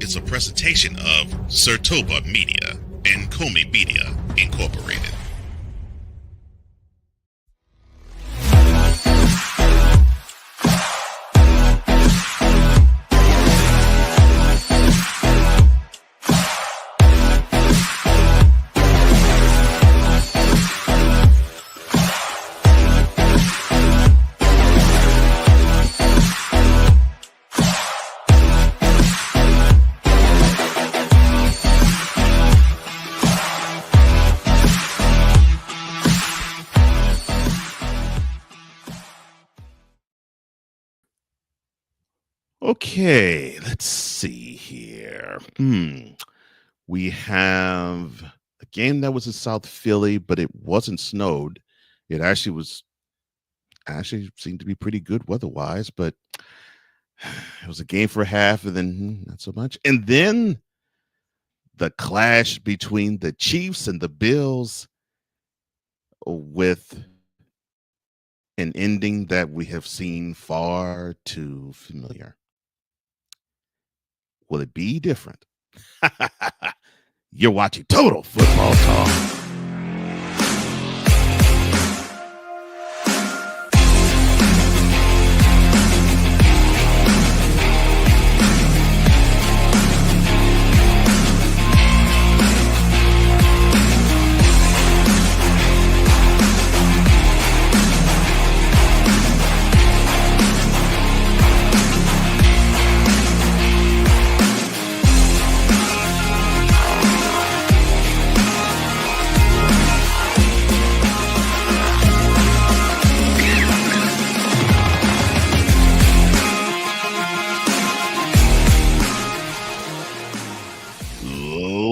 is a presentation of Sertoba Media and Comey Media Incorporated. Okay, let's see here. We have a game that was in South Philly, but it wasn't snowed. It actually seemed to be pretty good weather-wise, but it was a game for half and then not so much. And then the clash between the Chiefs and the Bills with an ending that we have seen far too familiar. Will it be different? You're watching Total Football Talk.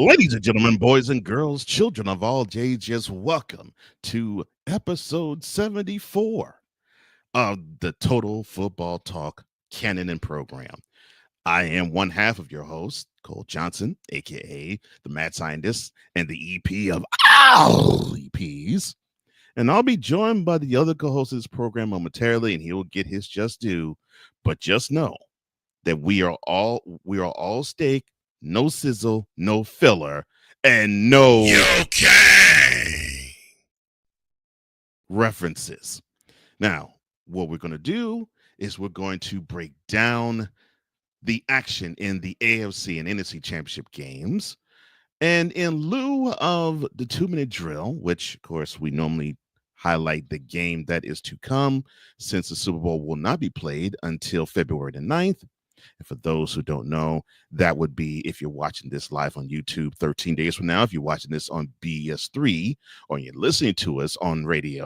Ladies and gentlemen, boys and girls, children of all ages, welcome to episode 74 of the Total Football Talk canon and program. I am one half of your host, Cole Johnson, aka the Mad Scientist and the EP of all EPs. And I'll be joined by the other co-host of this program momentarily, and he will get his just due. But just know that we are all steak, no sizzle, no filler, and no references. Now, what we're going to do is we're going to break down the action in the AFC and NFC championship games. And in lieu of the 2-minute drill, which, of course, we normally highlight the game that is to come, since the Super Bowl will not be played until February the 9th. And for those who don't know, that would be, if you're watching this live on YouTube 13 days from now, if you're watching this on BS3 or you're listening to us on radio,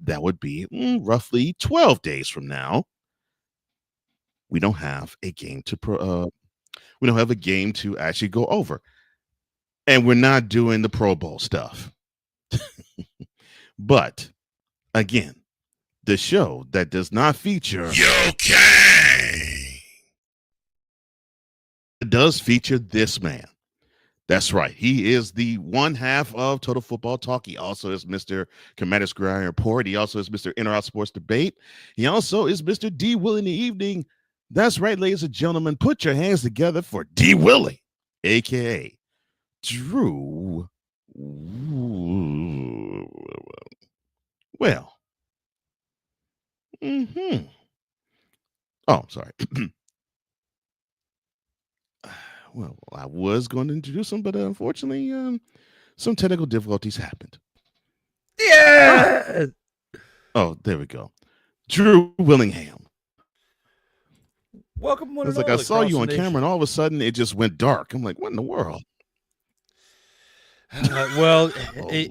that would be roughly 12 days from now. We don't have a game to actually go over. And we're not doing the Pro Bowl stuff. But again, the show that does not feature it does feature this man. That's right. He is the one half of Total Football Talk. He also is Mr. Commander Square Report. He also is Mr. Inter-Out Sports Debate. He also is Mr. D. Willie in the evening. That's right, ladies and gentlemen. Put your hands together for D. Willie, a.k.a. Drew. Well. Oh, sorry. Well, I was going to introduce him, but unfortunately, some technical difficulties happened. Yeah. Oh, there we go. Drew Willingham. Welcome, one It's and like all I saw you on nation. camera, and all of a sudden it just went dark. I'm like, what in the world? Well,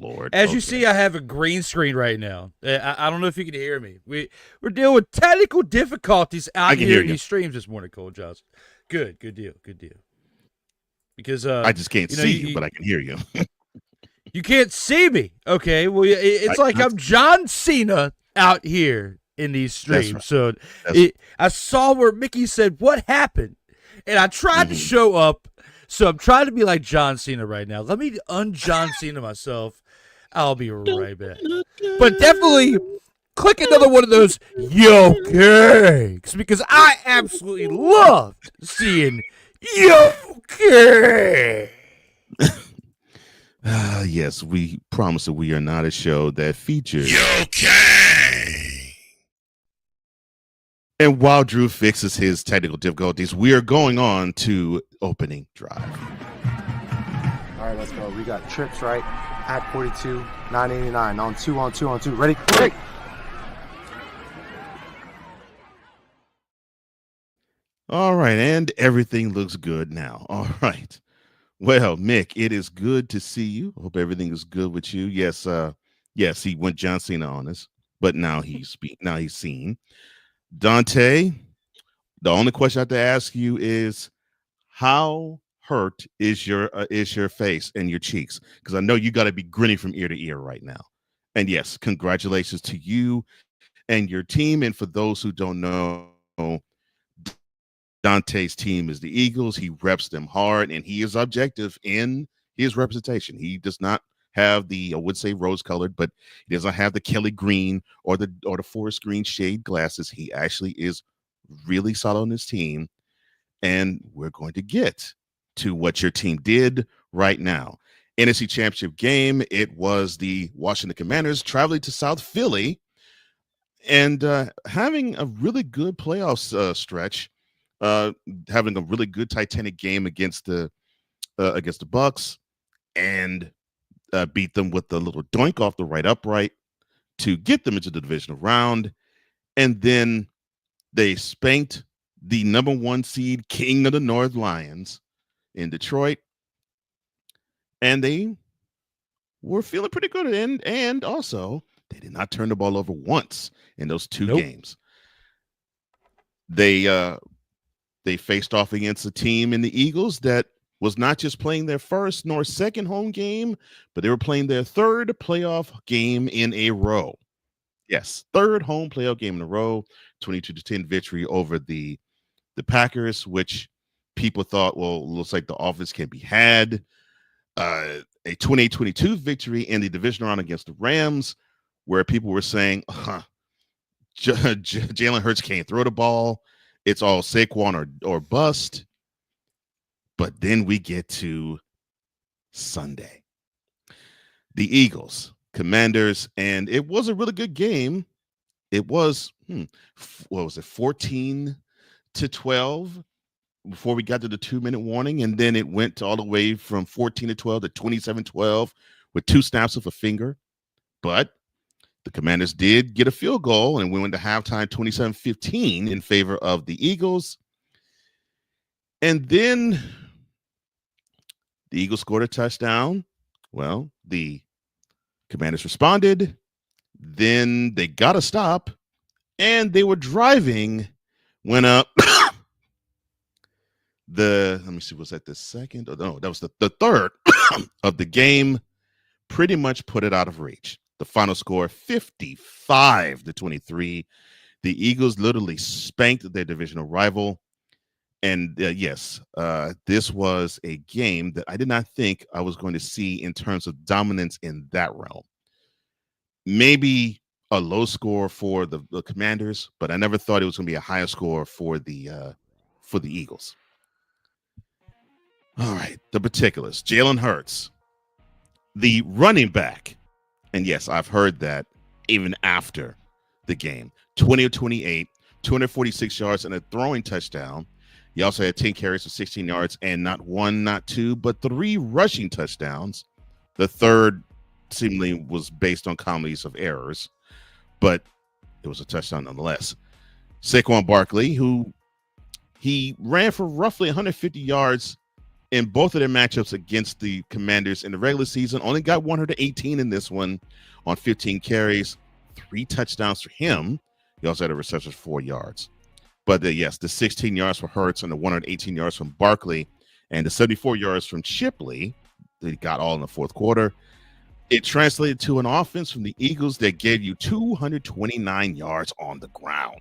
Lord. As you see, I have a green screen right now. I don't know if you can hear me. We're dealing with technical difficulties out here in these streams this morning, Cole Johnson. Good deal. Because I just can't see you, but I can hear you. You can't see me. Okay, well, it's like I'm John Cena out here in these streams. Right. So I saw where Mickey said, "What happened?" And I tried to show up. So I'm trying to be like John Cena right now. Let me un-John Cena myself. I'll be right back. But definitely click another one of those yo cakes, because I absolutely loved seeing Okay. Yes, we promise that we are not a show that features. Okay. And while Drew fixes his technical difficulties, we are going on to opening drive. All right, let's go. We got trips, right? At 42, 989. On two, on two, on two. Ready? Ready. All right, and everything looks good now. All right. Well, Mick, it is good to see you. Hope everything is good with you. Yes, yes, he went John Cena on us, but now he's seen. Dante, the only question I have to ask you is how hurt is your face and your cheeks? Because I know you got to be grinning from ear to ear right now. And yes, congratulations to you and your team. And for those who don't know, Dante's team is the Eagles. He reps them hard, and he is objective in his representation. He does not have the, I would say rose-colored, but he doesn't have the Kelly green or the forest green shade glasses. He actually is really solid on his team, and we're going to get to what your team did right now. NFC Championship game, it was the Washington Commanders traveling to South Philly and having a really good playoff stretch. Having a really good Titanic game against the Bucks, and beat them with a little doink off the right upright to get them into the divisional round, and then they spanked the number 1 seed King of the North Lions in Detroit, and they were feeling pretty good. And also they did not turn the ball over once in those 2 games. They faced off against a team in the Eagles that was not just playing their first nor second home game, but they were playing their 3rd playoff game in a row. Yes, 3rd home playoff game in a row, 22-10 victory over the Packers, which people thought, well, looks like the offense can be had. A 28-22 victory in the division round against the Rams, where people were saying, Jalen Hurts can't throw the ball. It's all Saquon or bust. But then we get to Sunday. The Eagles, Commanders, and it was a really good game. It was, what was it, 14-12 before we got to the 2-minute warning, and then it went all the way from 14-12 to 27-12 with 2 snaps of a finger. But the Commanders did get a field goal, and we went to halftime 27-15 in favor of the Eagles. And then the Eagles scored a touchdown. Well, the Commanders responded. Then they got a stop, and they were driving. Went up. Let me see, was that the second? Oh, no, that was the 3rd of the game. Pretty much put it out of reach. The final score, 55-23. The Eagles literally spanked their divisional rival. And yes, this was a game that I did not think I was going to see in terms of dominance in that realm. Maybe a low score for the Commanders, but I never thought it was going to be a higher score for the Eagles. All right, the particulars. Jalen Hurts, the running back. And yes, I've heard that even after the game. 20-28, 246 yards and a throwing touchdown. He also had 10 carries for 16 yards and not 1, not 2, but 3 rushing touchdowns. The 3rd seemingly was based on comedies of errors, but it was a touchdown nonetheless. Saquon Barkley, who he ran for roughly 150 yards in both of their matchups against the Commanders in the regular season, only got 118 in this one on 15 carries, 3 touchdowns for him. He also had a reception for 4 yards. But yes, the 16 yards for Hurts and the 118 yards from Barkley and the 74 yards from Shipley, they got all in the 4th quarter. It translated to an offense from the Eagles that gave you 229 yards on the ground.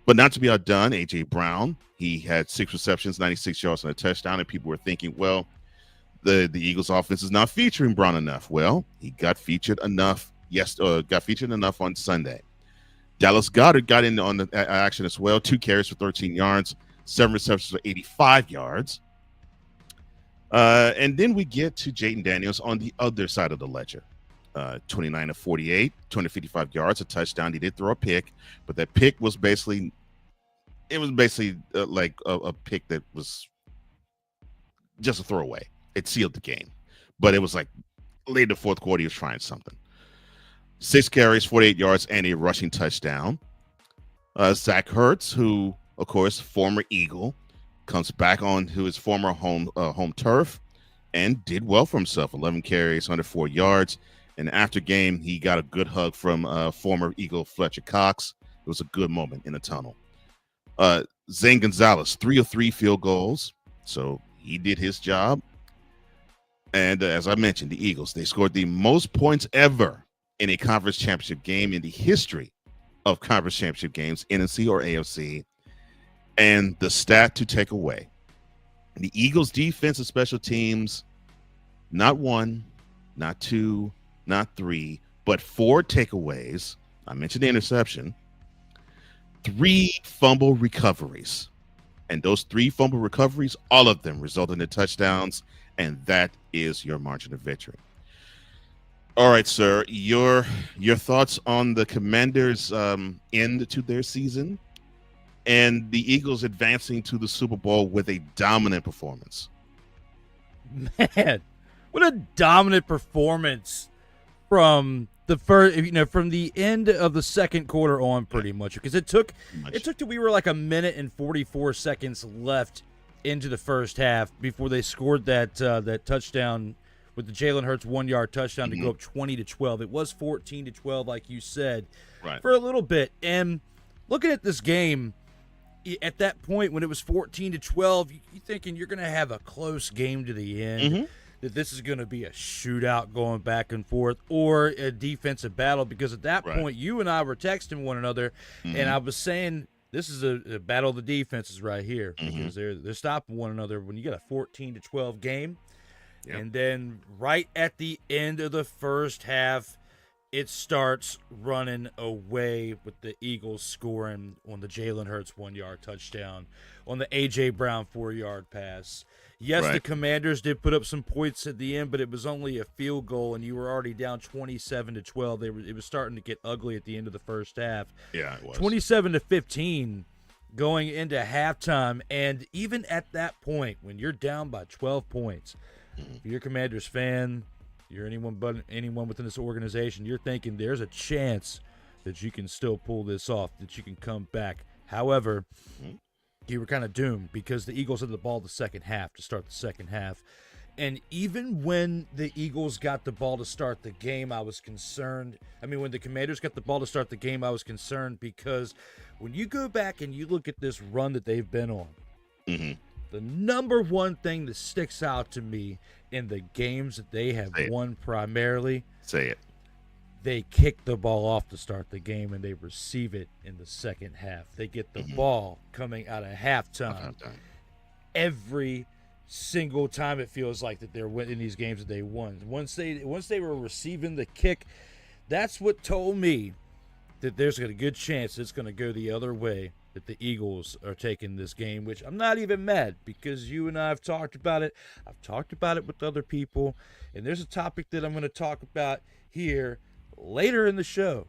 But not to be outdone, A.J. Brown, he had 6 receptions, 96 yards and a touchdown, and people were thinking, well, the Eagles offense is not featuring Brown enough. Well, he got featured enough. Yes, got featured enough on Sunday. Dallas Goedert got in on the action as well. 2 carries for 13 yards, 7 receptions for 85 yards. And then we get to Jayden Daniels on the other side of the ledger. 29 of 48, 255 yards, a touchdown. He did throw a pick, but that pick was basically like a pick that was just a throwaway. It sealed the game, but it was like late in the fourth quarter, he was trying something. 6 carries, 48 yards, and a rushing touchdown. Zach Ertz, who, of course, former Eagle, comes back on to his former home turf and did well for himself. 11 carries, 104 yards. And after game, he got a good hug from former Eagle Fletcher Cox. It was a good moment in the tunnel. Zane Gonzalez, 3 of 3 field goals. So he did his job. And as I mentioned, the Eagles, they scored the most points ever in a conference championship game in the history of conference championship games, NFC or AFC. And the stat to take away, the Eagles defense and special teams, not 1, not 2, not 3, but 4 takeaways. I mentioned the interception, 3 fumble recoveries. And those 3 fumble recoveries, all of them resulted in touchdowns, and that is your margin of victory. All right, sir, your thoughts on the Commanders' end to their season and the Eagles advancing to the Super Bowl with a dominant performance. Man, what a dominant performance from the first, from the end of the second quarter on, pretty much, because it took till we were like a minute and 44 seconds left into the first half before they scored that touchdown with the Jalen Hurts 1-yard touchdown to go up 20-12. It was 14-12, like you said, for a little bit. And looking at this game, at that point when it was 14-12, you thinking you're going to have a close game to the end, that this is going to be a shootout going back and forth or a defensive battle, because at that point you and I were texting one another, and I was saying this is a battle of the defenses right here, because they're stopping one another when you get a 14-12 game. Yep. And then right at the end of the first half, it starts running away with the Eagles scoring on the Jalen Hurts 1-yard touchdown, on the A.J. Brown 4-yard pass. Yes, the Commanders did put up some points at the end, but it was only a field goal, and you were already down 27-12. It was starting to get ugly at the end of the first half. Yeah, it was. 27-15 going into halftime, and even at that point, when you're down by 12 points, if you're a Commanders fan, you're anyone within this organization, you're thinking there's a chance that you can still pull this off, that you can come back. However, you were kind of doomed, because the Eagles had the ball the second half to start the second half. And even when the Eagles got the ball to start the game, I was concerned. I mean, when the Commanders got the ball to start the game, I was concerned, because when you go back and you look at this run that they've been on, the number one thing that sticks out to me in the games that they have won primarily, they kick the ball off to start the game, and they receive it in the second half. They get the ball coming out of halftime. Every single time it feels like that they're winning these games that they won. Once they were receiving the kick, that's what told me that there's a good chance it's going to go the other way, that the Eagles are taking this game, which I'm not even mad, because you and I have talked about it. I've talked about it with other people, and there's a topic that I'm going to talk about here later in the show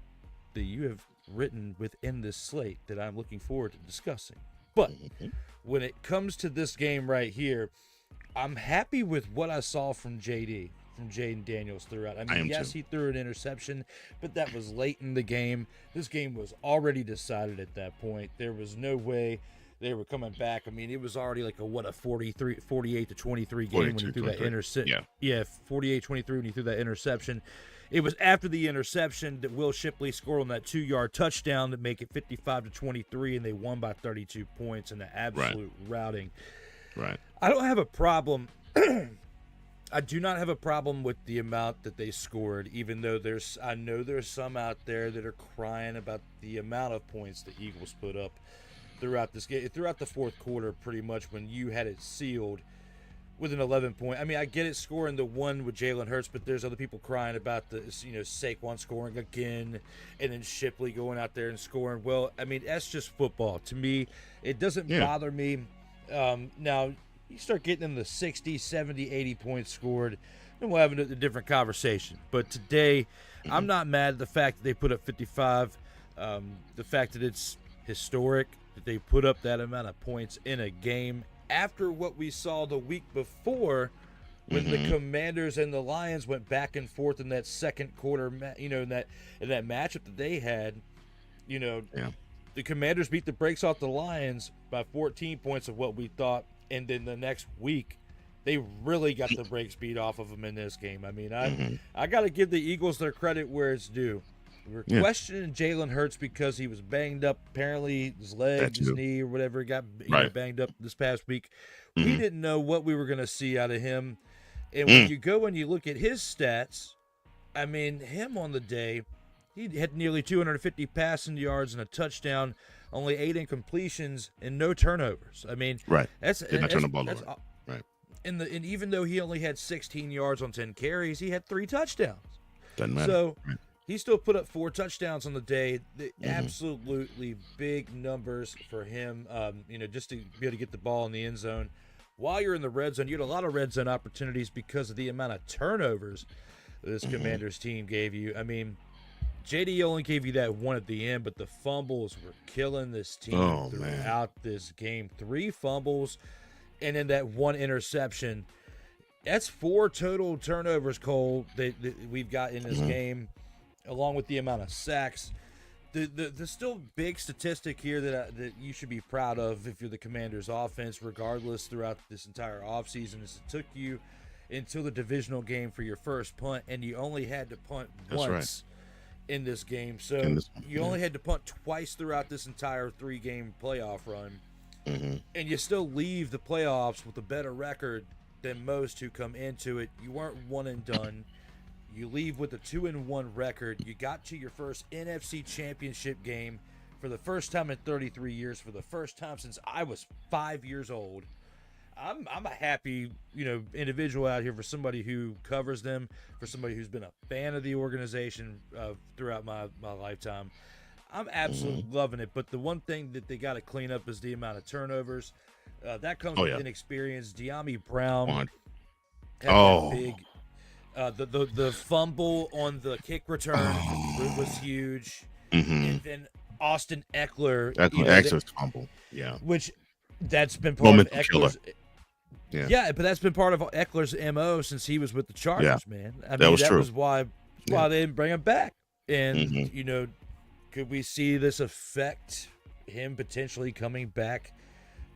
that you have written within this slate that I'm looking forward to discussing. But when it comes to this game right here, I'm happy with what I saw from Jayden Daniels throughout. I mean, yes, he threw an interception, but that was late in the game. This game was already decided at that point. There was no way they were coming back. I mean, it was already like a 48-23 game when he threw that interception. Yeah, 48-23 when he threw that interception. It was after the interception that Will Shipley scored on that 2-yard touchdown to make it 55-23, and they won by 32 points in an absolute routing. I don't have a problem. I do not have a problem with the amount that they scored, even though I know there's some out there that are crying about the amount of points the Eagles put up throughout this game, throughout the fourth quarter, pretty much when you had it sealed with an 11-point. I mean, I get it scoring the one with Jalen Hurts, but there's other people crying about the, Saquon scoring again and then Shipley going out there and scoring. Well, I mean, that's just football. To me, it doesn't bother me. Now, you start getting in the 60, 70, 80 points scored, and we'll have a different conversation. But today, I'm not mad at the fact that they put up 55. The fact that it's historic, that they put up that amount of points in a game after what we saw the week before when the Commanders and the Lions went back and forth in that second quarter, in that matchup that they had. The Commanders beat the brakes off the Lions by 14 points of what we thought, and then the next week they really got the brakes beat off of them in this game. I mean, I got to give the Eagles their credit where it's due. We were questioning Jalen Hurts because he was banged up. Apparently, his leg, his knee, or whatever, got banged up this past week. We didn't know what we were going to see out of him. And when you go and you look at his stats, I mean, him on the day, he had nearly 250 passing yards and a touchdown, only 8 incompletions and no turnovers. I mean, that's did not turn the ball over. Right. And even though he only had 16 yards on 10 carries, he had 3 touchdowns. Doesn't matter. So he still put up 4 touchdowns on the day. Absolutely big numbers for him, just to be able to get the ball in the end zone. While you're in the red zone, you had a lot of red zone opportunities because of the amount of turnovers this Commanders team gave you. I mean, JD only gave you that one at the end, but the fumbles were killing this team throughout this game. 3 fumbles and then that 1 interception. That's 4 total turnovers, Cole, that we've got in this game, along with the amount of sacks. The still big statistic here that you should be proud of if you're the Commanders' offense, regardless throughout this entire offseason, is it took you until the divisional game for your first punt, and you only had to punt once in this game. So you only had to punt twice throughout this entire 3-game playoff run, and you still leave the playoffs with a better record than most who come into it. You weren't one and done. You leave with a 2-1 record. You got to your first NFC Championship game for the first time in 33 years, for the first time since I was 5 years old. I'm a happy, individual out here for somebody who covers them, for somebody who's been a fan of the organization throughout my lifetime. I'm absolutely loving it. But the one thing that they got to clean up is the amount of turnovers. That comes with inexperience. De'Ami Brown had that big. The fumble on the kick return was huge, and then Austin Eckler. Eckler's fumble, which that's been part of Eckler's. Yeah, but that's been part of Eckler's MO since he was with the Chargers, man. I mean, that true. was why they didn't bring him back. And could we see this affect him potentially coming back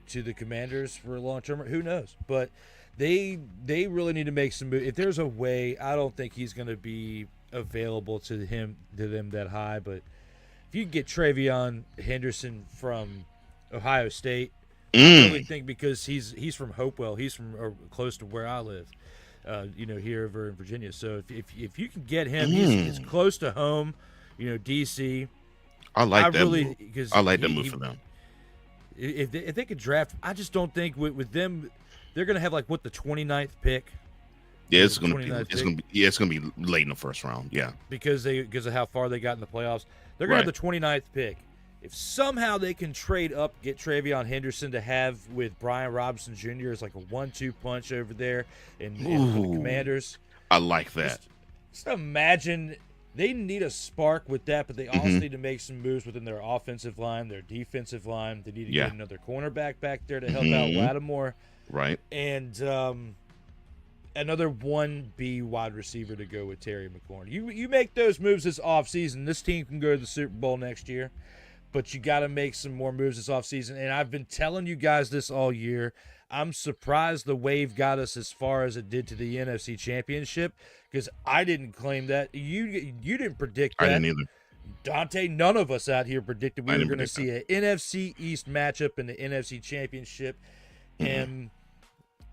to the Commanders for a long term? Who knows? But they really need to make some moves. If there's a way, I don't think he's going to be available to them that high. But if you get Travion Henderson from Ohio State, I really think because he's from Hopewell, he's from close to where I live, here over in Virginia. So if you can get him, he's close to home, DC. I like that move for them. If they could draft, I just don't think with them, they're going to have the 29th pick. Yeah, it's going to be late in the first round. Yeah, because of how far they got in the playoffs, they're going to have the 29th pick. If somehow they can trade up, get Travion Henderson to have with Brian Robinson Jr. as like a 1-2 punch over there in the Commanders. I like that. Just imagine they need a spark with that, but they also need to make some moves within their offensive line, their defensive line. They need to get another cornerback back there to help out Lattimore. Right. And another 1B wide receiver to go with Terry McLaurin. You make those moves this offseason, this team can go to the Super Bowl next year. But you got to make some more moves this offseason. And I've been telling you guys this all year. I'm surprised the wave got us as far as it did to the NFC Championship because I didn't claim that. You didn't predict that. I didn't either. Dante, none of us out here predicted we were going to see an NFC East matchup in the NFC Championship. And,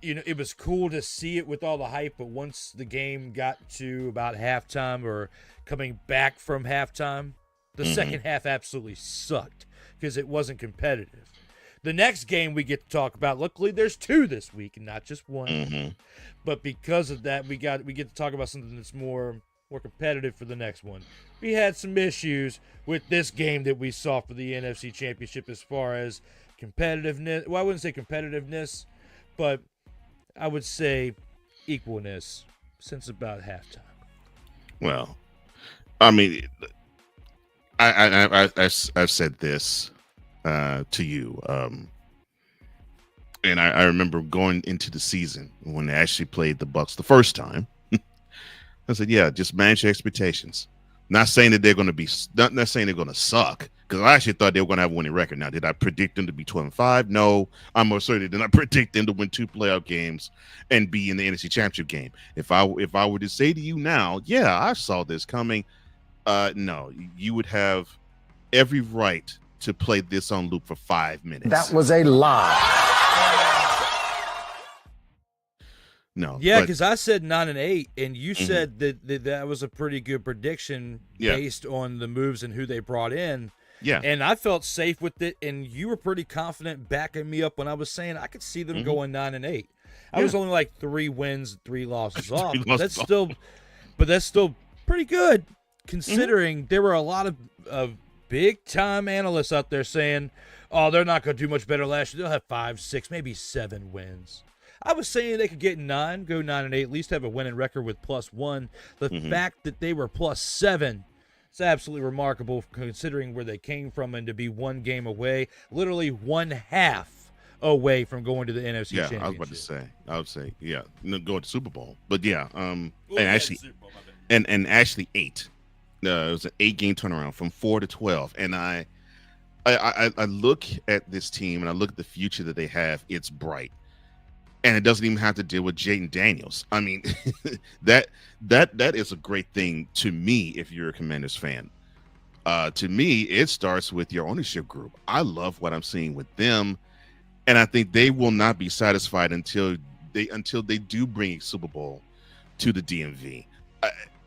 it was cool to see it with all the hype. But once the game got to about halftime or coming back from halftime, the second half absolutely sucked because it wasn't competitive. The next game we get to talk about, luckily there's 2 this week and not just one. Mm-hmm. But because of that, we get to talk about something that's more competitive for the next one. We had some issues with this game that we saw for the NFC Championship as far as competitiveness. Well, I wouldn't say competitiveness, but I would say equalness since about halftime. Well, I mean, I've said this to you, and I remember going into the season when they actually played the Bucks the first time. I said, yeah, just manage your expectations. Not saying that they're going to be, not saying they're going to suck, because I actually thought they were going to have a winning record. Now, did I predict them to be 12-5? No, I'm most certainly did not predict them to win 2 playoff games and be in the NFC Championship game. If I were to say to you now, yeah, I saw this coming, no, you would have every right to play this on loop for 5 minutes. That was a lie. No. Yeah, because I said 9-8, and you said that was a pretty good prediction based on the moves and who they brought in. Yeah. And I felt safe with it, and you were pretty confident backing me up when I was saying I could see them going 9-8. I was only like 3 wins, 3 losses off. That's still pretty good, considering there were a lot of big-time analysts out there saying, oh, they're not going to do much better last year. They'll have 5, 6, maybe 7 wins. I was saying they could get 9, go 9-8, at least have a winning record with +1. The fact that they were +7, it's absolutely remarkable considering where they came from, and to be 1 game away, literally 1/2 away from going to the NFC Championship. Yeah, I was about to say. I would say, yeah, go to Super Bowl. But yeah, and actually 8. It was an 8-game turnaround from 4 to 12, and I look at this team and I look at the future that they have. It's bright. And it doesn't even have to deal with Jayden Daniels. I mean, that is a great thing to me if you're a Commanders fan. To me, it starts with your ownership group. I love what I'm seeing with them, and I think they will not be satisfied until they do bring a Super Bowl to the DMV.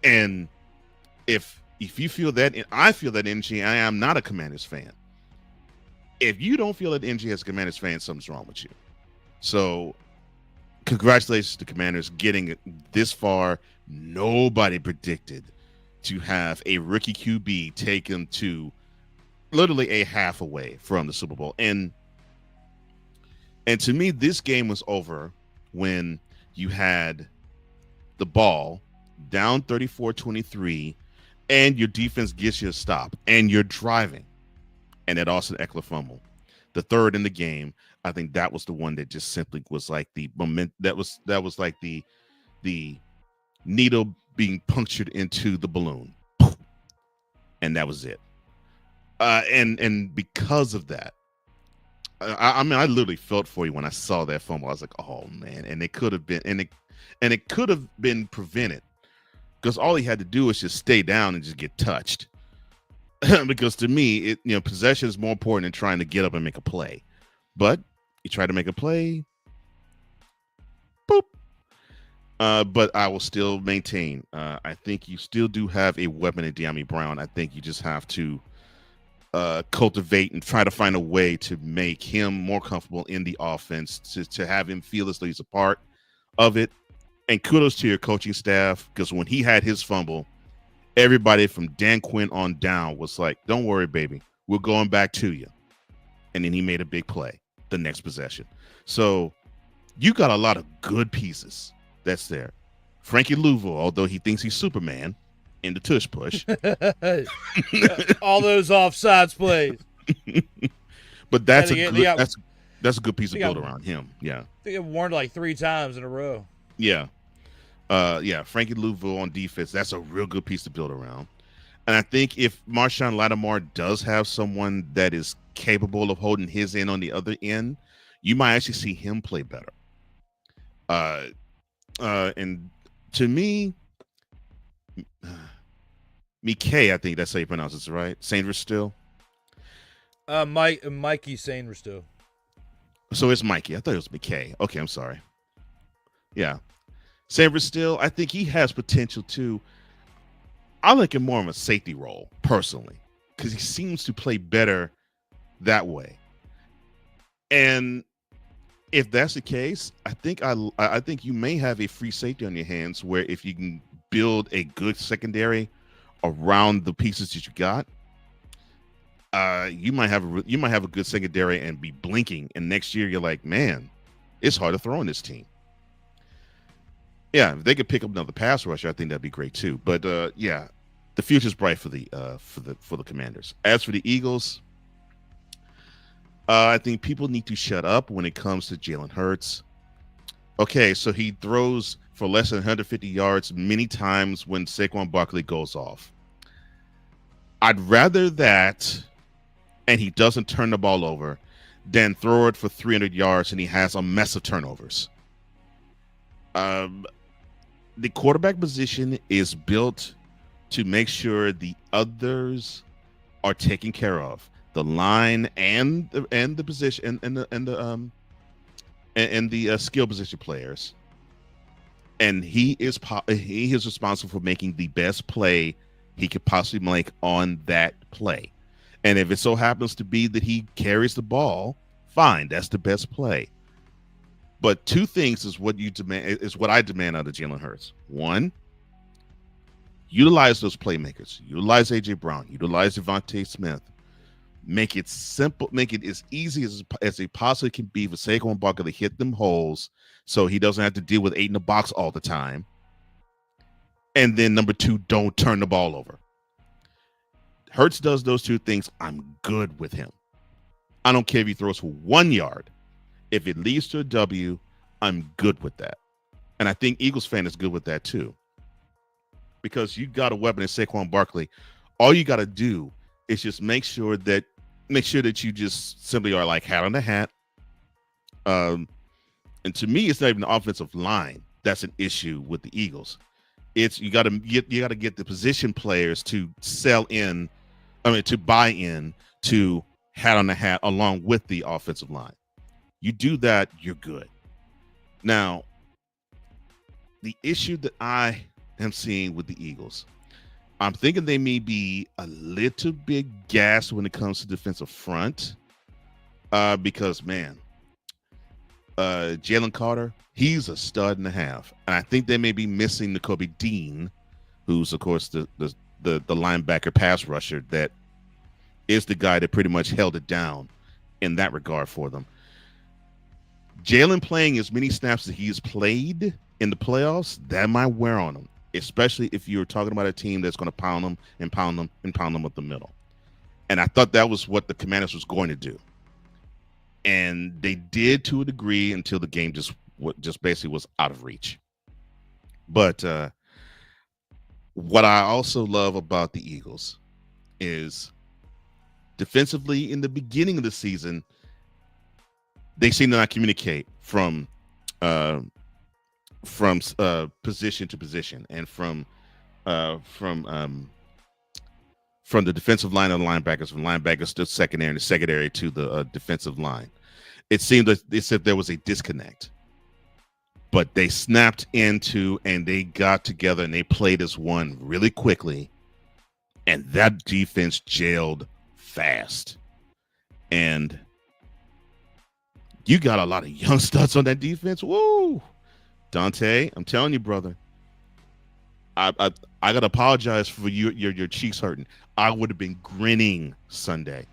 And if you feel that, and I feel that energy, I am not a Commanders fan. If you don't feel that energy as a Commanders fan, something's wrong with you. So, congratulations to Commanders getting it this far. Nobody predicted to have a rookie QB take them to literally a half away from the Super Bowl. And to me, this game was over when you had the ball down 34-23 and your defense gets you a stop and you're driving. And that Austin Eckler fumble, the third in the game. I think that was the one that just simply was like the moment that was like the needle being punctured into the balloon, and that was it. And because of that, I mean, I literally felt for you when I saw that fumble. I was like, oh man, and it could have been, and it could have been prevented, because all he had to do was just stay down and just get touched. Because to me, possession is more important than trying to get up and make a play. But you try to make a play, boop. But I will still maintain, I think you still do have a weapon in De'Ami Brown. I think you just have to cultivate and try to find a way to make him more comfortable in the offense, to have him feel as though he's a part of it. And kudos to your coaching staff, because when he had his fumble, everybody from Dan Quinn on down was like, don't worry, baby, we're going back to you. And then he made a big play the next possession. So you got a lot of good pieces that's there. Frankie Louisville, although he thinks he's Superman in the tush push. All those offsides plays. But that's a good piece to build around him. Yeah. I think it warned like 3 times in a row. Yeah. Frankie Louisville on defense, that's a real good piece to build around. And I think if Marshawn Lattimore does have someone that is capable of holding his end on the other end, you might actually see him play better. And to me, Mikay, I think that's how you pronounce it, right? Sainver still? Mikey Sainver still. So it's Mikey. I thought it was Mikay. Okay, I'm sorry. Yeah. Sainver still, I think he has potential too. I like him more of a safety role, personally, because he seems to play better that way. And if that's the case, I think you may have a free safety on your hands where if you can build a good secondary around the pieces that you got, you might have a good secondary and be blinking. And next year you're like, man, it's hard to throw in this team. Yeah, if they could pick up another pass rusher, I think that'd be great too. But yeah, the future's bright for the Commanders. As for the Eagles, I think people need to shut up when it comes to Jalen Hurts. Okay, so he throws for less than 150 yards many times when Saquon Barkley goes off. I'd rather that, and he doesn't turn the ball over, than throw it for 300 yards and he has a mess of turnovers. The quarterback position is built to make sure the others are taken care of. The line and the position and the skill position players, and he is responsible for making the best play he could possibly make on that play. And if it so happens to be that he carries the ball, fine, that's the best play. But two things is what I demand out of Jalen Hurts. One, utilize those playmakers. Utilize AJ Brown. Utilize Devontae Smith. Make it simple. Make it as easy as it possibly can be for Saquon Barkley to hit them holes, so he doesn't have to deal with 8 in the box all the time. And then number 2, don't turn the ball over. Hurts does those two things. I'm good with him. I don't care if he throws for 1 yard. If it leads to a W, I'm good with that. And I think Eagles fan is good with that too. Because you got a weapon in Saquon Barkley. All you got to do is just make sure that you just simply are like hat on the hat. And to me, it's not even the offensive line that's an issue with the Eagles. It's you got to get the position players to to buy in to hat on the hat along with the offensive line. You do that, you're good. Now, the issue that I am seeing with the Eagles, I'm thinking they may be a little bit gassed when it comes to defensive front, because man, Jalen Carter, he's a stud and a half, and I think they may be missing Nakobe Dean, who's of course the linebacker pass rusher that is the guy that pretty much held it down in that regard for them. Jalen playing as many snaps as he's played in the playoffs, that might wear on him, especially if you're talking about a team that's going to pound them and pound them and pound them up the middle. And I thought that was what the Commanders was going to do. And they did to a degree until the game just basically was out of reach. But what I also love about the Eagles is defensively in the beginning of the season, they seem to not communicate from position to position and from the defensive line of the linebackers, from linebackers to secondary and the secondary to the defensive line. It seemed that they said there was a disconnect, but they snapped into and they got together and they played as one really quickly, and that defense jailed fast. And you got a lot of young studs on that defense. Woo! Dante, I'm telling you, brother. I gotta apologize for your cheeks hurting. I would have been grinning Sunday.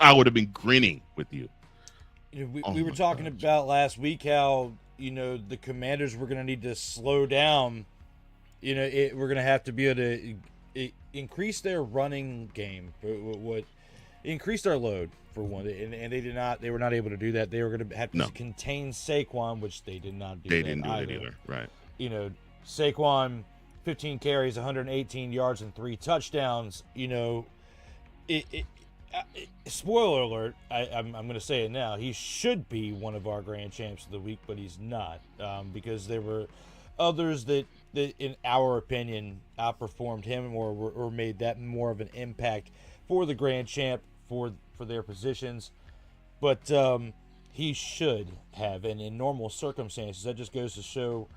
I would have been grinning with you. We were talking about last week how the Commanders were going to need to slow down. We're going to have to be able to increase their running game. What increased our load for one, and they did not. They were not able to do that. They were going to have to contain Saquon, which they did not do. They didn't do that either, right? Saquon, 15 carries, 118 yards, and 3 touchdowns. Spoiler alert, I'm going to say it now. He should be one of our grand champs of the week, but he's not, because there were others that in our opinion, outperformed him or made that more of an impact for the grand champ for their positions. But he should have, and in normal circumstances, that just goes to show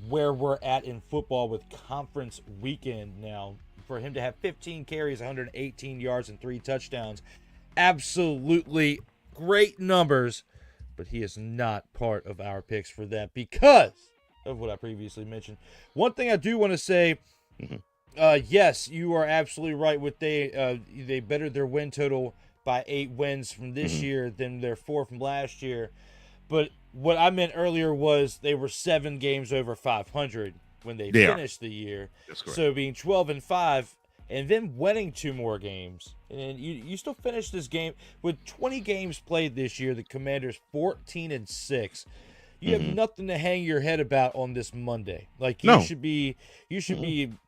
where we're at in football with conference weekend now. For him to have 15 carries, 118 yards, and 3 touchdowns, absolutely great numbers, but he is not part of our picks for that because of what I previously mentioned. One thing I do want to say, yes, you are absolutely right. With they bettered their win total by 8 wins from this year than their 4 from last year. But what I meant earlier was they were 7 games over 500 when they finished the year. That's correct. So being 12-5 and then winning 2 more games, and you still finish this game with 20 games played this year. The Commanders 14-6. You have nothing to hang your head about on this Monday. Like you should be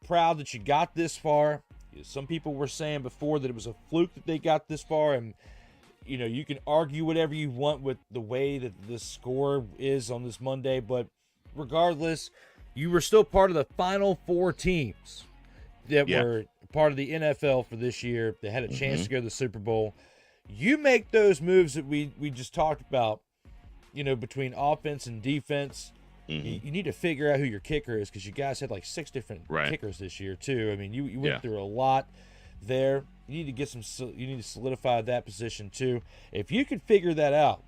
proud that you got this far. Some people were saying before that it was a fluke that they got this far, and you can argue whatever you want with the way that the score is on this Monday, but regardless, you were still part of the final 4 teams that were part of the NFL for this year. They had a chance to go to the Super Bowl. You make those moves that we just talked about, between offense and defense. You need to figure out who your kicker is because you guys had like 6 different kickers this year too. I mean, you went through a lot there. You need to solidify that position too. If you can figure that out,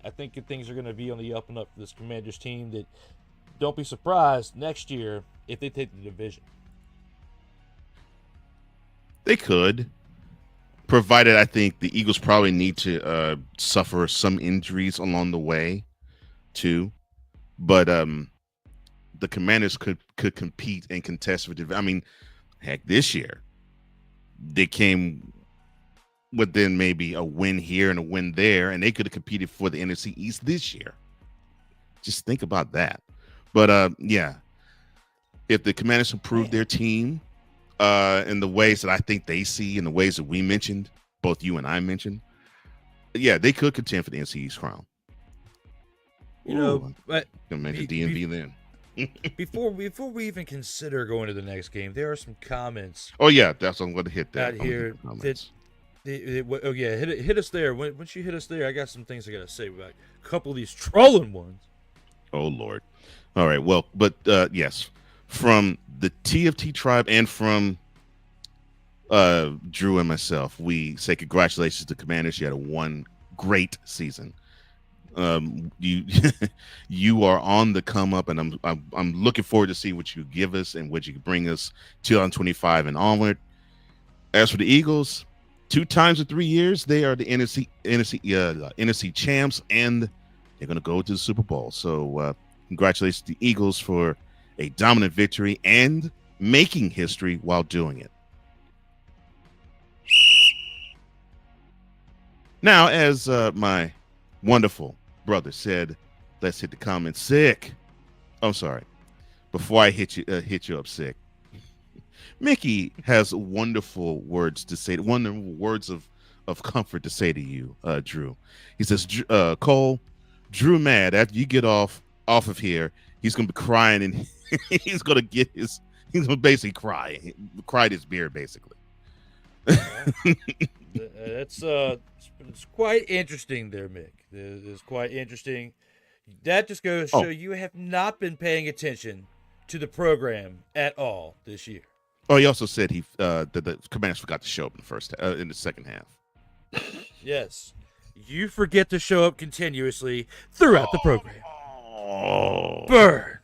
I think things are going to be on the up and up for this Commanders team. That don't be surprised next year if they take the division. They could, provided I think the Eagles probably need to suffer some injuries along the way too. But the Commanders could compete and contest for division. I mean, heck, this year they came within maybe a win here and a win there, and they could have competed for the NFC East this year. Just think about that. But if the Commanders improve their team in the ways that I think they see, in the ways that we mentioned, both you and I mentioned, they could contend for the NFC East crown. But gonna make a DMV then. before we even consider going to the next game, there are some comments. Oh yeah, that's I'm going to hit that out here. Hit us there. Once you hit us there, I got some things I got to say about a couple of these trolling ones. Oh Lord. All right. Well, but yes, from the TFT tribe and from Drew and myself, we say congratulations to Commanders. You had one great season. You are on the come up, and I'm looking forward to see what you give us and what you can bring us 2025 and onward. As for the Eagles, 2 times in 3 years, they are the NFC champs, and they're going to go to the Super Bowl. So congratulations to the Eagles for a dominant victory and making history while doing it. Now, as my wonderful brother said, let's hit the comments. Sick. I'm sorry. Before I hit you up, Sick. Mickey has wonderful words to say. Wonderful words of comfort to say to you, Drew. He says, Cole, Drew mad after you get off of here. He's gonna be crying and he's gonna basically cry his beer basically. It's quite interesting there, Mick. It's quite interesting. That just goes to show you have not been paying attention to the program at all this year. Oh, he also said that the Commanders forgot to show up in the second half. Yes, you forget to show up continuously throughout the program. Burn.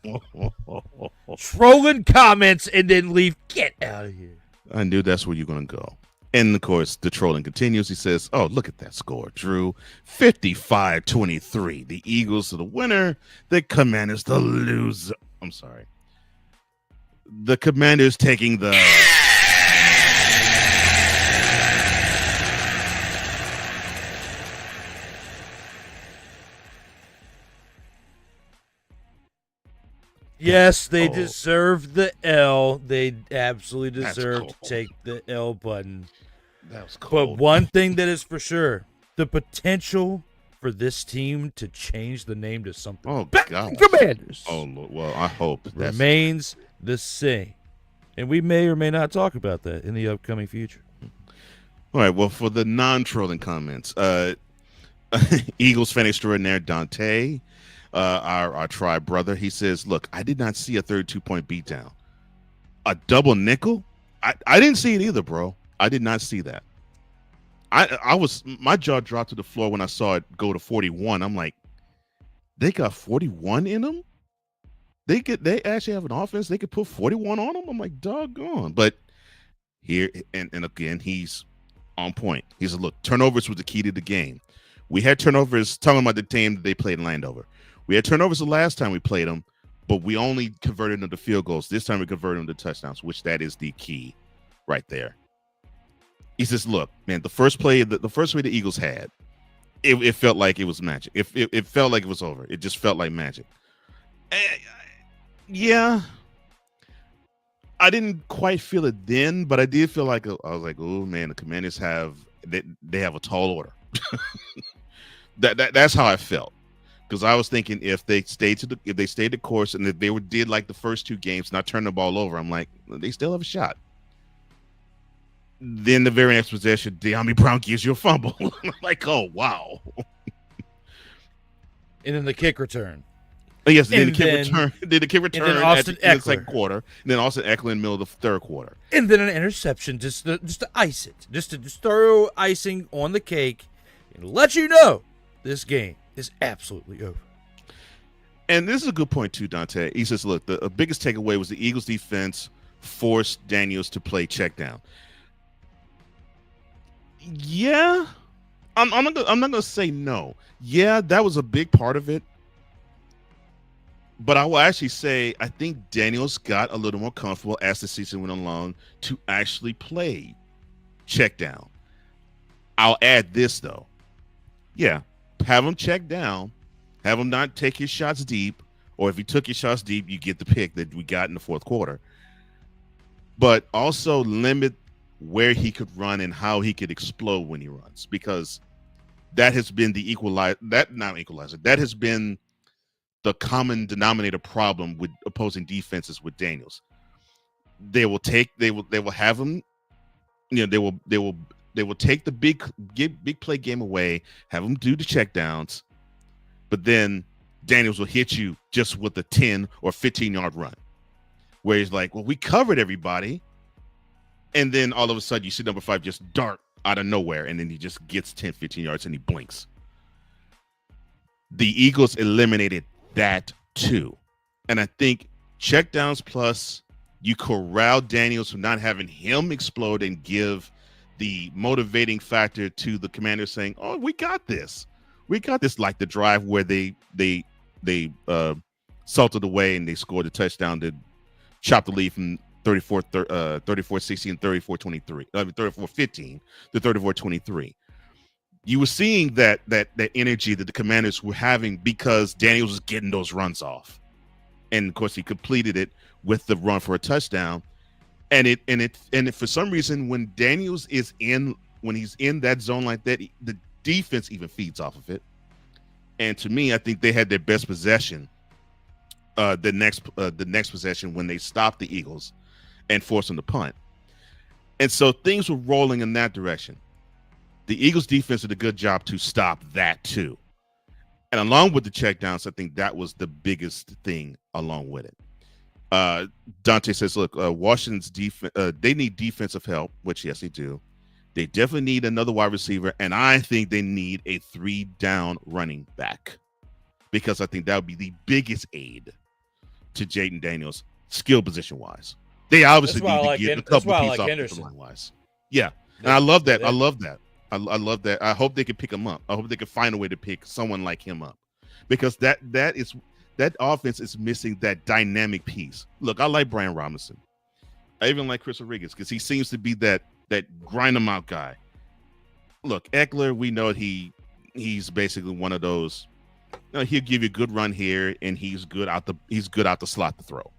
Trolling comments and then leave. Get out of here. I knew that's where you're gonna go. And, of course, the trolling continues. He says, oh, look at that score, Drew. 55-23. The Eagles are the winner. The Commanders the loser. I'm sorry. The Commanders taking the... Yes, they deserve the L. They absolutely deserve to take the L button. That was cold. But one thing that is for sure, the potential for this team to change the name to something God. Commanders. Oh, Lord. Well, I hope that remains the same. And we may or may not talk about that in the upcoming future. All right, well, for the non-trolling comments, Eagles fan extraordinaire Dante, our tribe brother, he says, look, I did not see a 32-point beatdown. A double nickel? I didn't see it either, bro. I did not see that. my jaw dropped to the floor when I saw it go to 41. I'm like, they got 41 in them. They actually have an offense. They could put 41 on them. I'm like, doggone. But here and again, he's on point. He said, look, turnovers was the key to the game. We had turnovers, talking about the team that they played in Landover. We had turnovers the last time we played them, but we only converted them to field goals. This time we converted them to touchdowns, which that is the key right there. He says, look, man, the first play the Eagles had, it felt like it was magic. It felt like it was over. It just felt like magic. Yeah. I didn't quite feel it then, but I did feel like I was like, oh man, the Commanders they have a tall order. That's how I felt, because I was thinking if they stayed the course and if they did like the first two games, not turn the ball over, I'm like, they still have a shot. Then the very next possession, De'Ami Brown gives you a fumble. I'm like, oh wow. And then the kick return. Oh, yes, then the kick return. Then the kick return in the second quarter. And then Austin Eckler in the middle of the third quarter. And then an interception just to ice it. Just to throw icing on the cake and let you know this game is absolutely over. And this is a good point too, Dante. He says, look, the biggest takeaway was the Eagles defense forced Daniels to play check down. Yeah. I'm not gonna say no. Yeah, that was a big part of it. But I will actually say I think Daniels got a little more comfortable as the season went along to actually play check down. I'll add this though. Yeah, have him check down, have him not take his shots deep, or if he took his shots deep, you get the pick that we got in the fourth quarter. But also limit where he could run and how he could explode when he runs, because that has been the that has been the common denominator problem with opposing defenses with Daniels. They will have him, they will take the big play game away, have him do the checkdowns, but then Daniels will hit you just with a 10 or 15-yard run, where he's like, well, we covered everybody, and then all of a sudden you see number 5 just dart out of nowhere, and then he just gets 10, 15 yards and he blinks. The Eagles eliminated that too. And I think checkdowns plus you corral Daniels from not having him explode and give the motivating factor to the Commanders saying, oh, we got this. We got this, like the drive where they salted away and they scored a touchdown to chop the lead from 34-16 and 34-23. 34-15 to 34-23. You were seeing that energy that the Commanders were having because Daniels was getting those runs off, and of course he completed it with the run for a touchdown. And it for some reason when Daniels is when he's in that zone like that, the defense even feeds off of it. And to me, I think they had their best possession the next possession when they stopped the Eagles and forced them to punt. And so things were rolling in that direction. The Eagles defense did a good job to stop that too. And along with the checkdowns, I think that was the biggest thing along with it. Dante says, look, Washington's defense, they need defensive help, which yes, they do. They definitely need another wide receiver. And I think they need a 3-down running back, because I think that would be the biggest aid to Jayden Daniels skill position wise. They obviously need to get a couple of pieces off line wise. Yeah. And I love that. I love that. I love that. I hope they can pick him up. I hope they can find a way to pick someone like him up, because that offense is missing that dynamic piece. Look, I like Brian Robinson. I even like Chris Rodriguez because he seems to be that grind them out guy. Look, Eckler, we know he's basically one of those. He'll give you a good run here, and he's good out the slot to throw.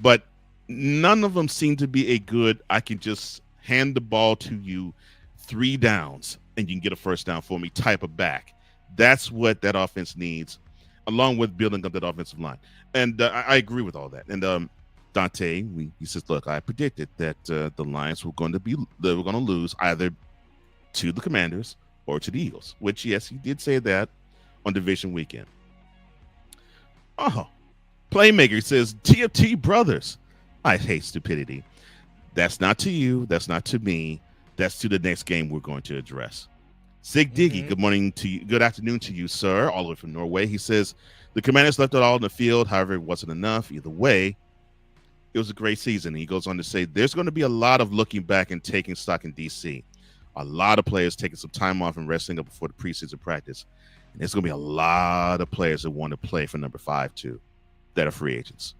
But none of them seem to be a good. I can just hand the ball to you 3 downs and you can get a first down for me type of back. That's what that offense needs, along with building up that offensive line. And I agree with all that. And Dante, he says, look, I predicted that the Lions were going to lose either to the Commanders or to the Eagles, which, yes, he did say that on division weekend. Oh, Playmaker says, TFT brothers, I hate stupidity. That's not to you. That's not to me. That's to the next game we're going to address. Sig Diggy, good morning to you. Good afternoon to you, sir, all the way from Norway. He says, the Commanders left it all in the field. However, it wasn't enough. Either way, it was a great season. He goes on to say, there's going to be a lot of looking back and taking stock in D.C. A lot of players taking some time off and resting up before the preseason practice. And there's going to be a lot of players that want to play for number 5, too, that are free agents.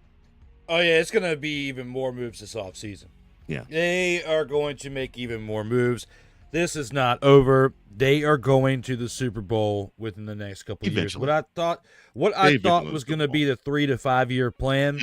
Oh, yeah, it's going to be even more moves this offseason. Yeah. They are going to make even more moves. This is not over. They are going to the Super Bowl within the next couple of years. What I thought was going to be the 3 to 5 year plan.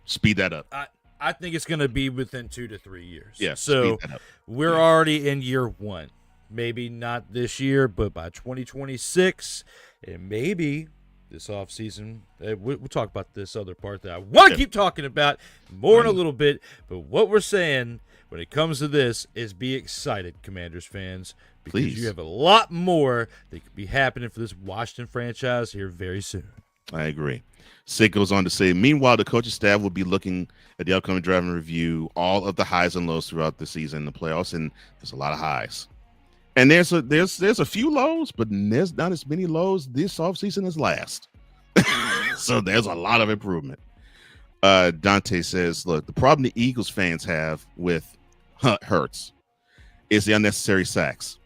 Speed that up. I think it's going to be within 2 to 3 years. Yeah. So we're already in year 1. Maybe not this year, but by 2026, and maybe this offseason, we'll talk about this other part that I want to keep talking about more in a little bit. But what we're saying when it comes to this is be excited, Commanders fans, because you have a lot more that could be happening for this Washington franchise here very soon. I agree. Sid goes on to say, meanwhile, the coaching staff will be looking at the upcoming draft and review all of the highs and lows throughout the season, the playoffs, and there's a lot of highs. And there's a few lows, but there's not as many lows this offseason as last. So there's a lot of improvement. Dante says, look, the problem the Eagles fans have with Hurts is the unnecessary sacks.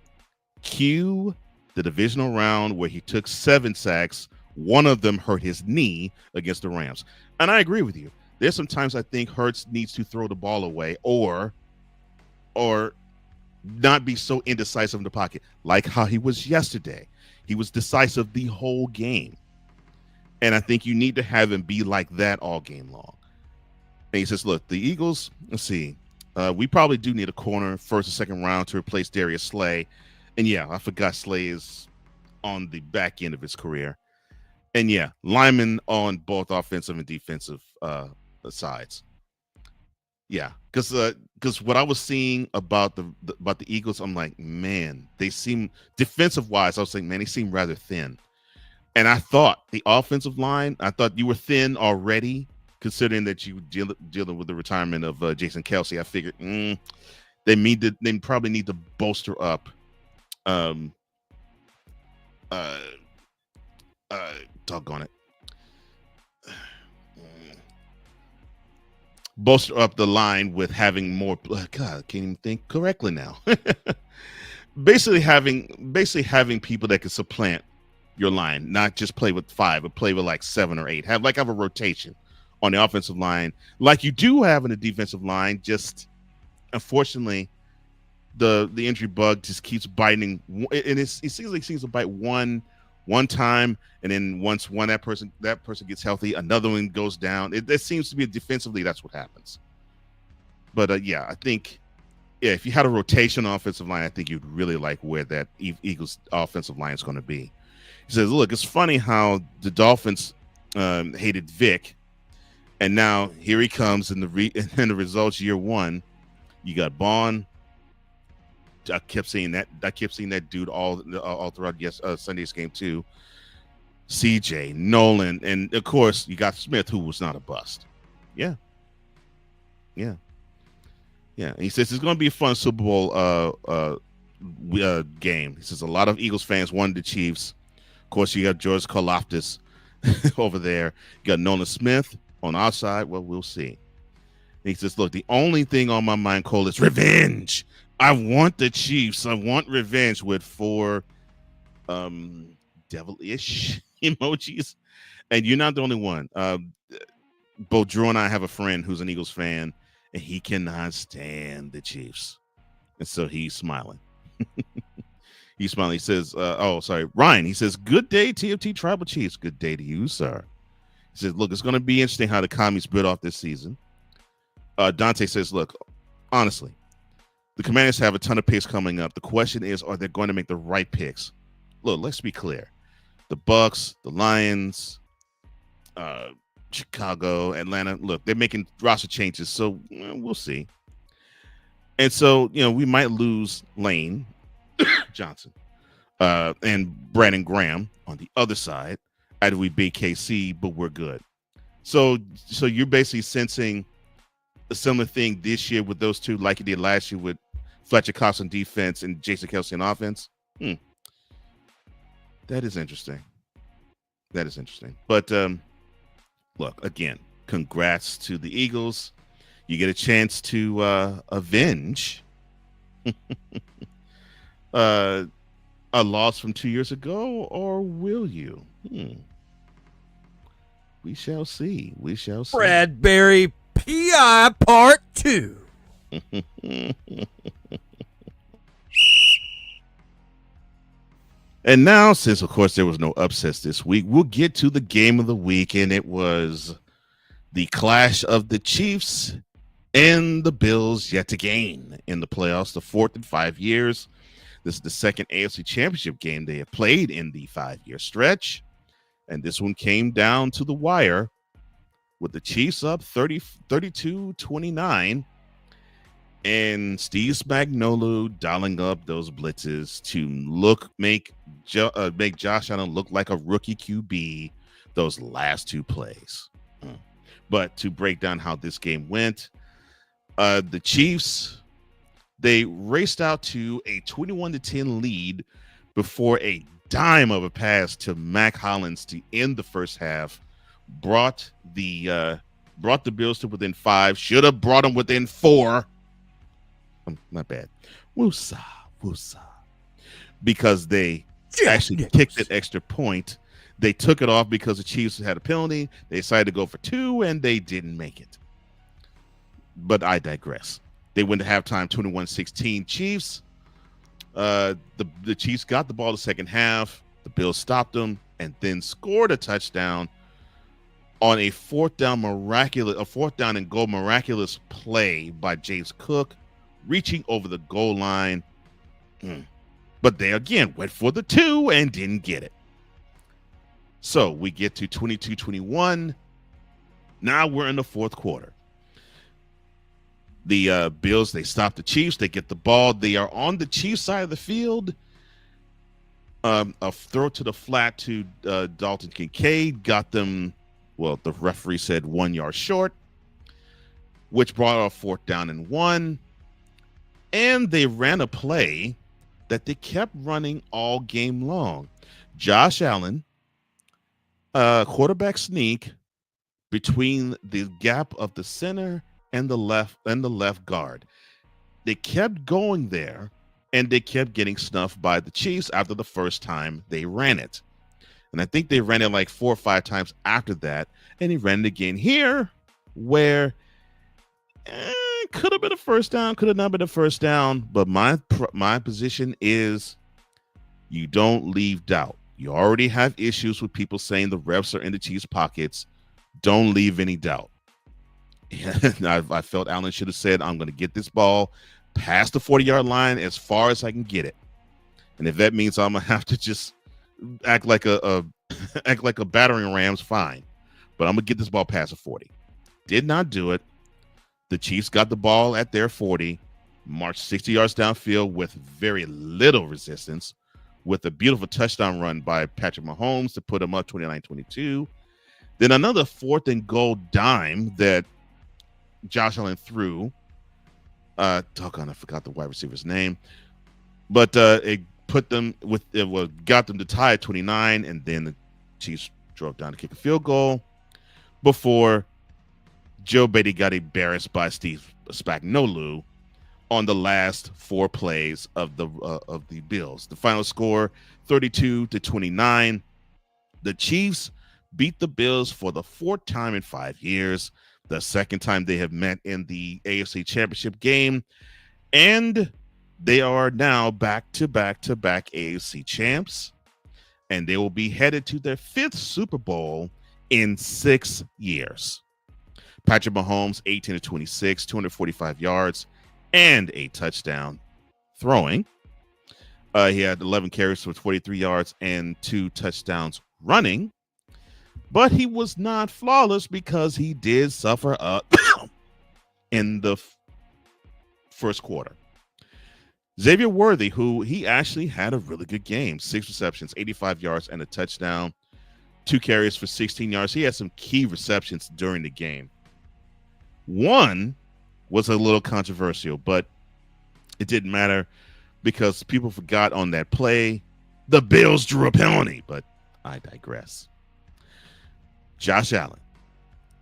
Cue the divisional round where he took 7 sacks. One of them hurt his knee against the Rams. And I agree with you. There's sometimes I think Hurts needs to throw the ball away or not be so indecisive in the pocket, like how he was yesterday. He was decisive the whole game. And I think you need to have him be like that all game long. And he says, look, the Eagles, let's see, we probably do need a corner, first or second round to replace Darius Slay. And yeah, I forgot Slay is on the back end of his career. And yeah, linemen on both offensive and defensive sides. Yeah, because what I was seeing about the Eagles, I'm like, man, they seem defensive wise. I was like, man, they seem rather thin. And I thought the offensive line, I thought you were thin already, considering that you dealing with the retirement of Jason Kelsey. I figured they probably need to bolster up. Doggone it. Bolster up the line with having more. God, I can't even think correctly now. basically having people that can supplant your line, not just play with 5, but play with like 7 or 8. Have a rotation on the offensive line, like you do have in the defensive line. Just unfortunately, the injury bug just keeps biting, and it seems to bite one time, and then once that person gets healthy, another one goes down. It seems to be defensively that's what happens. But yeah, I think if you had a rotation offensive line, I think you'd really like where that Eagles offensive line is going to be. He says, look, it's funny how the Dolphins hated Vic, and now here he comes in the results year 1. You got Bond. I kept seeing that dude all throughout Sunday's game too. CJ, Nolan, and of course you got Smith, who was not a bust. Yeah. And he says it's going to be a fun Super Bowl game. He says a lot of Eagles fans wanted the Chiefs. Of course, you got George Karlaftis over there. You got Nolan Smith on our side. Well, we'll see. And he says, look, the only thing on my mind, Cole, is revenge. I want the Chiefs. I want revenge with 4 devilish emojis. And you're not the only one. Both Drew and I have a friend who's an Eagles fan, and he cannot stand the Chiefs. And so he's smiling. He's smiling. He says, Ryan, he says, good day, TFT Tribal Chiefs. Good day to you, sir. He says, look, it's going to be interesting how the commies bit off this season. Dante says, look, honestly, the Commanders have a ton of picks coming up. The question is, are they going to make the right picks? Look, let's be clear. The Bucks, the Lions, Chicago, Atlanta, look, they're making roster changes, so we'll see. And so, we might lose Lane Johnson and Brandon Graham on the other side after we beat KC, but we're good. So you're basically sensing a similar thing this year with those two, like you did last year with Fletcher Cox on defense and Jason Kelsey on offense. That is interesting. That is interesting. But look, again, congrats to the Eagles. You get a chance to avenge a loss from 2 years ago, or will you? We shall see. We shall see. Bradbury PI Part 2. And now, since, of course, there was no upsets this week, we'll get to the game of the week, and it was the clash of the Chiefs and the Bills yet again in the playoffs, the fourth in 5 years. This is the second AFC Championship game they have played in the 5-year stretch, and this one came down to the wire with the Chiefs up 32-29, and Steve Spagnuolo dialing up those blitzes to make Josh Allen look like a rookie QB those last two plays. But to break down how this game went, the Chiefs, they raced out to a 21-10 lead before a dime of a pass to Mac Hollins to end the first half, brought the Bills to within 5, should have brought them within 4. Not bad. Woosah. Because they actually kicked that extra point. They took it off because the Chiefs had a penalty. They decided to go for 2, and they didn't make it. But I digress. They went to halftime 21-16 Chiefs. The Chiefs got the ball the second half. The Bills stopped them and then scored a touchdown on a fourth down and goal miraculous play by James Cook, reaching over the goal line. But they again went for the 2 and didn't get it. So we get to 22-21. Now we're in the fourth quarter. The Bills, they stop the Chiefs. They get the ball. They are on the Chiefs side of the field. A throw to the flat to Dalton Kincaid got them, well, the referee said 1 yard short, which brought a 4th down and 1. And they ran a play that they kept running all game long. Josh Allen, quarterback sneak between the gap of the center and the left guard. They kept going there, and they kept getting snuffed by the Chiefs after the first time they ran it. And I think they ran it like 4 or 5 times after that, and he ran it again here, where could have been a first down, could have not been a first down, but my position is you don't leave doubt. You already have issues with people saying the refs are in the Chiefs' pockets. Don't leave any doubt. I felt Allen should have said, I'm going to get this ball past the 40-yard line as far as I can get it. And if that means I'm going to have to just act like a battering ram's, fine. But I'm going to get this ball past the 40. Did not do it. The Chiefs got the ball at their 40, marched 60 yards downfield with very little resistance, with a beautiful touchdown run by Patrick Mahomes to put them up 29-22. Then another 4th and goal dime that Josh Allen threw. Doggone, I forgot the wide receiver's name. But it got them to tie at 29, and then the Chiefs drove down to kick a field goal before Joe Beatty got embarrassed by Steve Spagnuolo on the last 4 plays of the Bills. The final score, 32-29. The Chiefs beat the Bills for the 4th time in 5 years, the second time they have met in the AFC Championship game, and they are now back-to-back AFC champs, and they will be headed to their 5th Super Bowl in 6 years. Patrick Mahomes, 18-26, 245 yards, and a touchdown throwing. He had 11 carries for 43 yards and 2 touchdowns running. But he was not flawless because he did suffer up in the first quarter. Xavier Worthy, who he actually had a really good game, 6 receptions, 85 yards, and a touchdown, 2 carries for 16 yards. He had some key receptions during the game. One was a little controversial, but It didn't matter because people forgot on that play. The Bills drew a penalty, but I digress. Josh Allen,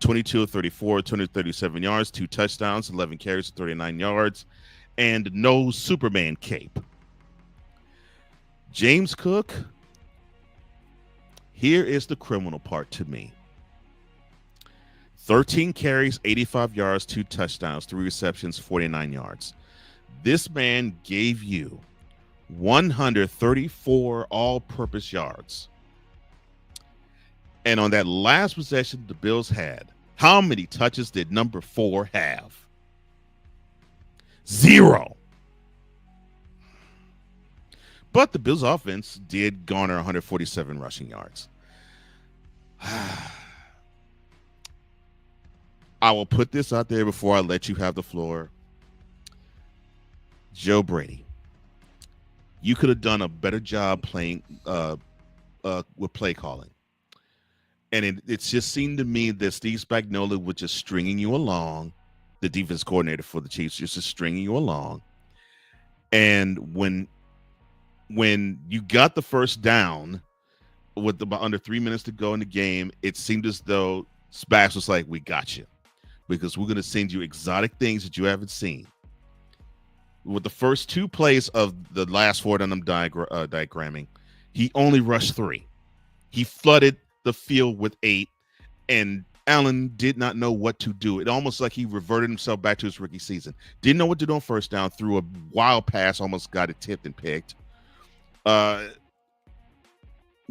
22 of 34, 237 yards, 2 touchdowns, 11 carries, 39 yards, and no Superman cape. James Cook, here is the criminal part to me. 13 carries, 85 yards, 2 touchdowns, 3 receptions, 49 yards. This man gave you 134 all-purpose yards. And on that last possession the Bills had, how many touches did number 4 have? 0. But the Bills offense did garner 147 rushing yards. I will put this out there before I let you have the floor. Joe Brady, you could have done a better job playing with play calling. And it just seemed to me that Steve Spagnuolo was just stringing you along, the defense coordinator for the Chiefs, just stringing you along. And when you got the first down with about under 3 minutes to go in the game, it seemed as though Spags was like, we got you, because we're going to send you exotic things that you haven't seen. With the first 2 plays of the last 4 that I'm diagramming, he only rushed 3. He flooded the field with 8, and Allen did not know what to do. It almost like he reverted himself back to his rookie season. Didn't know what to do on first down, threw a wild pass, almost got it tipped and picked. Got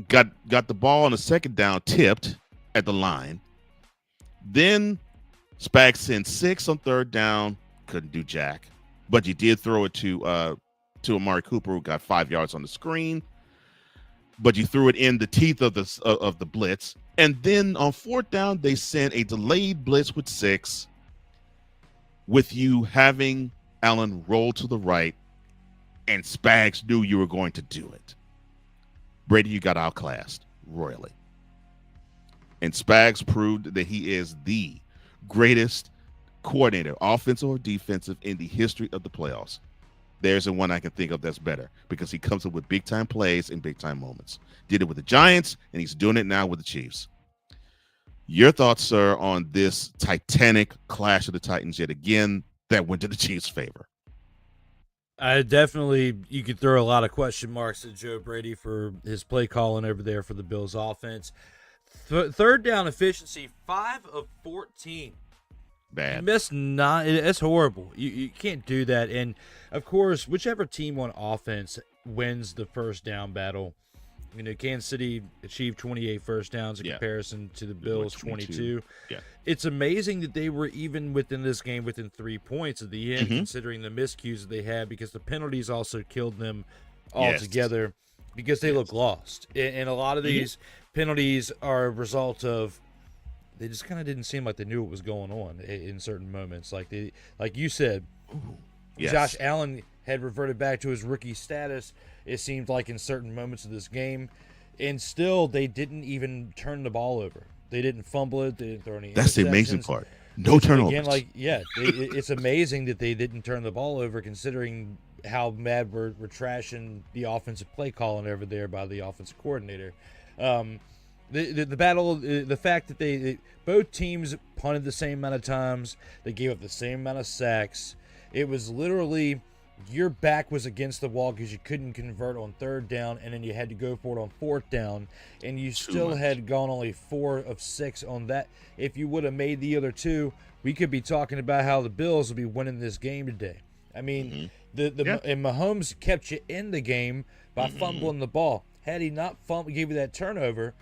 the ball on the second down, tipped at the line. Then Spags sent 6 on third down, couldn't do jack. But you did throw it to Amari Cooper, who got 5 yards on the screen. But you threw it in the teeth of the blitz. And then on fourth down, they sent a delayed blitz with 6, with you having Allen roll to the right, and Spags knew you were going to do it. Brady, you got outclassed royally. And Spags proved that he is the greatest coordinator, offensive or defensive, in the history of the playoffs. There's the one I can think of that's better, because he comes up with big-time plays and big-time moments. Did it with the Giants, and he's doing it now with the Chiefs. Your thoughts, sir, on this titanic clash of the Titans yet again that went to the Chiefs' favor? You could throw a lot of question marks at Joe Brady for his play calling over there for the Bills offense. Third down efficiency, 5 of 14. Bad. You missed 9. It's horrible. You can't do that. And, of course, whichever team on offense wins the first down battle, Kansas City achieved 28 first downs in comparison to the Bills' 22. Yeah. It's amazing that they were even within this game within 3 points at the end, considering the miscues that they had, because the penalties also killed them altogether because they look lost. And a lot of these penalties are a result of they just kind of didn't seem like they knew what was going on in certain moments. Like you said, Josh Allen had reverted back to his rookie status, it seemed like, in certain moments of this game. And still, they didn't even turn the ball over. They didn't fumble it. They didn't throw any interceptions. That's the amazing part. No turnovers. Again, it's amazing that they didn't turn the ball over, considering how mad we're trashing the offensive play calling over there by the offensive coordinator. The battle, the fact that both teams punted the same amount of times, they gave up the same amount of sacks. It was literally your back was against the wall because you couldn't convert on third down, and then you had to go for it on fourth down, and you still had gone only 4 of 6 on that. If you would have made the other 2, we could be talking about how the Bills would be winning this game today. I mean, and Mahomes kept you in the game by fumbling the ball. Had he not gave you that turnover,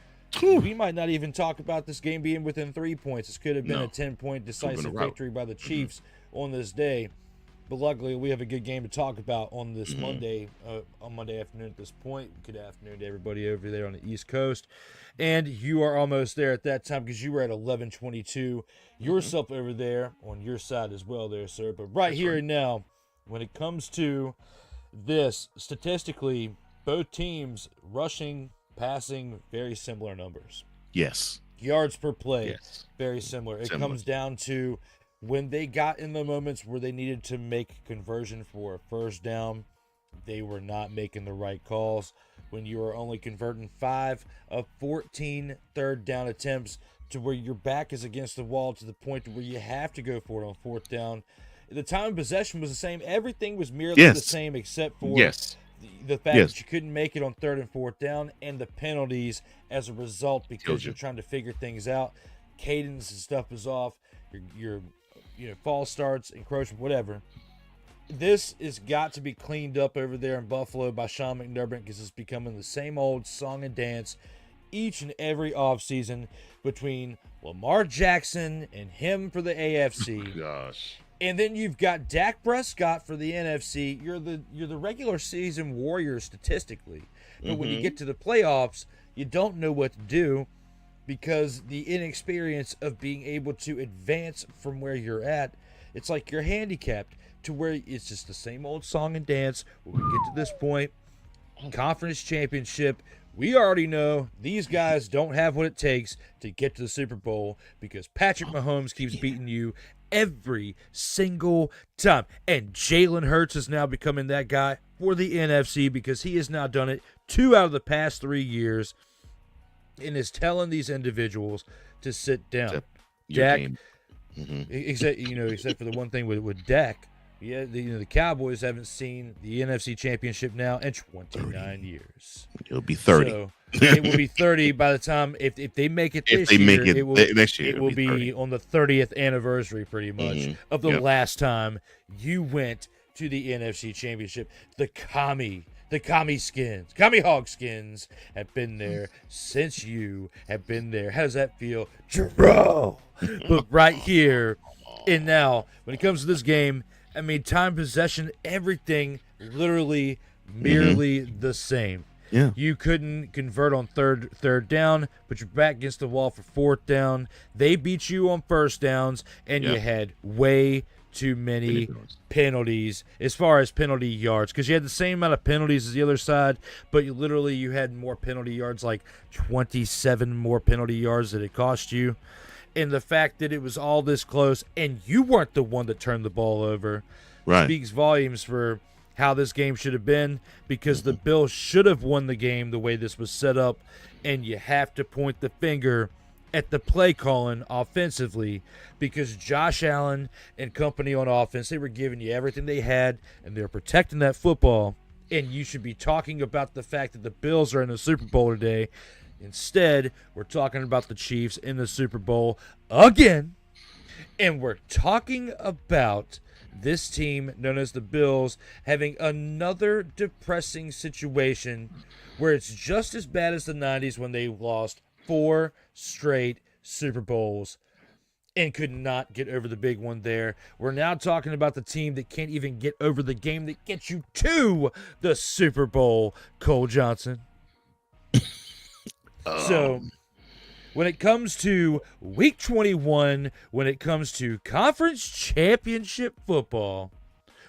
we might not even talk about this game being within 3 points. This could have been a 10-point decisive victory by the Chiefs on this day. But luckily, we have a good game to talk about on this Monday afternoon at this point. Good afternoon to everybody over there on the East Coast. And you are almost there at that time because you were at 11:22 yourself over there on your side as well there, sir. But That's here and now, when it comes to this, statistically, both teams rushing, passing, very similar numbers. Yes. Yards per play, very similar. It comes down to when they got in the moments where they needed to make conversion for a first down, they were not making the right calls. When you are only converting 5 of 14 third down attempts to where your back is against the wall to the point to where you have to go for it on fourth down. The time of possession was the same. Everything was merely the same except for the fact that you couldn't make it on third and fourth down and the penalties as a result because you're trying to figure things out. Cadence and stuff is off. Your false starts, encroachment, whatever. This has got to be cleaned up over there in Buffalo by Sean McDermott because it's becoming the same old song and dance each and every offseason between Lamar Jackson and him for the AFC. Oh, gosh. And then you've got Dak Prescott for the NFC. You're the regular season warrior statistically. But when you get to the playoffs, you don't know what to do because the inexperience of being able to advance from where you're at, it's like you're handicapped to where it's just the same old song and dance. When we get to this point, conference championship, we already know these guys don't have what it takes to get to the Super Bowl because Patrick Mahomes keeps beating you every single time. And Jalen Hurts is now becoming that guy for the NFC because he has now done it 2 out of the past 3 years and is telling these individuals to sit down. Dak, except for the one thing with Dak. Yeah, the Cowboys haven't seen the NFC Championship now in 29 years. It'll be 30. So it will be 30 by the time if they make it this year. Next year, it will be on the 30th anniversary, pretty much, of the last time you went to the NFC Championship. The Commie Hog Skins have been there since you have been there. How does that feel, Jerome? But right here and now, when it comes to this game, I mean, time, possession, everything literally merely the same. Yeah. You couldn't convert on third down, but you're back against the wall for fourth down. They beat you on first downs, and you had way too many penalties as far as penalty yards because you had the same amount of penalties as the other side, but you had more penalty yards, like 27 more penalty yards that it cost you. And the fact that it was all this close and you weren't the one that turned the ball over speaks volumes for how this game should have been because the Bills should have won the game the way this was set up. And you have to point the finger at the play calling offensively because Josh Allen and company on offense, they were giving you everything they had and they were protecting that football. And you should be talking about the fact that the Bills are in the Super Bowl today. Instead, we're talking about the Chiefs in the Super Bowl again, and we're talking about this team known as the Bills having another depressing situation where it's just as bad as the 90s when they lost 4 straight Super Bowls and could not get over the big one there. We're now talking about the team that can't even get over the game that gets you to the Super Bowl, Cole Johnson. So, when it comes to Week 21, when it comes to Conference Championship football,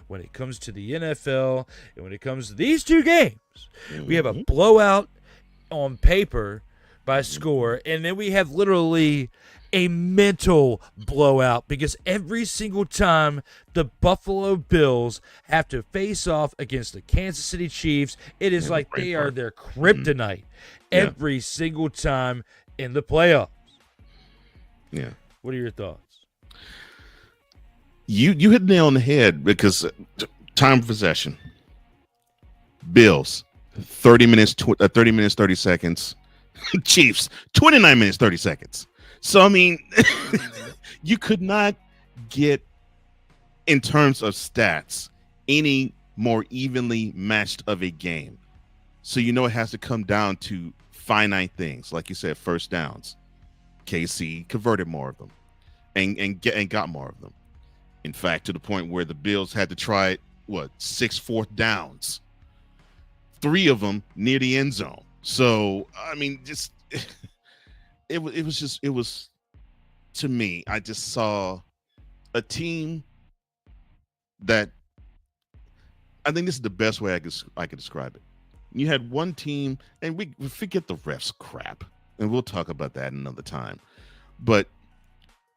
when it comes to the NFL, and when it comes to these 2 games, we have a blowout on paper by score, and then we have literally a mental blowout because every single time the Buffalo Bills have to face off against the Kansas City Chiefs, it is like they are their kryptonite every single time in the playoffs. Yeah. What are your thoughts? You hit the nail on the head because time of possession. Bills, 30 minutes, 30 seconds. Chiefs, 29 minutes, 30 seconds. So, I mean, you could not get, in terms of stats, any more evenly matched of a game. So, it has to come down to finite things. Like you said, first downs. KC converted more of them and got more of them. In fact, to the point where the Bills had to try, 6 fourth downs. 3 of them near the end zone. So, I mean, just... It was to me, I just saw a team that I think this is the best way I could describe it. You had one team, and we forget the refs crap, and we'll talk about that another time. But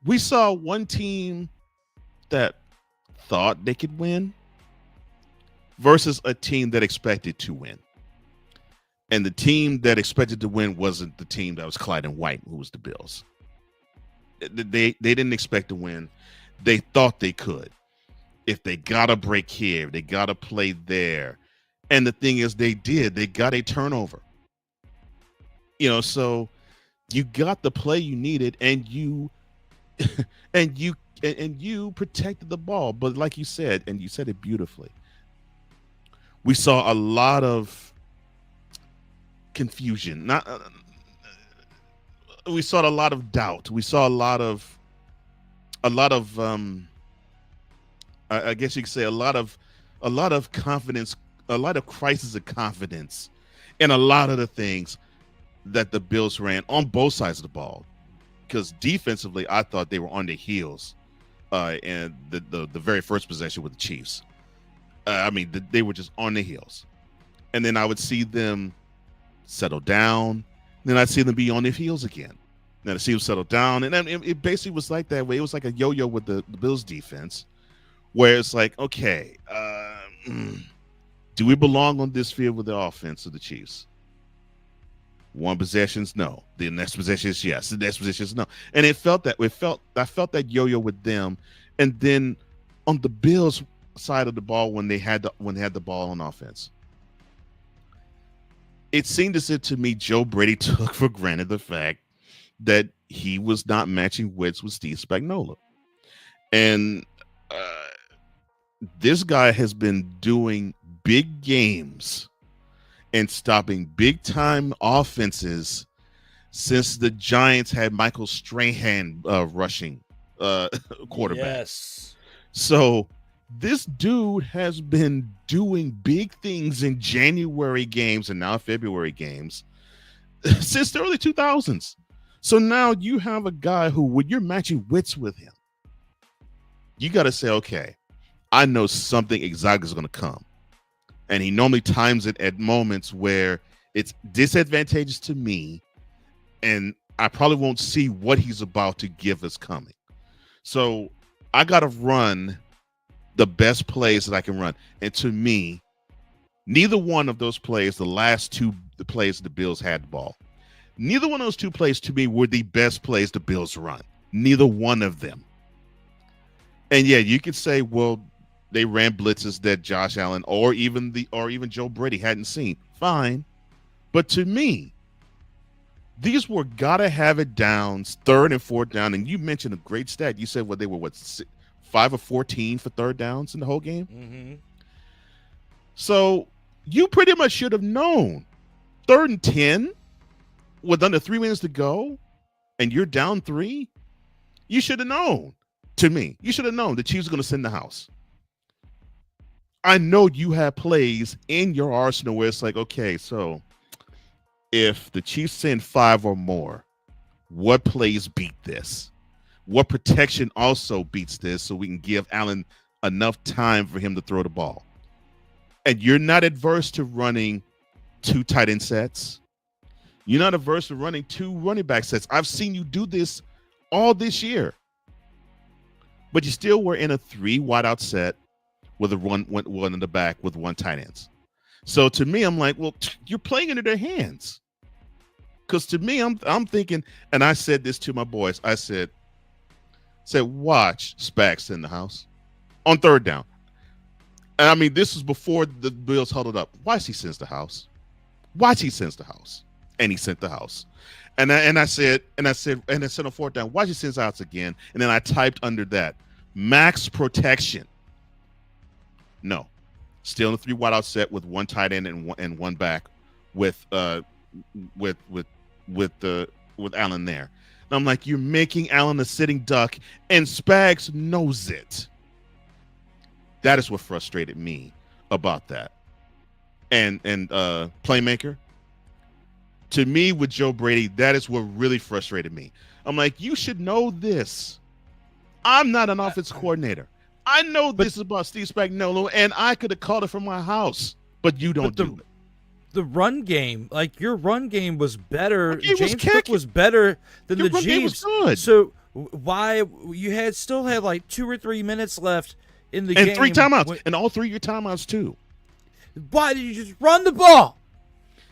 we saw one team that thought they could win versus a team that expected to win. And the team that expected to win wasn't the team that was clad in white, who was the Bills. They didn't expect to win. They thought they could. If they got a break here, they got to play there. And the thing is, they did. They got a turnover. So you got the play you needed, and you and you protected the ball. But like you said, and you said it beautifully, we saw a lot of confusion. We saw a lot of doubt. We saw a lot of I guess you could say a lot of confidence, a lot of crisis of confidence in a lot of the things that the Bills ran on both sides of the ball. Because defensively, I thought they were on their heels and the very first possession with the Chiefs. They were just on their heels. And then I would see them settle down. Then I'd see them be on their heels again. Then I'd see them settle down. And then it basically was like that way. It was like a yo-yo with the Bills defense, where it's like, okay, do we belong on this field with the offense of the Chiefs? One possession's no. The next possession is yes. The next possession is no. And I felt that yo-yo with them. And then on the Bills side of the ball, when they had the ball on offense, it seemed as if to me Joe Brady took for granted the fact that he was not matching wits with Steve Spagnuolo. And this guy has been doing big games and stopping big time offenses since the Giants had Michael Strahan rushing quarterback. Yes. So this dude has been doing big things in January games and now February games since the early 2000s. So now you have a guy who, when you're matching wits with him, you got to say, okay, I know something exotic is going to come. And he normally times it at moments where it's disadvantageous to me, and I probably won't see what he's about to give us coming. So I got to run the best plays that I can run. And to me, neither one of those plays, the last two the plays the Bills had the ball, neither one of those two plays to me were the best plays the Bills run. Neither one of them. And yeah, you could say, well, they ran blitzes that Josh Allen or even Joe Brady hadn't seen. Fine. But to me, these were gotta have it downs, third and fourth down. And you mentioned a great stat. You said they were 5 of 14 for third downs in the whole game. Mm-hmm. So you pretty much should have known 3rd and 10 with under 3 minutes to go, and you're down 3. You should have known. To me, you should have known the Chiefs were going to send the house. I know you have plays in your arsenal where it's like, okay, so if the Chiefs send 5 or more, what plays beat this? What protection also beats this so we can give Allen enough time for him to throw the ball? And you're not adverse to running 2 tight end sets. You're not averse to running 2 running back sets. I've seen you do this all this year. But you still were in a 3 wideout set with one in the back with 1 tight ends. So to me, I'm like, well, you're playing into their hands. Because to me, I'm thinking, and I said this to my boys. I said, watch Spags in the house on 3rd down. And I mean, this was before the Bills huddled up. Watch he sends the house. Watch he sends the house. And he sent the house. And I said on 4th down, watch he sends the house again. And then I typed under that, max protection. No, still in the 3 wideout set with 1 tight end and 1 back with Allen there. And I'm like, you're making Allen a sitting duck, and Spags knows it. That is what frustrated me about that. And playmaker, to me with Joe Brady, that is what really frustrated me. I'm like, you should know this. I'm not an offense coordinator. I know this is about Steve Spagnuolo, and I could have called it from my house, but you don't do it. The run game, like your run game was better. James Cook was better than the Chiefs. Good. So why you still had like 2 or 3 minutes left in the game. And 3 timeouts. And all 3 of your timeouts, too. Why did you just run the ball?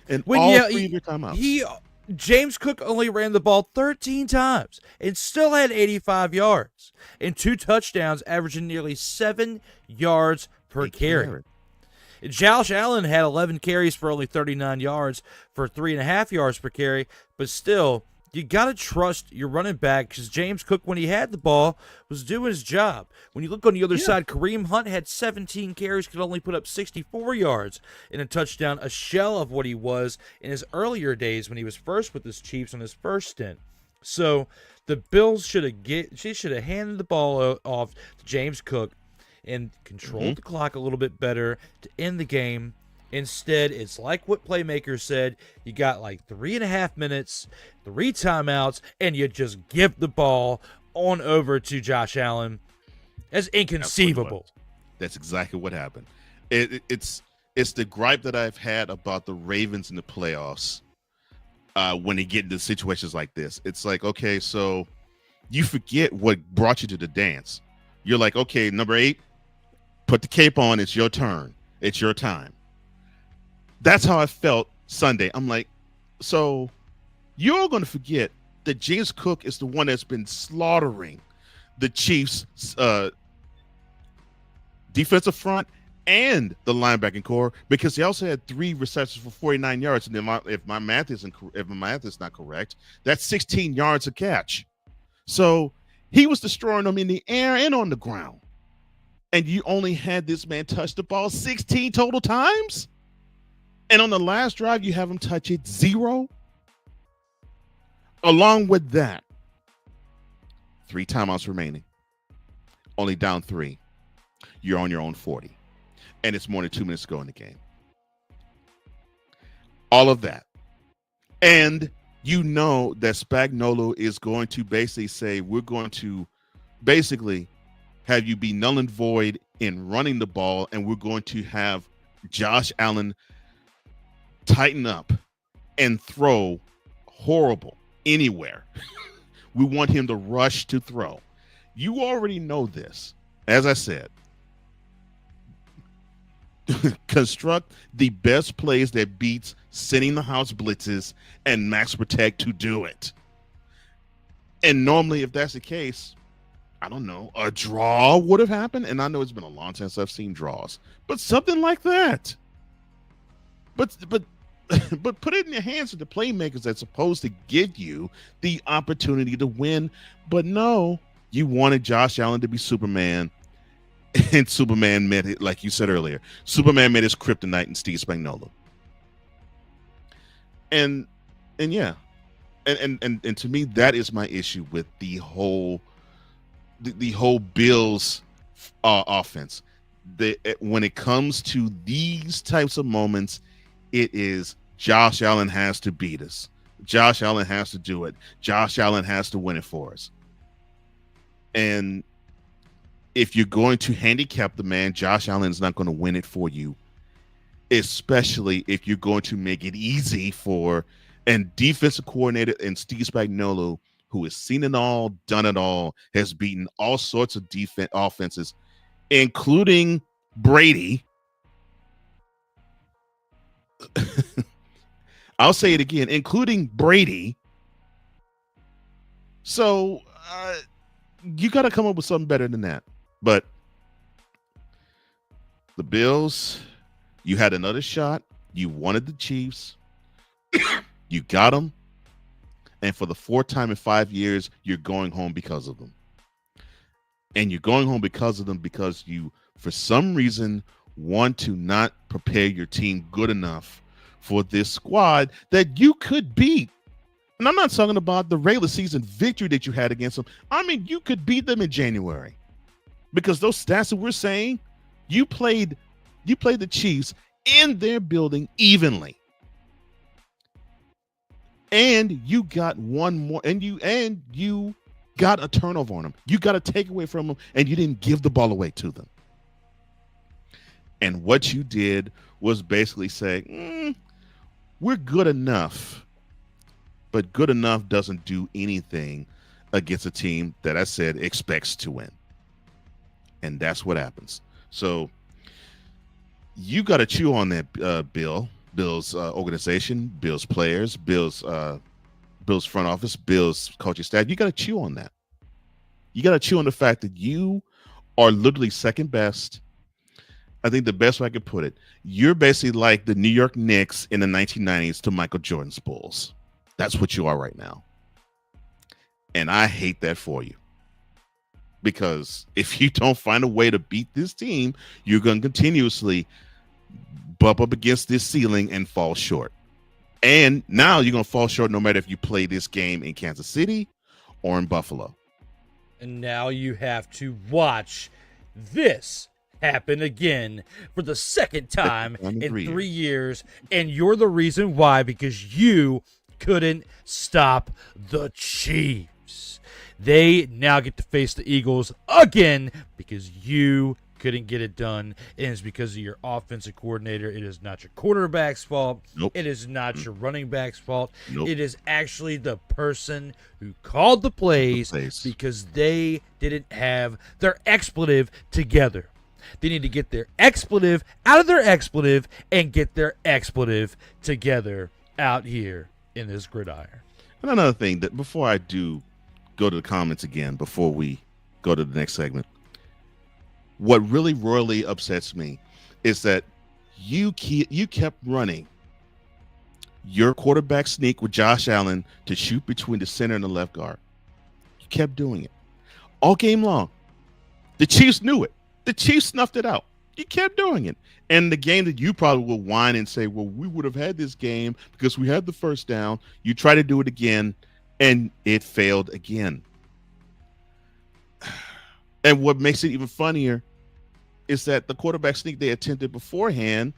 And all 3 of your timeouts. James Cook only ran the ball 13 times and still had 85 yards and 2 touchdowns, averaging nearly 7 yards per carry. Josh Allen had 11 carries for only 39 yards for 3.5 yards per carry, but still, you got to trust your running back because James Cook, when he had the ball, was doing his job. When you look on the other side, Kareem Hunt had 17 carries, could only put up 64 yards in a touchdown, a shell of what he was in his earlier days when he was first with his Chiefs on his first stint. So the Bills should have handed the ball off to James Cook and controlled the clock a little bit better to end the game. Instead, it's like what Playmaker said. You got like 3.5 minutes, 3 timeouts, and you just give the ball on over to Josh Allen. That's inconceivable. That's exactly what happened. It's the gripe that I've had about the Ravens in the playoffs when they get into situations like this. It's like, okay, so you forget what brought you to the dance. You're like, okay, number 8, put the cape on. It's your turn. It's your time. That's how I felt Sunday. I'm like, so you're going to forget that James Cook is the one that's been slaughtering the Chiefs' defensive front and the linebacking core, because he also had 3 receptions for 49 yards. And then if my math is not correct, that's 16 yards a catch. So he was destroying them in the air and on the ground. And you only had this man touch the ball 16 total times? And on the last drive, you have him touch it 0. Along with that, 3 timeouts remaining. Only down 3. You're on your own 40. And it's more than 2 minutes to go in the game. All of that. And you know that Spagnuolo is going to basically say, we're going to basically have you be null and void in running the ball, and we're going to have Josh Allen tighten up and throw horrible anywhere. We want him to rush to throw. You already know this. As I said, construct the best plays that beats sending the house blitzes and max protect to do it. And normally, if that's the case, I don't know, a draw would have happened. And I know it's been a long time since I've seen draws, but something like that. But put it in the hands of the playmakers that's supposed to give you the opportunity to win. But no, you wanted Josh Allen to be Superman, and Superman met it, like you said earlier. Superman met his kryptonite in Steve Spagnuolo. And yeah, and to me, that is my issue with the whole Bills offense. When it comes to these types of moments, it is Josh Allen has to beat us. Josh Allen has to do it. Josh Allen has to win it for us. And if you're going to handicap the man, Josh Allen is not going to win it for you, especially if you're going to make it easy for and defensive coordinator and Steve Spagnuolo, who has seen it all, done it all, has beaten all sorts of offenses, including Brady. I'll say it again, including Brady. So you got to come up with something better than that. But the Bills, you had another shot. You wanted the Chiefs. You got them. And for the 4th time in 5 years, you're going home because of them. And you're going home because of them because you, for some reason, want to not prepare your team good enough for this squad that you could beat. And I'm not talking about the regular season victory that you had against them. I mean, you could beat them in January. Because those stats that we're saying, you played the Chiefs in their building evenly. And you got one more, and you got a turnover on them. You got a takeaway from them, and you didn't give the ball away to them. And what you did was basically say, we're good enough, but good enough doesn't do anything against a team that I said expects to win. And that's what happens. So you got to chew on that, Bill's organization, Bill's players, Bill's front office, Bill's coaching staff. You got to chew on that. You got to chew on the fact that you are literally second best. I think the best way I could put it, you're basically like the New York Knicks in the 1990s to Michael Jordan's Bulls. That's what you are right now. And I hate that for you. Because if you don't find a way to beat this team, you're going to continuously bump up against this ceiling and fall short. And now you're going to fall short no matter if you play this game in Kansas City or in Buffalo. And now you have to watch this happen again for the second time in 3 years. And you're the reason why, because you couldn't stop the Chiefs. They now get to face the Eagles again because you couldn't get it done. And it's because of your offensive coordinator. It is not your quarterback's fault. Nope. It is not your running back's fault. Nope. It is actually the person who called the plays because they didn't have their expletive together. They need to get their expletive out of their expletive and get their expletive together out here in this gridiron. And another thing that before I do go to the comments again, before we go to the next segment, what really royally upsets me is that you kept running your quarterback sneak with Josh Allen to shoot between the center and the left guard. You kept doing it all game long. The Chiefs knew it. The Chiefs snuffed it out. You kept doing it. And the game that you probably will whine and say, well, we would have had this game because we had the first down. You try to do it again, and it failed again. And what makes it even funnier is that the quarterback sneak they attempted beforehand,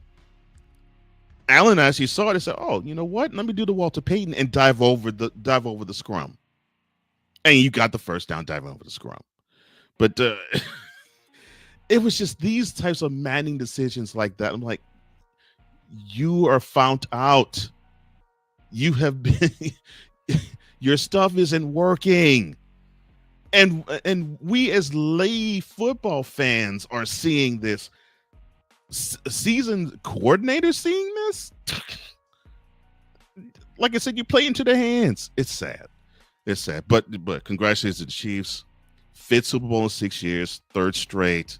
Allen actually saw it and said, oh, you know what? Let me do the Walter Payton and dive over the scrum. And you got the first down diving over the scrum. But it was just these types of Manning decisions like that. I'm like, you are found out. You have been, your stuff isn't working. And we as lay football fans are seeing this. Season coordinators seeing this. Like I said, you play into their hands. It's sad. It's sad. But congratulations to the Chiefs. 5th Super Bowl in 6 years, 3rd straight.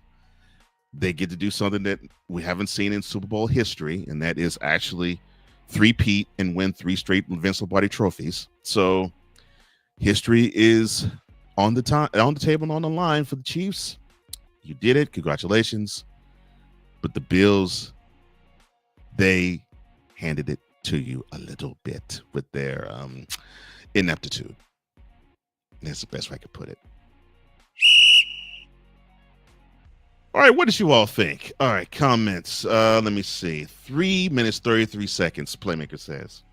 They get to do something that we haven't seen in Super Bowl history, and that is actually three-peat and win 3 straight Vince Lombardi trophies. So history is on the table and on the line for the Chiefs. You did it. Congratulations. But the Bills, they handed it to you a little bit with their ineptitude. That's the best way I could put it. All right, what did you all think? All right, comments. Let me see. 3 minutes, 33 seconds, Playmaker says.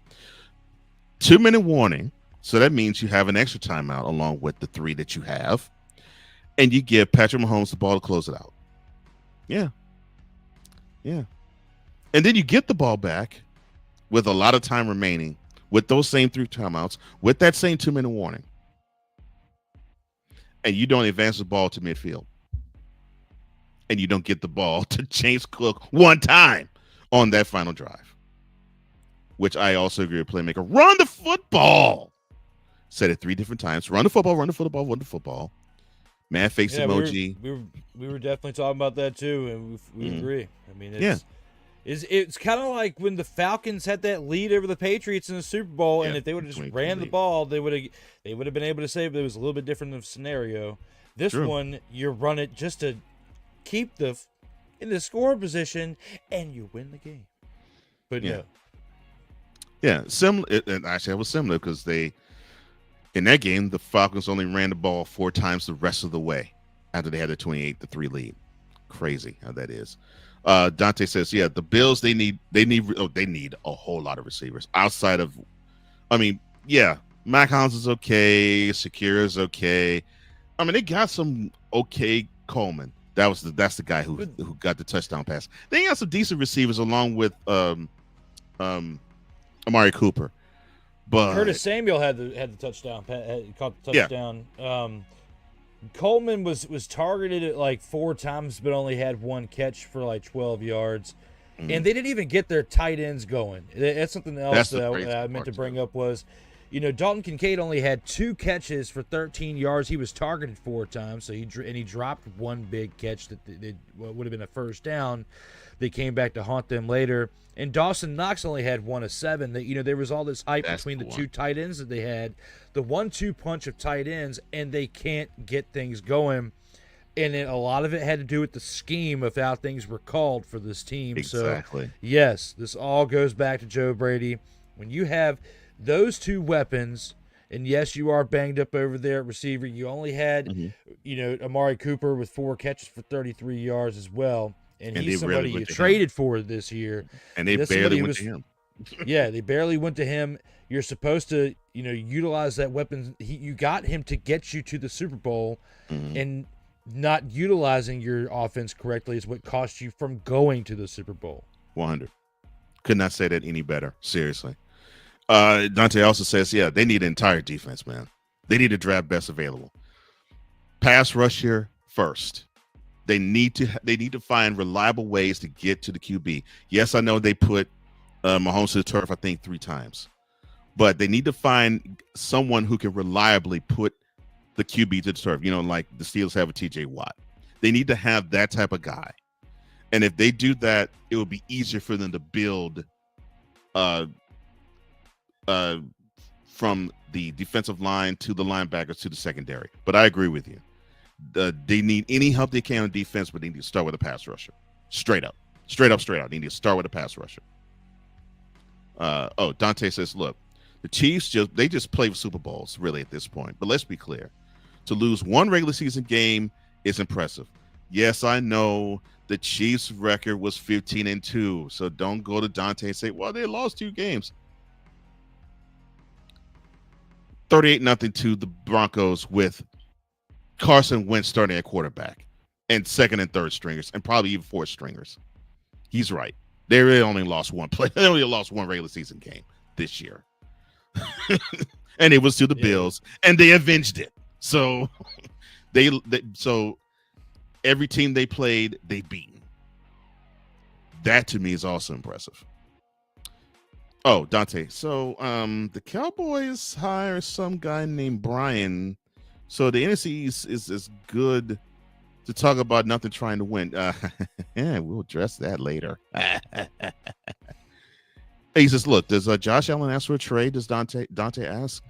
2-minute warning. So that means you have an extra timeout along with the 3 that you have. And you give Patrick Mahomes the ball to close it out. Yeah. Yeah. And then you get the ball back with a lot of time remaining with those same 3 timeouts, with that same 2-minute warning. And you don't advance the ball to midfield. And you don't get the ball to James Cook one time on that final drive. Which I also agree with Playmaker. Run the football. Said it 3 different times. Run the football, run the football, run the football. Man face emoji. We were definitely talking about that too, and we agree. I mean, it's kind of like when the Falcons had that lead over the Patriots in the Super Bowl, and if they would have just ran the ball, they would have been able to save. But it was a little bit different of a scenario. This one, you run it just to keep in the score position, and you win the game. But no. Yeah, similar. And actually, it was similar because in that game, the Falcons only ran the ball 4 times the rest of the way after they had a 28-3 lead. Crazy how that is. Dante says, yeah, the Bills, they need a whole lot of receivers outside of, Mac Hollins is okay, Secure is okay. I mean, they got some okay Coleman. That's the guy who got the touchdown pass. They got some decent receivers along with Amari Cooper. But Curtis Samuel had the touchdown. Caught the touchdown. Yeah. Coleman was targeted at like 4 times, but only had 1 catch for like 12 yards. And they didn't even get their tight ends going. That's something else that I meant to bring up was, Dalton Kincaid only had 2 catches for 13 yards. He was targeted 4 times, so he dropped 1 big catch that would have been a first down. They came back to haunt them later. And Dawson Knox only had 1 of 7. That there was all this hype between the 2 tight ends that they had, the 1-2 punch of tight ends, and they can't get things going. And a lot of it had to do with the scheme of how things were called for this team. Exactly. So, yes, this all goes back to Joe Brady. When you have those 2 weapons, and yes, you are banged up over there at receiver. You only had, Amari Cooper with 4 catches for 33 yards as well. And he's somebody you traded for this year. And they barely went to him. Yeah, they barely went to him. You're supposed to, utilize that weapon. You got him to get you to the Super Bowl, and not utilizing your offense correctly is what cost you from going to the Super Bowl. 100. Could not say that any better. Seriously. Dante also says, they need an entire defense, man. They need to draft best available. Pass rush here first. They need to find reliable ways to get to the QB. Yes, I know they put Mahomes to the turf, I think 3 times. But they need to find someone who can reliably put the QB to the turf, like the Steelers have a TJ Watt. They need to have that type of guy. And if they do that, it will be easier for them to build from the defensive line to the linebackers to the secondary. But I agree with you. They need any help they can on defense, but they need to start with a pass rusher. Straight up. They need to start with a pass rusher. Dante says, look, the Chiefs just play with Super Bowls, really, at this point. But let's be clear. To lose 1 regular season game is impressive. Yes, I know the Chiefs' record was 15-2, so don't go to Dante and say, well, they lost 2 games. 38-0 to the Broncos with Carson Wentz starting at quarterback and 2nd and 3rd stringers and probably even 4th stringers. He's right. They really only lost 1 play. They only lost 1 regular season game this year. And it was to the Bills, and they avenged it. So so every team they played, they beat. That to me is also impressive. Oh, Dante. So the Cowboys hire some guy named Brian. So the NFC is good to talk about nothing trying to win. We'll address that later. He says, look, does Josh Allen ask for a trade? Does Dante ask?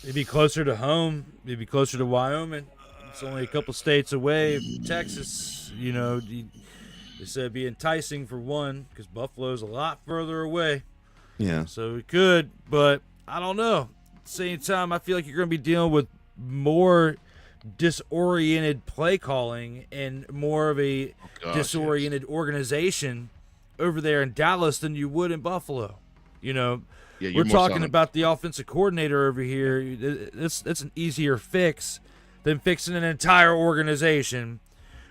Maybe closer to home. Maybe closer to Wyoming. It's only a couple states away. Texas, they said it'd be enticing for one because Buffalo's a lot further away. Yeah. So it could, but I don't know. At the same time, I feel like you're going to be dealing with more disoriented play calling and more of a disoriented organization over there in Dallas than you would in Buffalo. We're talking about the offensive coordinator over here. That's an easier fix than fixing an entire organization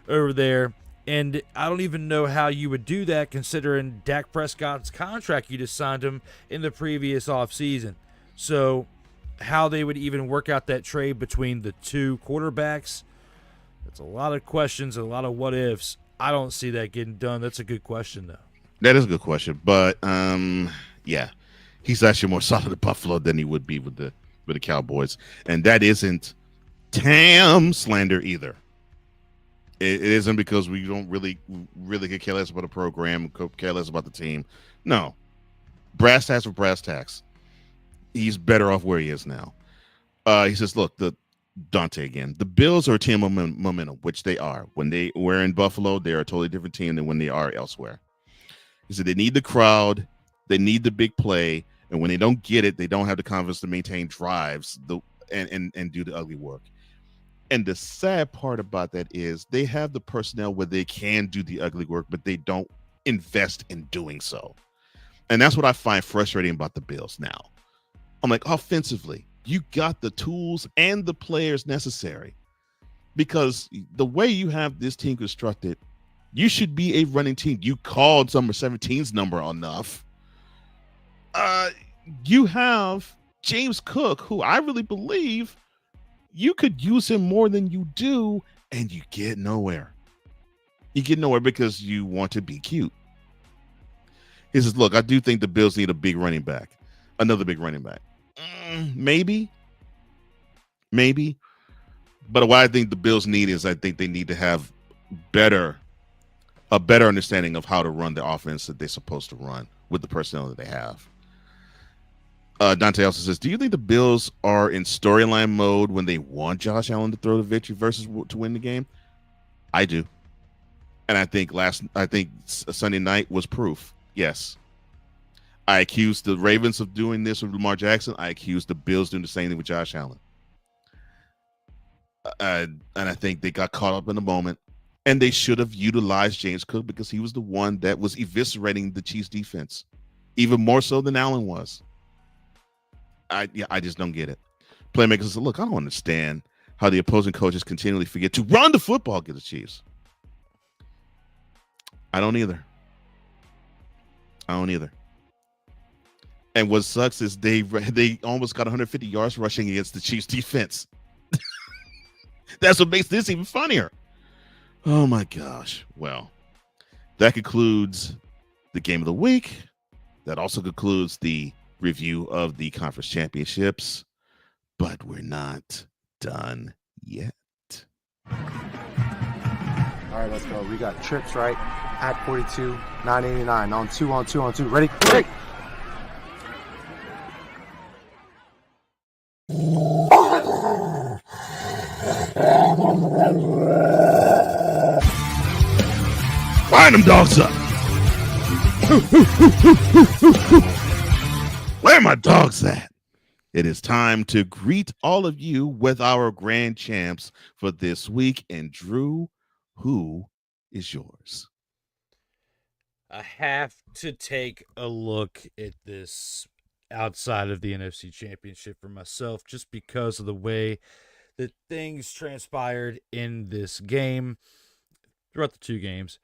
over there. And I don't even know how you would do that considering Dak Prescott's contract. You just signed him in the previous offseason. So how they would even work out that trade between the 2 quarterbacks, that's a lot of questions and a lot of what ifs. I don't see that getting done. That's a good question, though. That is a good question. But, he's actually more solid at Buffalo than he would be with the Cowboys. And that isn't Tam slander either. It isn't because we don't really get care less about the program, care less about the team. No. Brass tacks for brass tacks. He's better off where he is now. He says, look, Dante again. The Bills are a team of momentum, which they are. When they were in Buffalo, they're a totally different team than when they are elsewhere. He said they need the crowd, they need the big play, and when they don't get it, they don't have the confidence to maintain drives and do the ugly work. And the sad part about that is they have the personnel where they can do the ugly work, but they don't invest in doing so. And that's what I find frustrating about the Bills now. I'm like, offensively, you got the tools and the players necessary. Because the way you have this team constructed, you should be a running team. You called number 17's number enough. You have James Cook, who I really believe you could use him more than you do, and you get nowhere. You get nowhere because you want to be cute. He says, look, I do think the Bills need a big running back, another big running back. Maybe. But what I think the Bills need is I think they need to have a better understanding of how to run the offense that they're supposed to run with the personnel that they have. Dante also says, do you think the Bills are in storyline mode when they want Josh Allen to throw the victory versus to win the game? I do. And I think Sunday night was proof. Yes. I accused the Ravens of doing this with Lamar Jackson. I accused the Bills doing the same thing with Josh Allen. And I think they got caught up in the moment. And they should have utilized James Cook because he was the one that was eviscerating the Chiefs defense, even more so than Allen was. I just don't get it. Playmakers say, look, I don't understand how the opposing coaches continually forget to run the football against the Chiefs. I don't either. And what sucks is they almost got 150 yards rushing against the Chiefs defense. That's what makes this even funnier. Oh my gosh. Well, that concludes the game of the week. That also concludes the review of the conference championships, but we're not done yet. All right, let's go. We got trips, right? At 42, 989. On two. Ready? Line them dogs up. Where are my dogs at? It is time to greet all of you with our grand champs for this week. And Drew, who is yours? I have to take a look at this outside of the NFC Championship for myself just because of the way that things transpired in this game throughout the two games.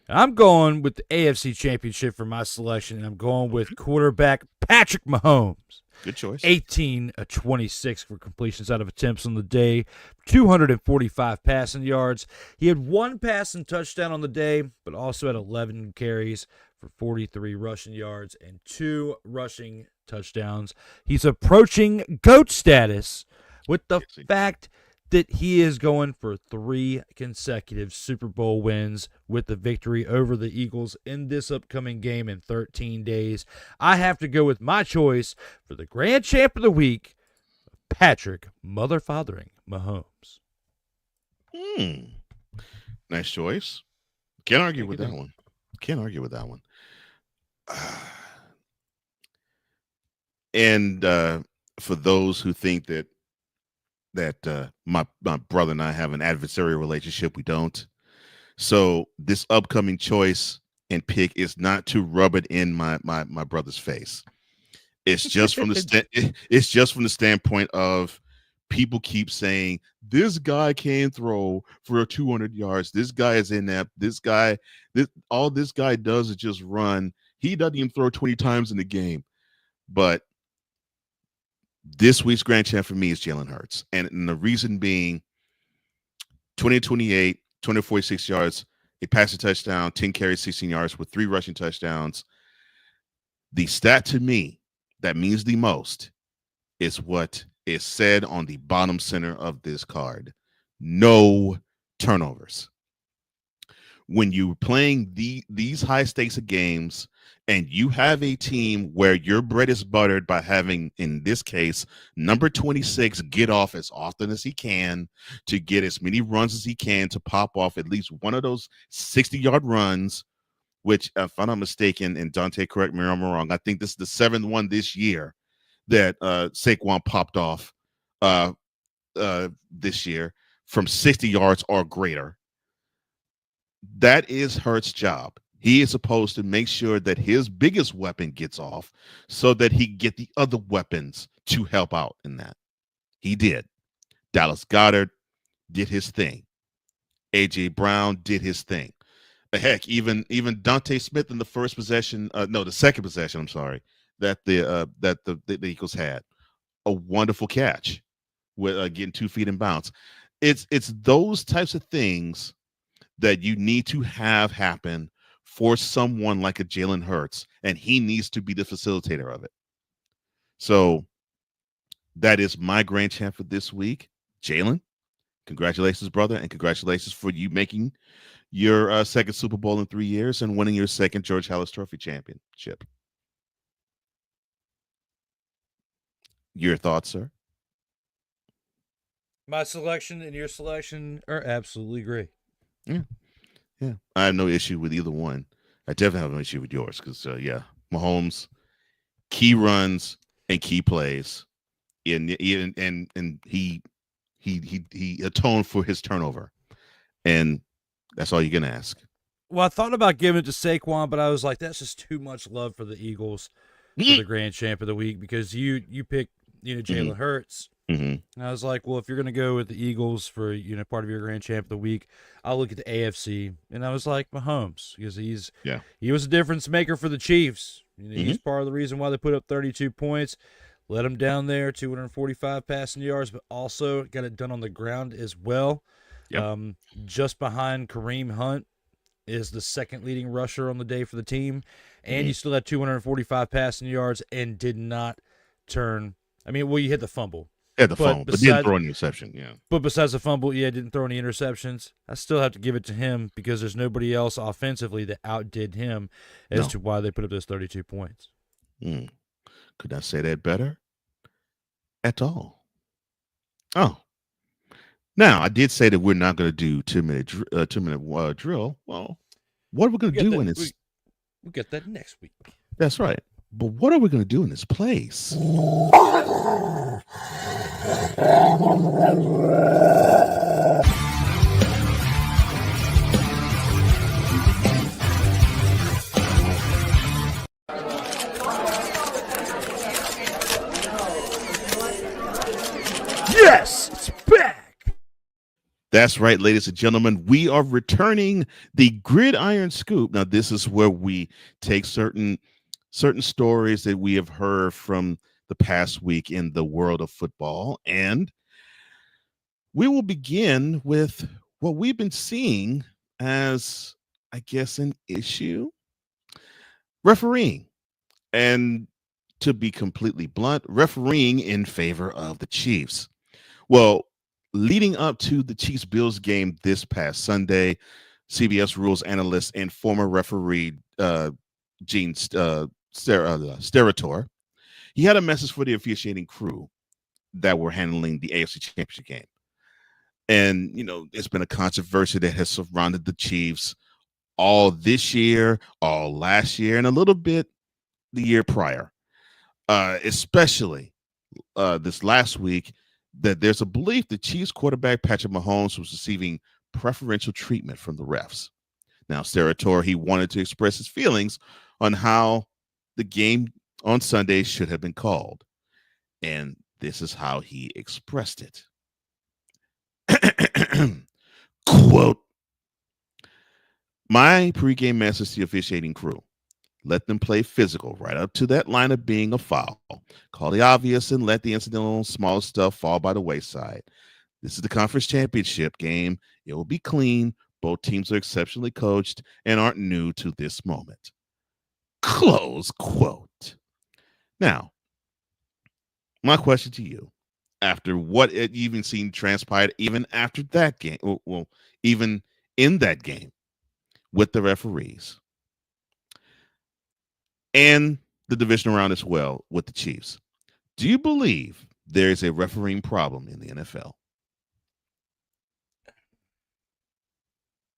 And I'm going with the AFC Championship for my selection, and I'm going with quarterback Patrick Mahomes. Good choice. 18-26 for completions out of attempts on the day, 245 passing yards. He had one passing touchdown on the day, but also had 11 carries for 43 rushing yards and 2 rushing touchdowns. He's approaching GOAT status with the fact that he is going for 3 consecutive Super Bowl wins with the victory over the Eagles in this upcoming game in 13 days. I have to go with my choice for the grand champ of the week, Patrick Motherfathering Mahomes. Nice choice. Can't argue with that one. And for those who think that my brother and I have an adversarial relationship, we don't. So this upcoming choice and pick is not to rub it in my brother's face. It's just from the standpoint of people keep saying this guy can throw for 200 yards. This guy is inept. All this guy does is just run. He doesn't even throw 20 times in the game. But this week's grand champ for me is Jalen Hurts. And the reason being 20-28, 246 yards, a passing touchdown, 10 carries, 16 yards with 3 rushing touchdowns. The stat to me that means the most is what is said on the bottom center of this card. No turnovers. When you're playing these high stakes of games and you have a team where your bread is buttered by having, in this case, number 26 get off as often as he can to get as many runs as he can to pop off at least one of those 60-yard runs, which, if I'm not mistaken, and Dante, correct me if I'm wrong, I think this is the 7th one this year that Saquon popped off this year from 60 yards or greater. That is Hurts' job. He is supposed to make sure that his biggest weapon gets off so that he can get the other weapons to help out in that. He did. Dallas Goedert did his thing. A.J. Brown did his thing. Heck, even Dante Smith in the second possession, I'm sorry, that the Eagles had. a wonderful catch with getting 2 feet in bounds. It's those types of things that you need to have happen for someone like a Jalen Hurts, and he needs to be the facilitator of it. So that is my grand champ for this week. Jalen, congratulations, brother, and congratulations for you making your second Super Bowl in 3 years and winning your second George Halas Trophy championship. Your thoughts, sir? My selection and your selection are absolutely great. Yeah. I have no issue with either one. I definitely have an issue with yours because, Mahomes, key runs and key plays, and he atoned for his turnover, and that's all you're gonna ask. Well, I thought about giving it to Saquon, but I was like, that's just too much love for the Eagles for the grand champ of the week because you picked Jalen Hurts. And I was like, well, if you're going to go with the Eagles for, part of your grand champ of the week, I'll look at the AFC. And I was like, Mahomes, because he was a difference maker for the Chiefs. He's part of the reason why they put up 32 points. Let him down there, 245 passing yards, but also got it done on the ground as well. Yep. Just behind Kareem Hunt is the second leading rusher on the day for the team. And you still had 245 passing yards and did not turn. I mean, well, you hit the fumble. But didn't throw any interception, yeah. But besides the fumble, didn't throw any interceptions. I still have to give it to him because there's nobody else offensively that outdid him as to why they put up those 32 points. Could not say that better at all. Oh. Now, I did say that we're not going to do 2-minute drill. Well, what are we going to do in this? We'll get that next week. That's right. But what are we going to do in this place? Yes, it's back. That's right, ladies and gentlemen. We are returning the Gridiron Scoop. Now, this is where we take certain stories that we have heard from the past week in the world of football, and we will begin with what we've been seeing as, I guess, an issue: refereeing. And to be completely blunt, refereeing in favor of the Chiefs. Well, leading up to the Chiefs-Bills game this past Sunday, CBS rules analyst and former referee Gene Steratore, he had a message for the officiating crew that were handling the AFC Championship game. And, it's been a controversy that has surrounded the Chiefs all this year, all last year, and a little bit the year prior, especially this last week, that there's a belief the Chiefs quarterback Patrick Mahomes was receiving preferential treatment from the refs. Now, Steratore, he wanted to express his feelings on how the game on Sunday should have been called. And this is how he expressed it. Quote, "My pregame message to the officiating crew: let them play physical right up to that line of being a foul. Call the obvious and let the incidental small stuff fall by the wayside. This is the conference championship game. It will be clean. Both teams are exceptionally coached and aren't new to this moment." Close quote. Now, my question to you, after what it even seen transpired, even after that game, well, even in that game with the referees and the division around as well with the Chiefs, do you believe there is a refereeing problem in the NFL?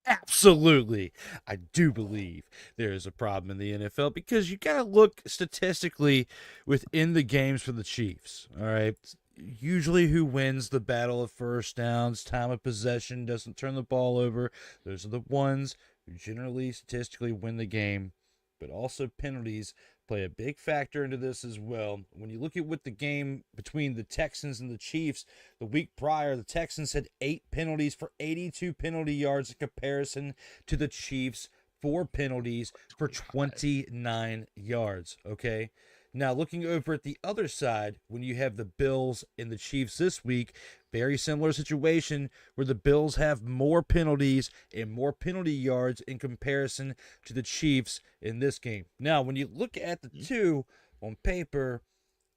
Absolutely. I do believe there is a problem in the NFL because you got to look statistically within the games for the Chiefs. All right. Usually who wins the battle of first downs, time of possession, doesn't turn the ball over. Those are the ones who generally statistically win the game, but also penalties play a big factor into this as well. When you look at what the game between the Texans and the Chiefs, the week prior, the Texans had 8 penalties for 82 penalty yards in comparison to the Chiefs 4 penalties for 29 yards. Okay, Now, looking over at the other side, when you have the Bills and the Chiefs this week, very similar situation where the Bills have more penalties and more penalty yards in comparison to the Chiefs in this game. Now, when you look at the two on paper,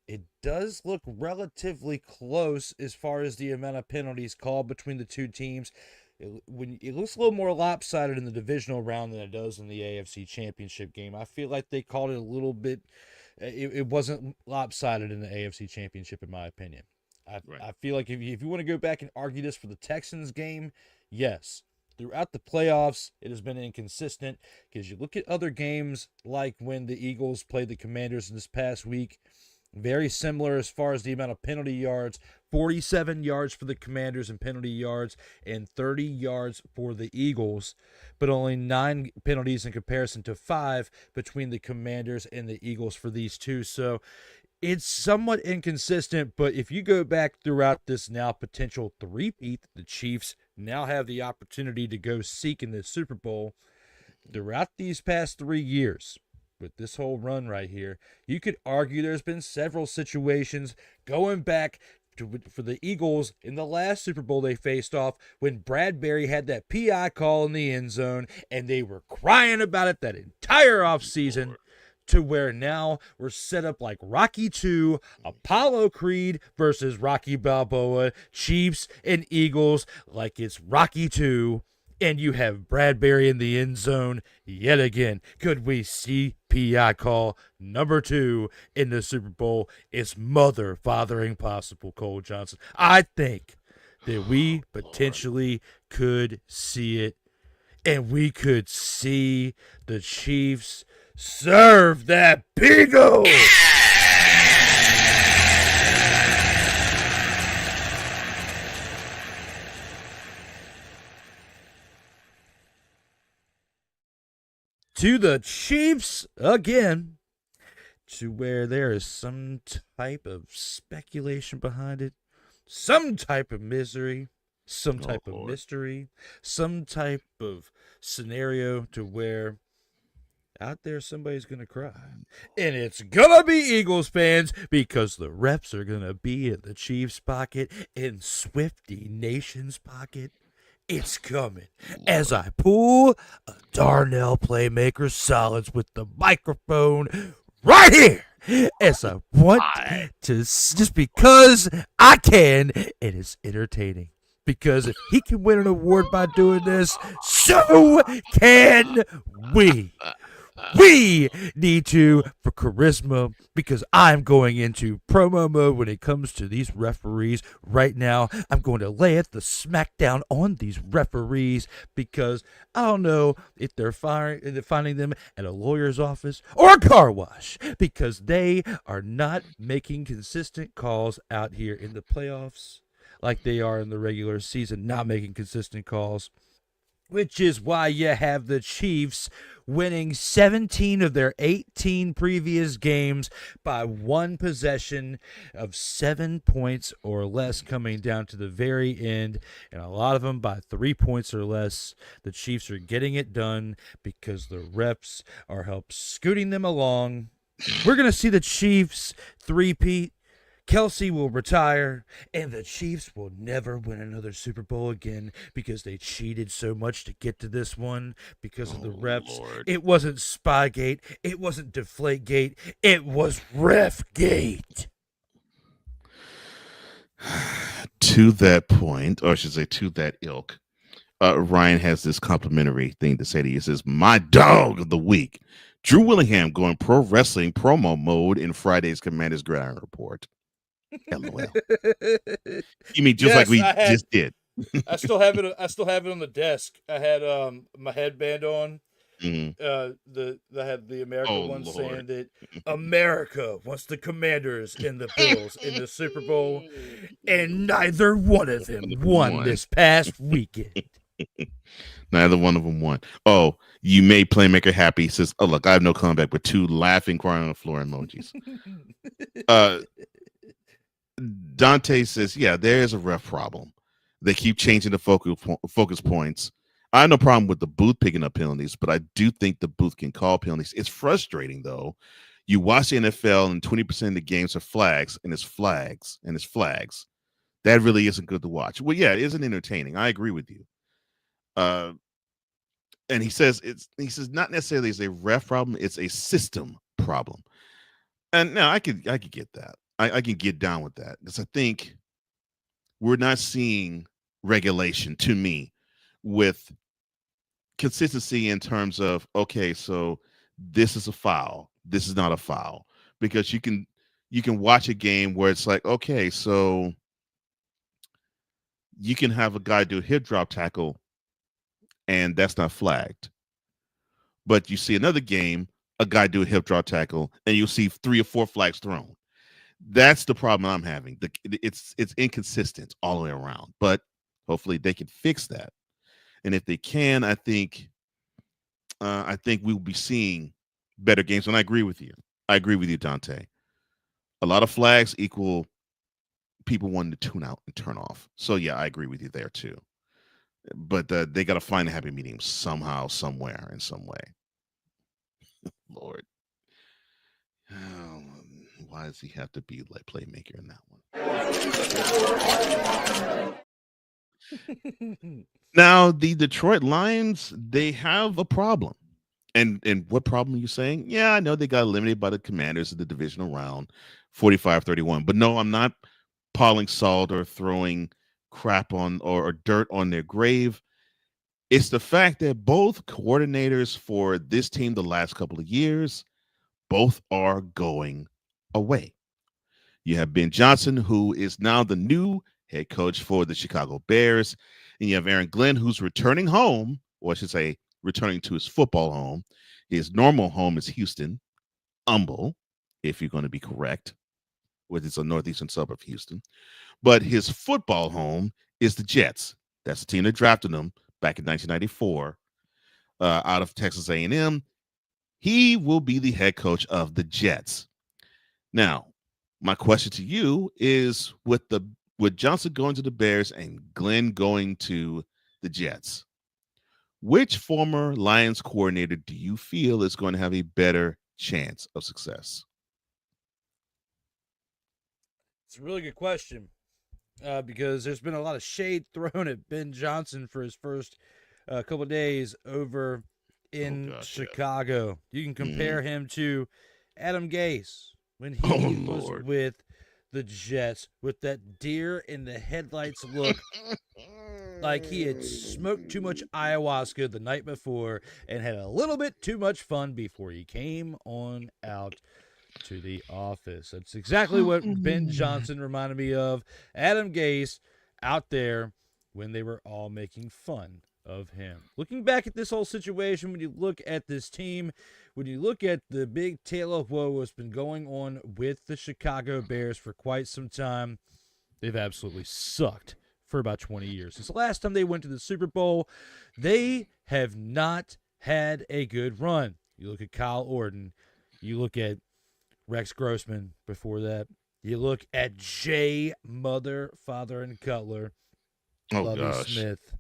it does look relatively close as far as the amount of penalties called between the two teams. It looks a little more lopsided in the divisional round than it does in the AFC Championship game. I feel like they called it a little bit. It wasn't lopsided in the AFC Championship, in my opinion. I feel like if you want to go back and argue this for the Texans game, yes. Throughout the playoffs, it has been inconsistent because you look at other games like when the Eagles played the Commanders this past week. Very similar as far as the amount of penalty yards, 47 yards for the Commanders in penalty yards and 30 yards for the Eagles, but only 9 penalties in comparison to 5 between the Commanders and the Eagles for these two. So it's somewhat inconsistent, but if you go back throughout this now potential three-peat, the Chiefs now have the opportunity to go seek in the Super Bowl. Throughout these past 3 years, with this whole run right here, you could argue there's been several situations going back for the Eagles in the last Super Bowl they faced off when Bradbury had that PI call in the end zone and they were crying about it that entire offseason, to where now we're set up like Rocky 2, Apollo Creed versus Rocky Balboa, Chiefs and Eagles like it's Rocky 2. And you have Bradbury in the end zone yet again. Could we see PI call number 2 in the Super Bowl? It's fathering possible, Cole Johnson. I think that we potentially could see it, and we could see the Chiefs serve that Beagle. To the Chiefs again, to where there is some type of speculation behind it, some type of misery, some type of mystery, some type of scenario to where out there somebody's going to cry. And it's going to be Eagles fans because the refs are going to be in the Chiefs' pocket, in Swifty Nation's pocket. It's coming as I pull a Darnell Playmaker Solids with the microphone right here. As I want to, just because I can, and it's entertaining. Because if he can win an award by doing this, so can we. We need to for charisma, because I'm going into promo mode when it comes to these referees right now. I'm going to lay it the smackdown on these referees because I don't know if they're finding them at a lawyer's office or a car wash, because they are not making consistent calls out here in the playoffs like they are in the regular season, not making consistent calls. Which is why you have the Chiefs winning 17 of their 18 previous games by one possession of 7 points or less, coming down to the very end, and a lot of them by 3 points or less. The Chiefs are getting it done because the refs are scooting them along. We're going to see the Chiefs three-peat. Kelsey will retire, and the Chiefs will never win another Super Bowl again because they cheated so much to get to this one because of the refs. Lord. It wasn't Spygate. It wasn't Deflategate. It was Refgate. To that point, or I should say to that ilk, Ryan has this complimentary thing to say to you. He says, my dog of the week, Drew Willingham, going pro wrestling promo mode in Friday's Commander's Gridiron Report. LOL. You mean just like we just did? I still have it. I still have it on the desk. I had my headband on. Mm-hmm. I had the America one Lord. Saying that America wants the Commanders and the Bills in the Super Bowl, and neither one of them won this past weekend. Neither one of them won. Oh, you made Playmaker happy. He says, "Oh look, I have no comeback," with 2 laughing, crying on the floor emojis. Dante says, yeah, there is a ref problem. They keep changing the focus points. I have no problem with the booth picking up penalties, but I do think the booth can call penalties. It's frustrating, though. You watch the NFL and 20% of the games are flags, and it's flags, and it's flags. That really isn't good to watch. Well, yeah, it isn't entertaining. I agree with you. And he says not necessarily it's a ref problem, it's a system problem. And now I could get that. I can get down with that because I think we're not seeing regulation to me with consistency in terms of, okay, so this is a foul, this is not a foul, because you can watch a game where it's like, okay, so you can have a guy do a hip drop tackle and that's not flagged, but you see another game, a guy do a hip drop tackle and you'll see 3 or 4 flags thrown. That's the problem I'm having. It's inconsistent all the way around, but hopefully they can fix that. And if they can, I think we'll be seeing better games. And I agree with you. Dante. A lot of flags equal people wanting to tune out and turn off. So yeah, I agree with you there too. But they got to find a happy medium somehow, somewhere, in some way. Lord, why does he have to be like playmaker in that one? Now, the Detroit Lions, they have a problem. And what problem are you saying? Yeah, I know they got eliminated by the Commanders in the divisional round, 45-31. But no, I'm not piling salt or throwing crap on or dirt on their grave. It's the fact that both coordinators for this team the last couple of years, both are going away. You have Ben Johnson, who is now the new head coach for the Chicago Bears. And you have Aaron Glenn, who's returning home, or I should say, returning to his football home. His normal home is Houston, Humble, if you're going to be correct, which is a northeastern suburb of Houston. But his football home is the Jets. That's the team that drafted him back in 1994 out of Texas A&M. He will be the head coach of the Jets. Now, my question to you is, with Johnson going to the Bears and Glenn going to the Jets, which former Lions coordinator do you feel is going to have a better chance of success? It's a really good question because there's been a lot of shade thrown at Ben Johnson for his first couple of days over in Chicago. Yeah. You can compare him to Adam Gase when he was with the Jets, with that deer in the headlights look, like he had smoked too much ayahuasca the night before and had a little bit too much fun before he came on out to the office. That's exactly what Ben Johnson reminded me of. Adam Gase out there when they were all making fun of him. Looking back at this whole situation, when you look at this team, when you look at the big tale of woe that's been going on with the Chicago Bears for quite some time, they've absolutely sucked for about 20 years. Since the last time they went to the Super Bowl, they have not had a good run. You look at Kyle Orton, you look at Rex Grossman before that, you look at Jay Mother, Father, and Cutler, Lovie Smith.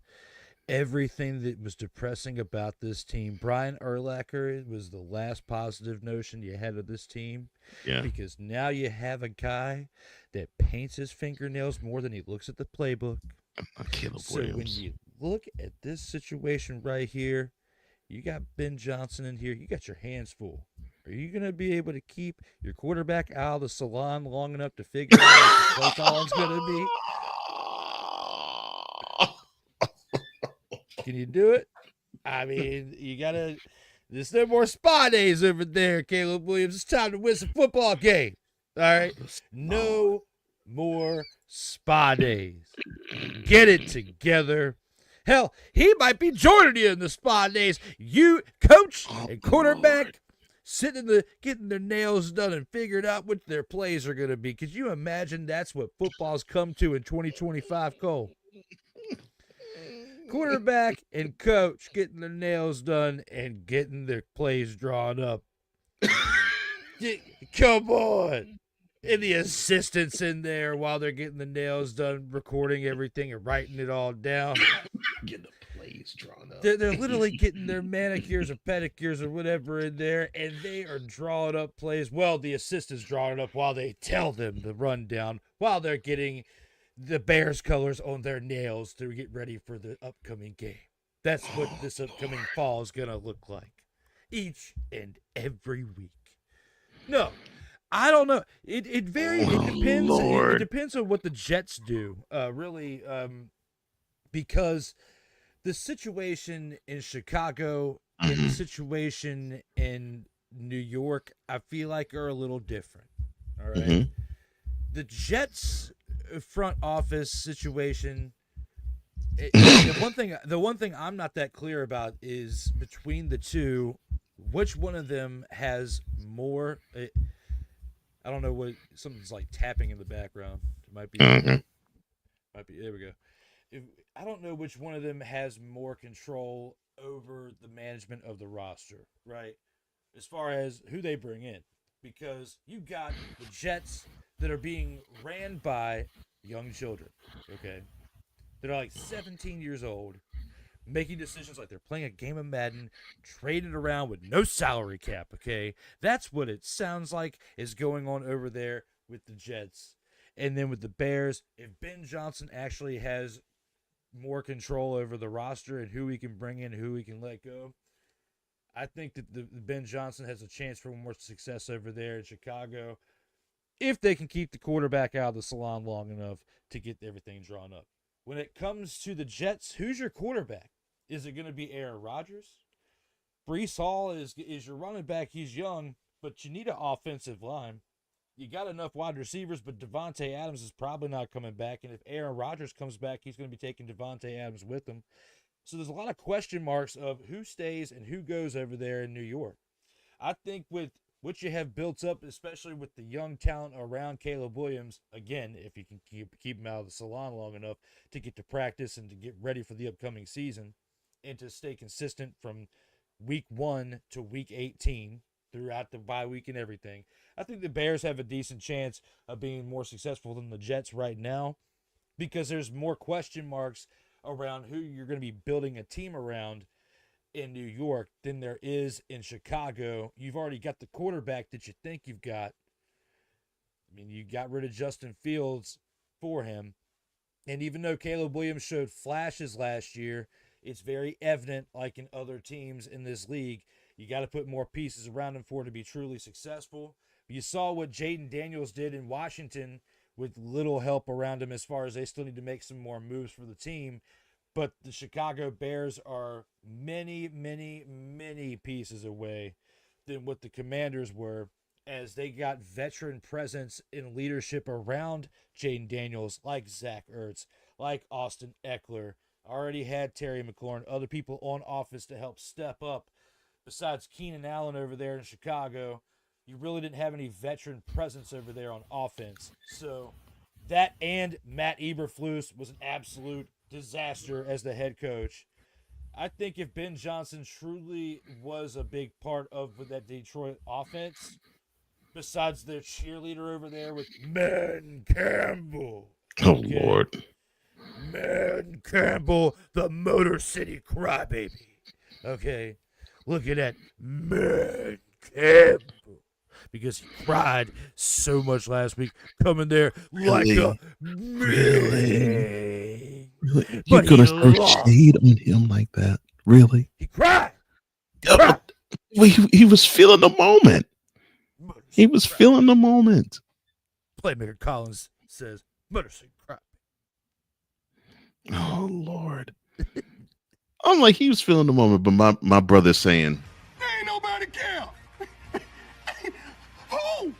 Everything that was depressing about this team. Brian Urlacher was the last positive notion you had of this team. Yeah. Because now you have a guy that paints his fingernails more than he looks at the playbook. So when you look at this situation right here, you got Ben Johnson in here. You got your hands full. Are you going to be able to keep your quarterback out of the salon long enough to figure out what the play calling's going to be? Can you do it? I mean, you got to – there's no more spa days over there, Caleb Williams. It's time to win some football game. All right? No more spa days. Get it together. Hell, he might be joining you in the spa days. You, coach and quarterback, getting their nails done and figuring out what their plays are going to be. Could you imagine that's what football's come to in 2025, Cole? Quarterback and coach getting their nails done and getting their plays drawn up. Come on. And the assistants in there while they're getting the nails done, recording everything and writing it all down. plays drawn up. They're literally getting their manicures or pedicures or whatever in there, and they are drawing up plays. Well, the assistant's drawing it up while they tell them the rundown, while they're getting the Bears colors on their nails to get ready for the upcoming game. That's what this upcoming fall is going to look like each and every week. No, I don't know. It varies. It depends. It depends on what the Jets do, really, because the situation in Chicago and the situation in New York, I feel like are a little different. All right. The Jets front office situation. The one thing I'm not that clear about is between the two, which one of them has more. I don't know what something's like tapping in the background. It might be. Might be. There we go. I don't know which one of them has more control over the management of the roster, right? As far as who they bring in, because you got the Jets that are being ran by young children, okay? That are like 17 years old, making decisions like they're playing a game of Madden, trading around with no salary cap, okay? That's what it sounds like is going on over there with the Jets. And then with the Bears, if Ben Johnson actually has more control over the roster and who he can bring in, who he can let go, I think that the Ben Johnson has a chance for more success over there in Chicago if they can keep the quarterback out of the salon long enough to get everything drawn up. When it comes to the Jets, who's your quarterback? Is it going to be Aaron Rodgers? Breece Hall is your running back. He's young, but you need an offensive line. You got enough wide receivers, but Devontae Adams is probably not coming back. And if Aaron Rodgers comes back, he's going to be taking Devontae Adams with him. So there's a lot of question marks of who stays and who goes over there in New York. I think with what you have built up, especially with the young talent around Caleb Williams, again, if you can keep him out of the salon long enough to get to practice and to get ready for the upcoming season and to stay consistent from week 1 to week 18 throughout the bye week and everything, I think the Bears have a decent chance of being more successful than the Jets right now because there's more question marks around who you're going to be building a team around in New York than there is in Chicago. You've already got the quarterback that you think you've got. I mean, you got rid of Justin Fields for him. And even though Caleb Williams showed flashes last year, it's very evident, like in other teams in this league, you got to put more pieces around him for it to be truly successful. You saw what Jayden Daniels did in Washington with little help around him as far as they still need to make some more moves for the team. But the Chicago Bears are many, many, many pieces away than what the Commanders were as they got veteran presence in leadership around Jayden Daniels, like Zach Ertz, like Austin Eckler. Already had Terry McLaurin, other people on offense to help step up. Besides Keenan Allen over there in Chicago, you really didn't have any veteran presence over there on offense. So that and Matt Eberflus was an absolute disaster as the head coach. I think if Ben Johnson truly was a big part of that Detroit offense, besides their cheerleader over there with Man Campbell. Oh, Lord. Man Campbell, the Motor City Crybaby. Okay, look at that Man Campbell. Because he cried so much last week, coming there like a really. You're gonna throw shade on him like that? Really? He cried. Well, he was feeling the moment. He was feeling the moment. Playmaker Collins says, "Motor City Crybaby." Oh, Lord. I'm like, he was feeling the moment, but my brother's saying, Ain't nobody care. Who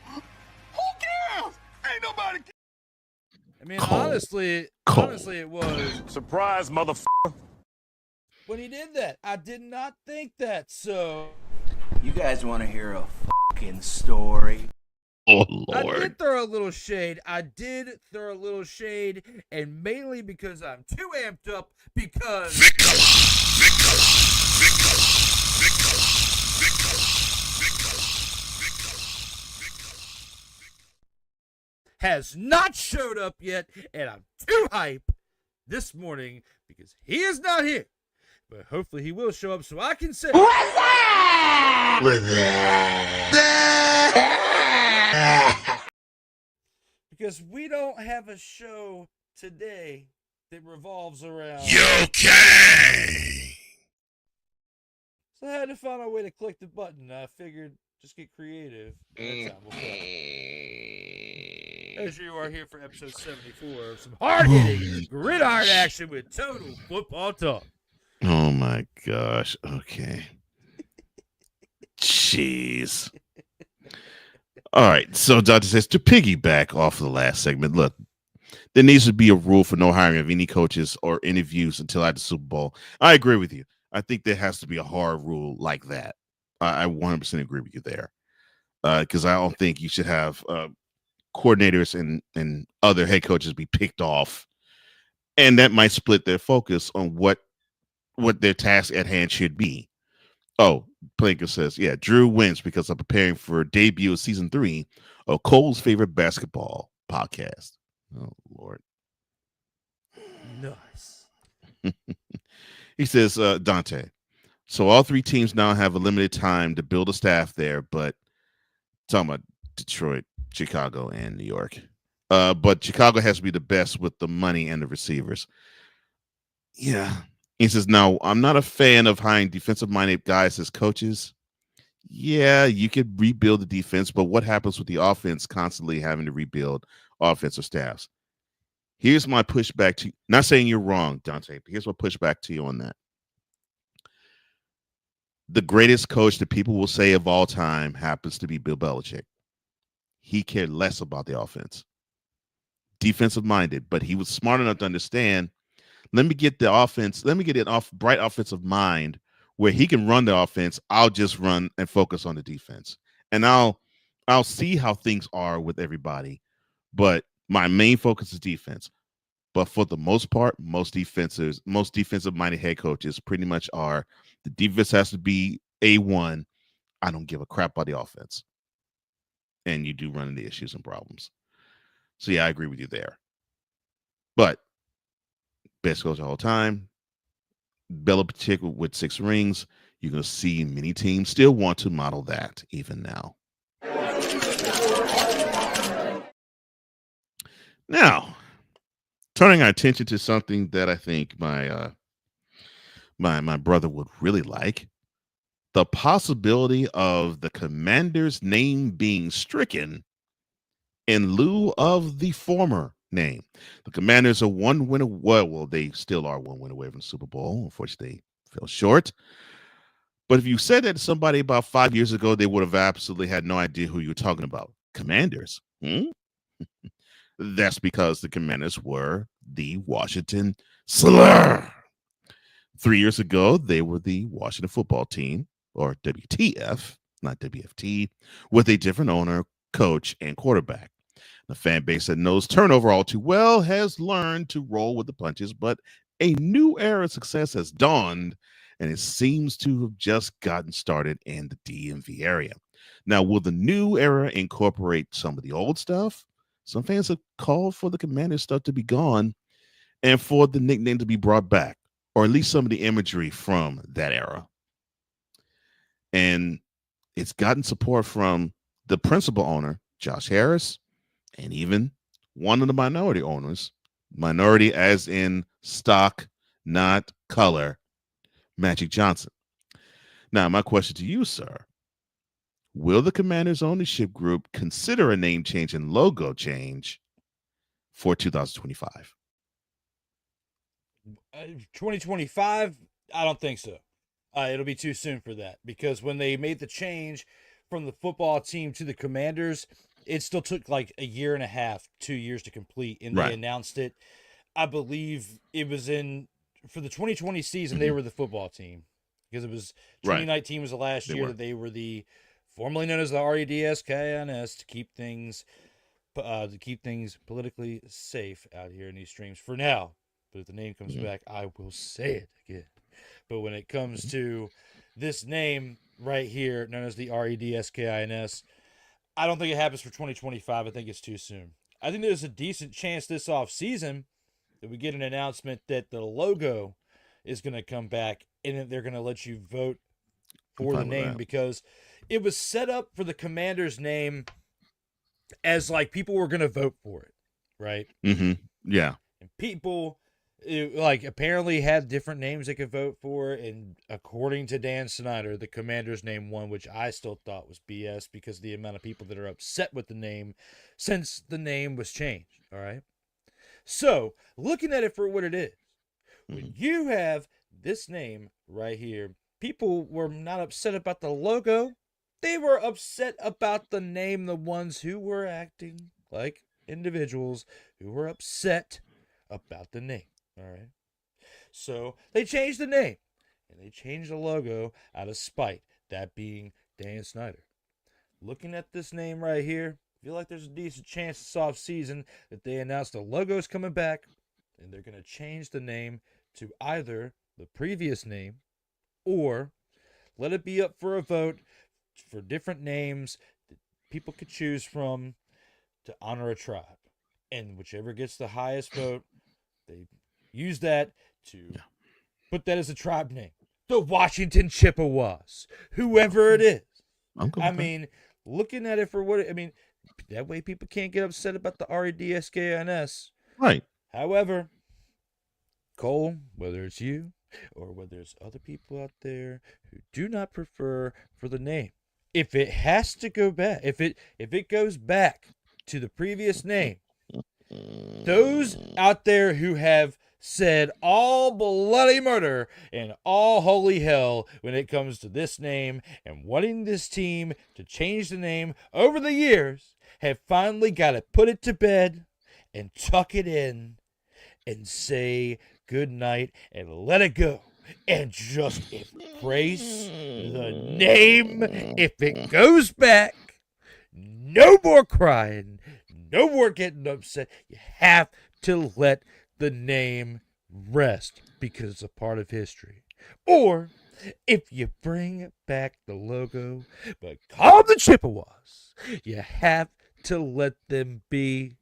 cares? Ain't nobody care. I mean, honestly, it was Surprise, motherfucker. when he did that. I did not think that. So you guys want to hear a fucking story? oh, Lord. I did throw a little shade. And mainly because I'm too amped up because has not showed up yet, and I'm too hype this morning because he is not here. But hopefully he will show up so I can say, What's that? because we don't have a show today that revolves around. Okay. So I had to find a way to click the button. I figured just get creative. That's how we'll play. As you are here for episode 74 of some hard-hitting gridiron action with total football talk. Oh my gosh. Okay. Jeez. All right. So Dr. says to piggyback off of the last segment, look, there needs to be a rule for no hiring of any coaches or interviews until after the Super Bowl. I agree with you. I think there has to be a hard rule like that. I 100% agree with you there. Because I don't think you should have coordinators and other head coaches be picked off. And that might split their focus on what their task at hand should be. Oh, Planker says, yeah, Drew wins because I'm preparing for debut of season 3 of Cole's favorite basketball podcast. Oh, Lord. Nice. He says, Dante, so all 3 teams now have a limited time to build a staff there, but talking about Detroit, Chicago, and New York. But Chicago has to be the best with the money and the receivers. Yeah. He says, now, I'm not a fan of hiring defensive-minded guys as coaches. Yeah, you could rebuild the defense, but what happens with the offense constantly having to rebuild offensive staffs? Here's my pushback to you. Not saying you're wrong, Dante, but here's my pushback to you on that. The greatest coach that people will say of all time happens to be Bill Belichick. He cared less about the offense. Defensive-minded, but he was smart enough to understand, let me get the offense, let me get an bright offensive mind where he can run the offense. I'll just run and focus on the defense. And I'll see how things are with everybody. But my main focus is defense. But for the most part, most defensive-minded head coaches pretty much are, the defense has to be A1. I don't give a crap about the offense. And you do run into issues and problems. So, yeah, I agree with you there. But best coach of all time, Belichick with 6 rings. You're going to see many teams still want to model that even now. Now, turning our attention to something that I think my brother would really like, the possibility of the Commander's name being stricken in lieu of the former name. The Commanders are 1 win away. Well, they still are 1 win away from the Super Bowl. Unfortunately, they fell short. But if you said that to somebody about 5 years ago, they would have absolutely had no idea who you were talking about. Commanders. That's because the Commanders were the Washington Slur. 3 years ago, they were the Washington football team, or WTF, not WFT, with a different owner, coach, and quarterback. The fan base that knows turnover all too well has learned to roll with the punches, but a new era of success has dawned, and it seems to have just gotten started in the DMV area. Now, will the new era incorporate some of the old stuff? Some fans have called for the Commander stuff to be gone and for the nickname to be brought back, or at least some of the imagery from that era. And it's gotten support from the principal owner, Josh Harris, and even one of the minority owners, minority as in stock, not color, Magic Johnson. Now, my question to you, sir, will the Commanders ownership group consider a name change and logo change for 2025? 2025? I don't think so. It'll be too soon for that, because when they made the change from the football team to the Commanders, it still took like a year and a half, 2 years to complete, and they announced it. I believe it was for the 2020 season, they were the football team, because it was 2019 was the last year that they were the formerly known as the REDSKINS to keep things politically safe out here in these streams for now. But if the name comes back, I will say it again. But when it comes to this name right here, known as the REDSKINS, I don't think it happens for 2025. I think it's too soon. I think there's a decent chance this offseason that we get an announcement that the logo is going to come back and then they're going to let you vote for the name because it was set up for the Commanders name as like people were going to vote for it, right? Yeah. And people like apparently had different names they could vote for, and according to Dan Snyder, the Commanders name won, which I still thought was BS because of the amount of people that are upset with the name since the name was changed. All right. So looking at it for what it is, when you have this name right here, people were not upset about the logo. They were upset about the name, the ones who were acting like individuals who were upset about the name. All right. So they changed the name and they changed the logo out of spite, that being Dan Snyder. Looking at this name right here, I feel like there's a decent chance this offseason that they announce the logo's coming back and they're going to change the name to either the previous name or let it be up for a vote for different names that people could choose from to honor a tribe. And whichever gets the highest vote, they use that to put that as a tribe name. The Washington Chippewas, whoever it is. I mean, looking at it for what that way people can't get upset about the REDSKINS. Right. However, Cole, whether it's you or whether there's other people out there who do not prefer for the name, if it has to go back, if it goes back to the previous name, those out there who have said all bloody murder and all holy hell when it comes to this name and wanting this team to change the name over the years have finally got to put it to bed and tuck it in and say good night and let it go and just embrace the name. If it goes back, no more crying, no more getting upset. You have to let the name rest because it's a part of history. Or if you bring back the logo but call the Chippewas, you have to let them be,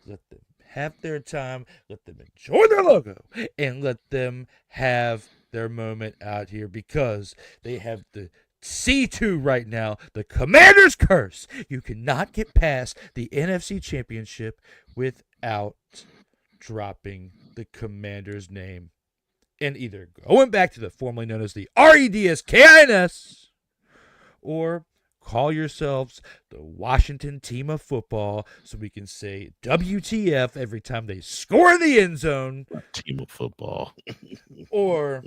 let them have their time, let them enjoy their logo, and let them have their moment out here because they have the C2 right now, the Commander's Curse. You cannot get past the NFC Championship without dropping the Commander's name and either going back to the formerly known as the REDSKINS or call yourselves the Washington Team of Football so we can say WTF every time they score in the end zone. Team of Football. Or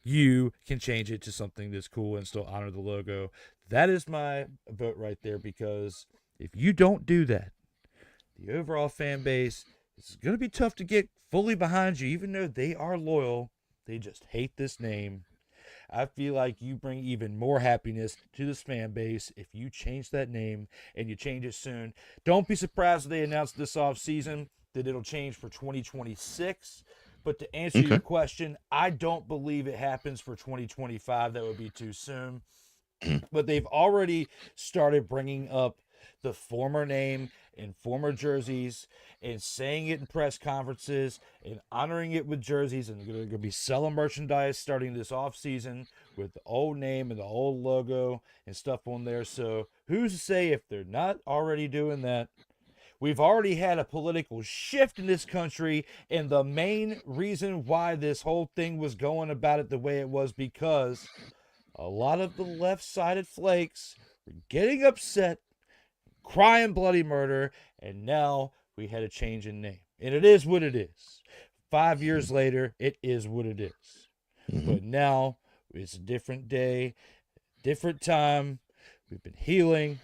you can change it to something that's cool and still honor the logo. That is my vote right there, because if you don't do that, the overall fan base is going to be tough to get fully behind you, even though they are loyal. They just hate this name. I feel like you bring even more happiness to this fan base if you change that name, and you change it soon. Don't be surprised if they announce this offseason that it'll change for 2026. But to answer your question, I don't believe it happens for 2025. That would be too soon. But they've already started bringing up the former name in former jerseys and saying it in press conferences and honoring it with jerseys. And they're going to be selling merchandise starting this offseason with the old name and the old logo and stuff on there. So who's to say if they're not already doing that? We've already had a political shift in this country, and the main reason why this whole thing was going about it the way it was because a lot of the left-sided flakes were getting upset, crying bloody murder, and now we had a change in name. And it is what it is. 5 years later, it is what it is. But now it's a different day, different time. We've been healing.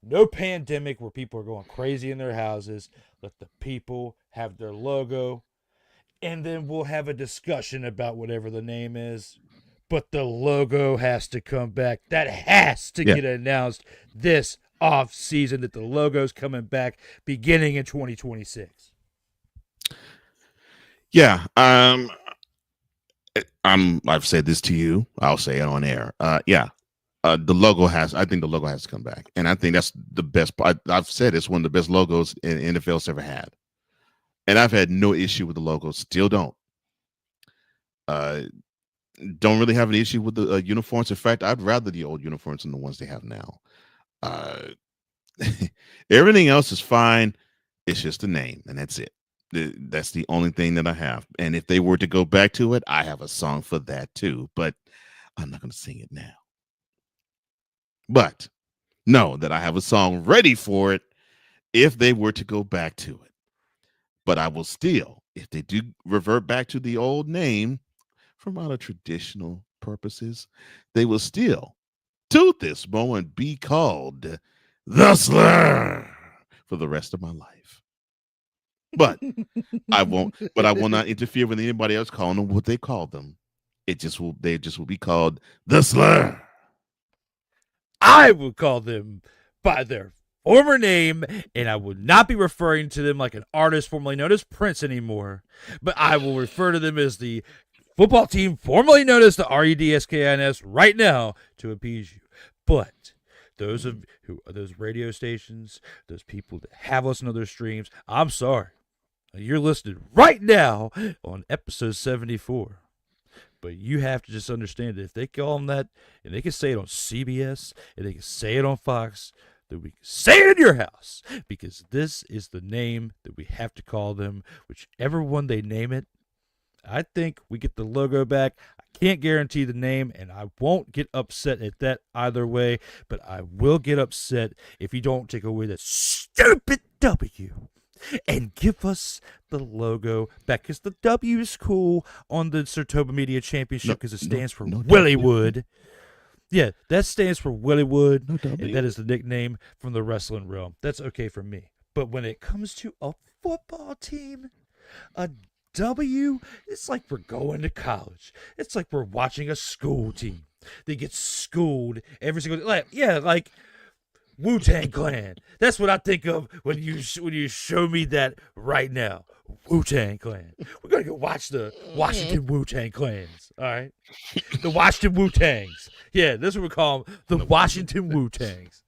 No pandemic where people are going crazy in their houses. Let the people have their logo. And then we'll have a discussion about whatever the name is. But the logo has to come back. That has to get announced this off season, that the logo's coming back beginning in 2026. Yeah. I've said this to you. I'll say it on air. I think the logo has to come back. And I think that's the best part. I've said it's one of the best logos in NFL's ever had. And I've had no issue with the logo. Still don't. don't really have an issue with the uniforms. In fact, I'd rather the old uniforms than the ones they have now. Uh, Everything else is fine. It's just the name, and that's it. That's the only thing that I have. And if they were to go back to it, I have a song for that too. But I'm not going to sing it now. But know that I have a song ready for it if they were to go back to it. But I will still, if they do revert back to the old name from out of traditional purposes, they will still, to this moment, be called the Slur for the rest of my life. But I won't. But I will not interfere with anybody else calling them what they call them. It just will. They just will be called the Slur. I would call them by their former name, and I would not be referring to them like an artist formerly known as Prince anymore, but I will refer to them as the football team formerly known as the REDSKINS right now to appease you. But those radio stations, those people that have us on other streams, I'm sorry. You're listed right now on episode 74. But you have to just understand that if they call them that, and they can say it on CBS, and they can say it on Fox, that we can say it in your house. Because this is the name that we have to call them. Whichever one they name it, I think we get the logo back. I can't guarantee the name, and I won't get upset at that either way. But I will get upset if you don't take away that stupid W and give us the logo back, because the W is cool on the Sartoba Media Championship because it stands for Willywood. Yeah, that stands for Willywood, and that is the nickname from the wrestling realm. That's okay for me. But when it comes to a football team, a W, it's like we're going to college. It's like we're watching a school team. They get schooled every single day. Like Wu-Tang Clan. That's what I think of when you show me that right now. Wu-Tang Clan. We're going to go watch the Washington Wu-Tang Clans. All right? The Washington Wu-Tangs. Yeah, that's what we call them. The Washington Wu-Tangs.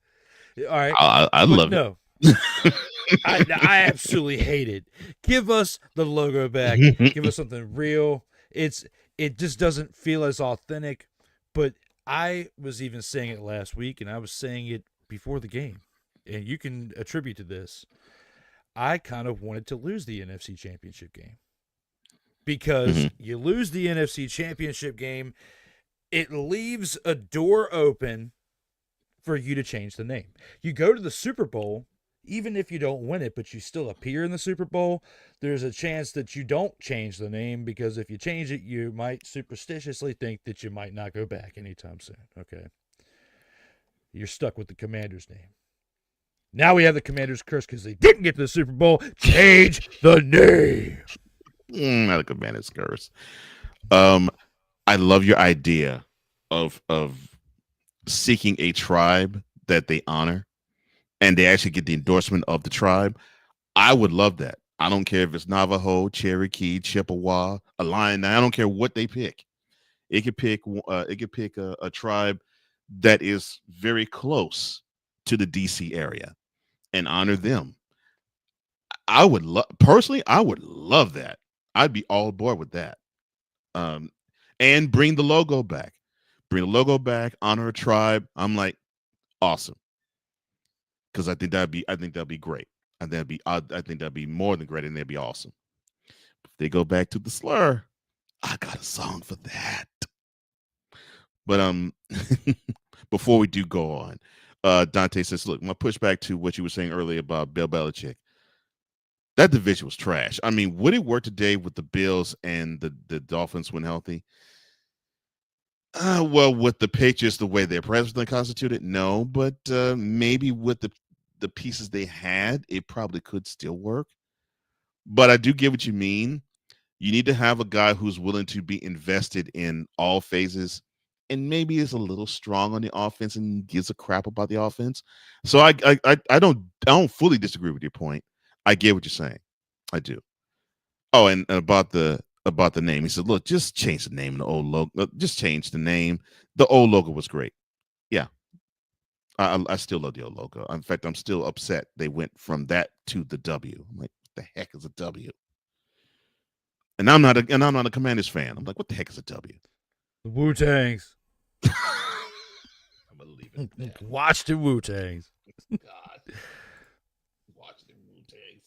All right? I love it. I absolutely hate it. Give us the logo back. Give us something real. It just doesn't feel as authentic. But I was even saying it last week, and I was saying it before the game, and you can attribute to this. I kind of wanted to lose the NFC Championship game because you lose the NFC Championship game, it leaves a door open for you to change the name. You go to the Super Bowl, even if you don't win it, but you still appear in the Super Bowl, there's a chance that you don't change the name, because if you change it, you might superstitiously think that you might not go back anytime soon. Okay. You're stuck with the Commanders' name. Now we have the Commanders' curse because they didn't get to the Super Bowl. Change the name. Not a Commanders' curse. I love your idea of seeking a tribe that they honor, and they actually get the endorsement of the tribe. I would love that. I don't care if it's Navajo, Cherokee, Chippewa, Illini. I don't care what they pick. It could pick a tribe that is very close to the DC area and honor them. I would personally, I would love that. I'd be all aboard with that. And bring the logo back. Bring the logo back, honor a tribe. I'm like, awesome. Because I think that'd be great. I think that'd be more than great, and that'd be awesome. If they go back to the Slur, I got a song for that. But before we do go on, Dante says, look, my pushback to what you were saying earlier about Bill Belichick, that division was trash. I mean, would it work today with the Bills and the Dolphins when healthy? Well, with the Patriots, the way their presently constituted, no. But maybe with the pieces they had, it probably could still work. But I do get what you mean. You need to have a guy who's willing to be invested in all phases, and maybe is a little strong on the offense and gives a crap about the offense. So I don't fully disagree with your point. I get what you're saying. I do. Oh, and about the name, he said, look, just change the name of the old logo. Just change the name. The old logo was great. Yeah. I still love the old logo. In fact, I'm still upset they went from that to the W. I'm like, what the heck is a W? And I'm not a Commanders fan. I'm like, what the heck is a W? The Wu-Tangs. I'm gonna leave it at that. Watch the Wu-Tangs. God, watch the Wu-Tangs.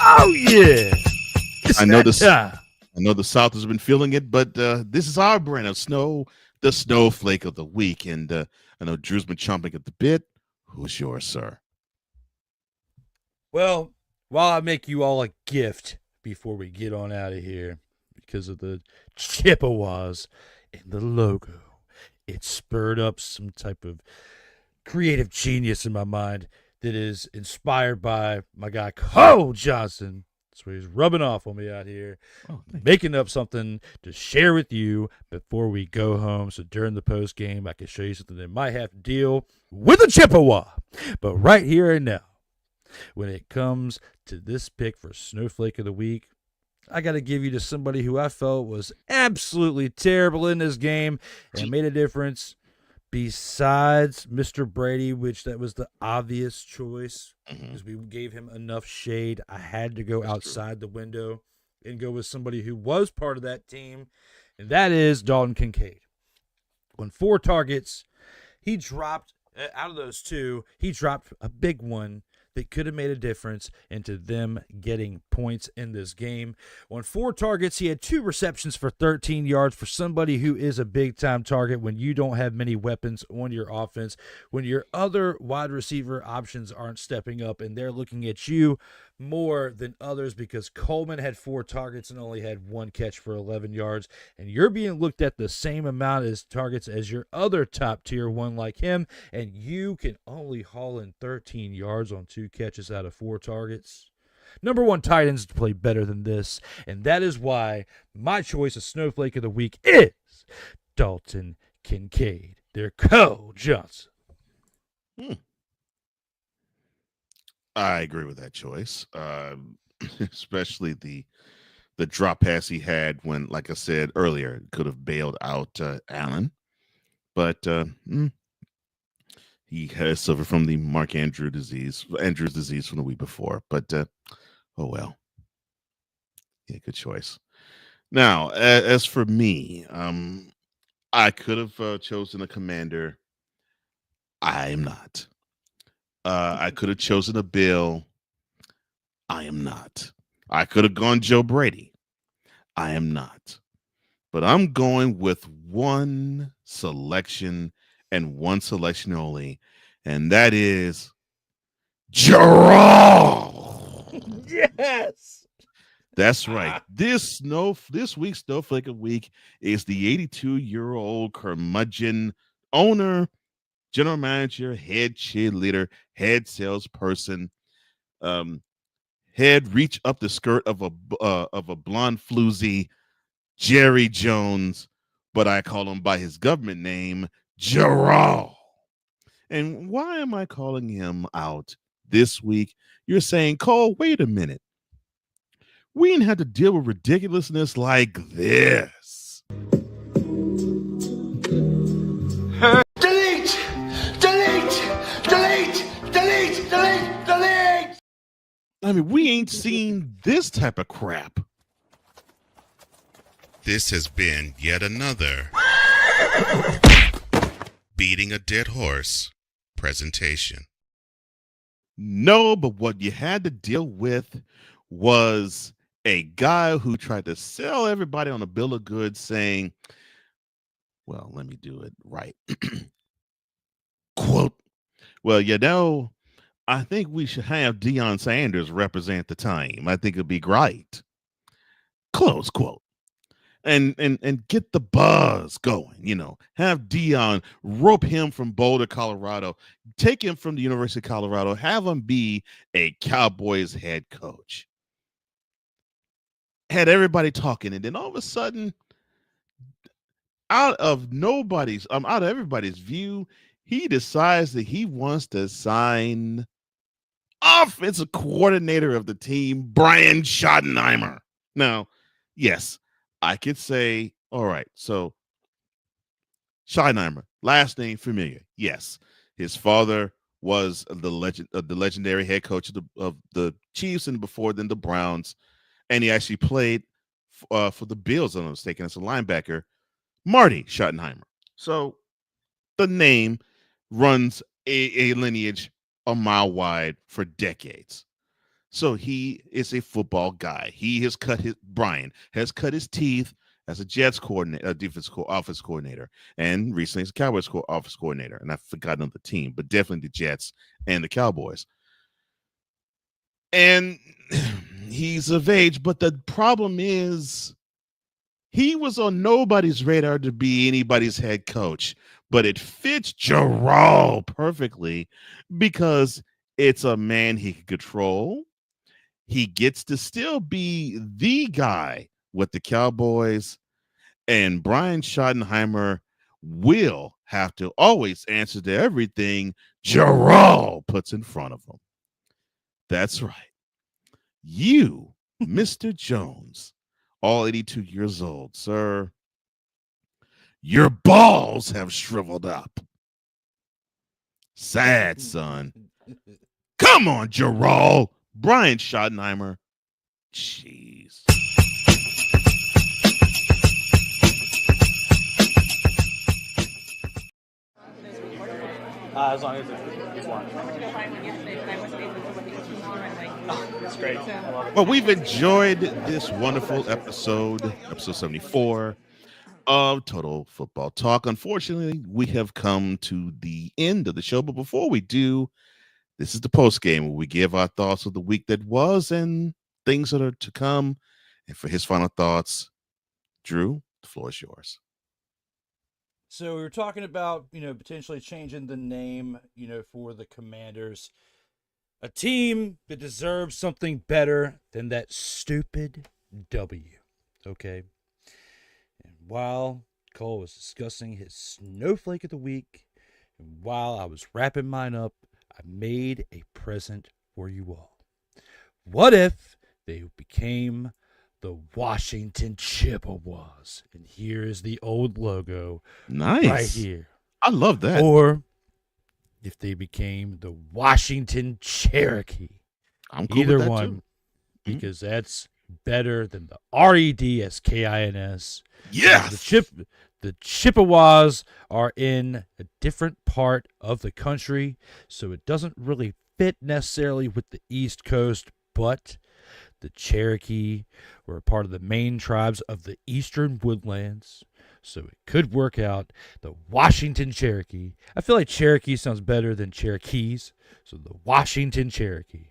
Oh yeah. I know the South has been feeling it, but this is our brand of snow, the snowflake of the week. And I know Drew's been chomping at the bit. Who's yours, sir? Well, while I make you all a gift before we get on out of here, because of the Chippewas and the logo, it spurred up some type of creative genius in my mind that is inspired by my guy Cole Johnson. That's what he's rubbing off on me out here, making up something to share with you before we go home. So during the post game, I can show you something that might have to deal with a Chippewa. But right here and now, when it comes to this pick for Snowflake of the Week, I got to give you to somebody who I felt was absolutely terrible in this game and made a difference. Besides Mr. Brady, which that was the obvious choice because we gave him enough shade, I had to go outside the window and go with somebody who was part of that team, and that is Dalton Kincaid. On 4 targets, he dropped, out of those 2, he dropped a big one that could have made a difference into them getting points in this game. On 4 targets, he had 2 receptions for 13 yards for somebody who is a big-time target when you don't have many weapons on your offense, when your other wide receiver options aren't stepping up and they're looking at you more than others because Coleman had 4 targets and only had 1 catch for 11 yards, and you're being looked at the same amount as targets as your other top tier one like him, and you can only haul in 13 yards on 2 catches out of 4 targets. Number 1 tight ends play better than this, and that is why my choice of Snowflake of the Week is Dalton Kincaid. They're Cole Johnson. I agree with that choice, especially the drop pass he had when, like I said earlier, could have bailed out Allen, but he has suffered from the Andrews disease from the week before. But oh well, yeah, good choice. Now, as for me, I could have chosen a commander. I am not. I could have chosen a Bill. I am not. I could have gone Joe Brady. I am not. But I'm going with one selection and one selection only, and that is Gerald. Yes. That's right. This week's Snowflake of Week is the 82-year-old curmudgeon owner, general manager, head cheerleader, head salesperson, head reach up the skirt of a blonde floozy, Jerry Jones, but I call him by his government name, Gerald. And why am I calling him out this week? You're saying, Cole, wait a minute. We didn't have to deal with ridiculousness like this. Delete! Delete! Delete! Delete! Delete! Delete! I mean, we ain't seen this type of crap. This has been yet another beating a dead horse presentation. No, but what you had to deal with was a guy who tried to sell everybody on a bill of goods saying, well, let me do it right. Quote, well, I think we should have Deion Sanders represent the team. I think it'd be great. Close quote. And get the buzz going, have Deion, rope him from Boulder, Colorado, take him from the University of Colorado, have him be a Cowboys head coach. Had everybody talking, and then all of a sudden, out of everybody's view, he decides that he wants to sign offensive coordinator of the team, Brian Schottenheimer. Now, yes, I could say, all right, so Schottenheimer, last name familiar. Yes, his father was the legendary head coach of the Chiefs, and before then the Browns, and he actually played for the Bills, if I'm not mistaken, as a linebacker, Marty Schottenheimer. So the name runs a lineage a mile wide for decades. So he is a football guy. He has Brian has cut his teeth as a Jets coordinator, offense coordinator, and recently as a Cowboys offense coordinator. And I've forgotten the team, but definitely the Jets and the Cowboys. And he's of age, but the problem is he was on nobody's radar to be anybody's head coach, but it fits Jarrell perfectly because it's a man he can control. He gets to still be the guy with the Cowboys, and Brian Schottenheimer will have to always answer to everything Jarrell puts in front of him. That's right. You, Mr. Jones, all 82 years old, sir, your balls have shriveled up. Sad, son. Come on, Jarrell. Brian Schottenheimer. Jeez. As long as it's one. It's great. I love it. Well, we've enjoyed this wonderful episode 74 of Total Football Talk. Unfortunately, we have come to the end of the show, but before we do, this is the post game where we give our thoughts of the week that was and things that are to come. And for his final thoughts, Drew, the floor is yours. So we were talking about, potentially changing the name, for the Commanders. A team that deserves something better than that stupid W. Okay? And while Cole was discussing his snowflake of the week, and while I was wrapping mine up, I made a present for you all. What if they became the Washington Chippewas? And here is the old logo. Nice. Right here. I love that. Or if they became the Washington Cherokee. I'm cool Either with that one, too. because that's better than the REDSKINS. Yes. The Chippewas are in a different part of the country, so it doesn't really fit necessarily with the East Coast, but the Cherokee were a part of the main tribes of the Eastern Woodlands, so it could work out. The Washington Cherokee. I feel like Cherokee sounds better than Cherokees, so the Washington Cherokee.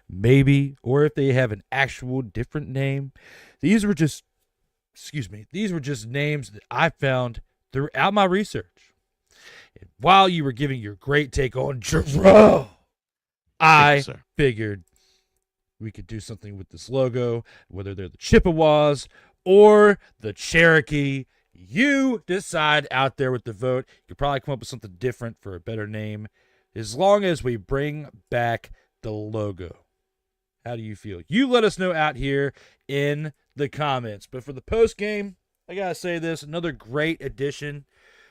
Maybe, or if they have an actual different name. These were just names that I found throughout my research. And while you were giving your great take on Jerome, I figured we could do something with this logo, whether they're the Chippewas or the Cherokee. You decide out there with the vote. You could probably come up with something different for a better name, as long as we bring back the logo. How do you feel? You let us know out here in the comments. But for the post game, I gotta say this, another great addition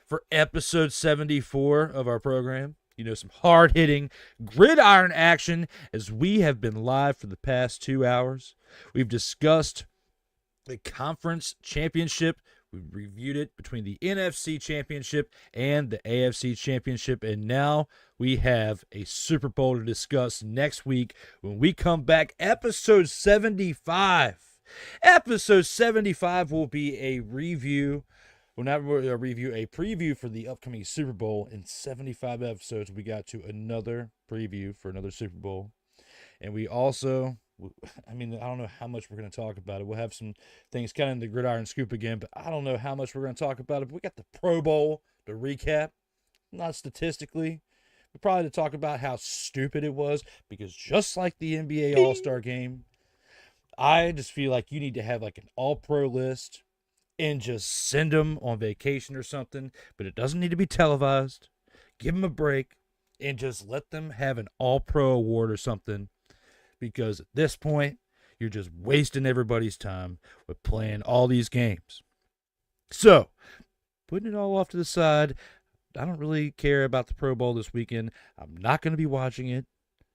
for episode 74 of our program. Some hard-hitting gridiron action as we have been live for the past 2 hours. We've discussed the conference championship. We reviewed it between the NFC championship and the AFC championship, and now we have a Super Bowl to discuss next week when we come back. Episode 75. Episode 75 will be a review. Well, not a review, a preview for the upcoming Super Bowl. In 75 episodes, we got to another preview for another Super Bowl. And we also, I don't know how much we're going to talk about it. We'll have some things kind of in the gridiron scoop again, but I don't know how much we're going to talk about it. But we got the Pro Bowl to recap, not statistically, but probably to talk about how stupid it was, because just like the NBA All-Star Game, I just feel like you need to have like an all-pro list and just send them on vacation or something, but it doesn't need to be televised. Give them a break and just let them have an all-pro award or something, because at this point, you're just wasting everybody's time with playing all these games. So, putting it all off to the side, I don't really care about the Pro Bowl this weekend. I'm not going to be watching it.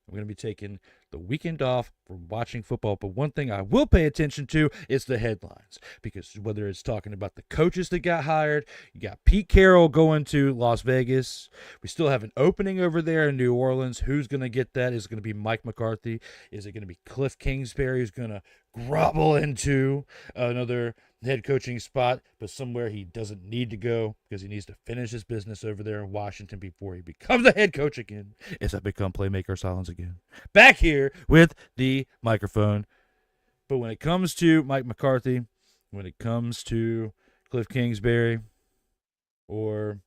I'm going to be taking the weekend off from watching football. But one thing I will pay attention to is the headlines. Because whether it's talking about the coaches that got hired, you got Pete Carroll going to Las Vegas. We still have an opening over there in New Orleans. Who's going to get that? Is it going to be Mike McCarthy? Is it going to be Cliff Kingsbury who's going to grovel into another head coaching spot, but somewhere he doesn't need to go because he needs to finish his business over there in Washington before he becomes a head coach again? As I become Playmaker Silence again. Back here with the microphone. But when it comes to Mike McCarthy, when it comes to Cliff Kingsbury, or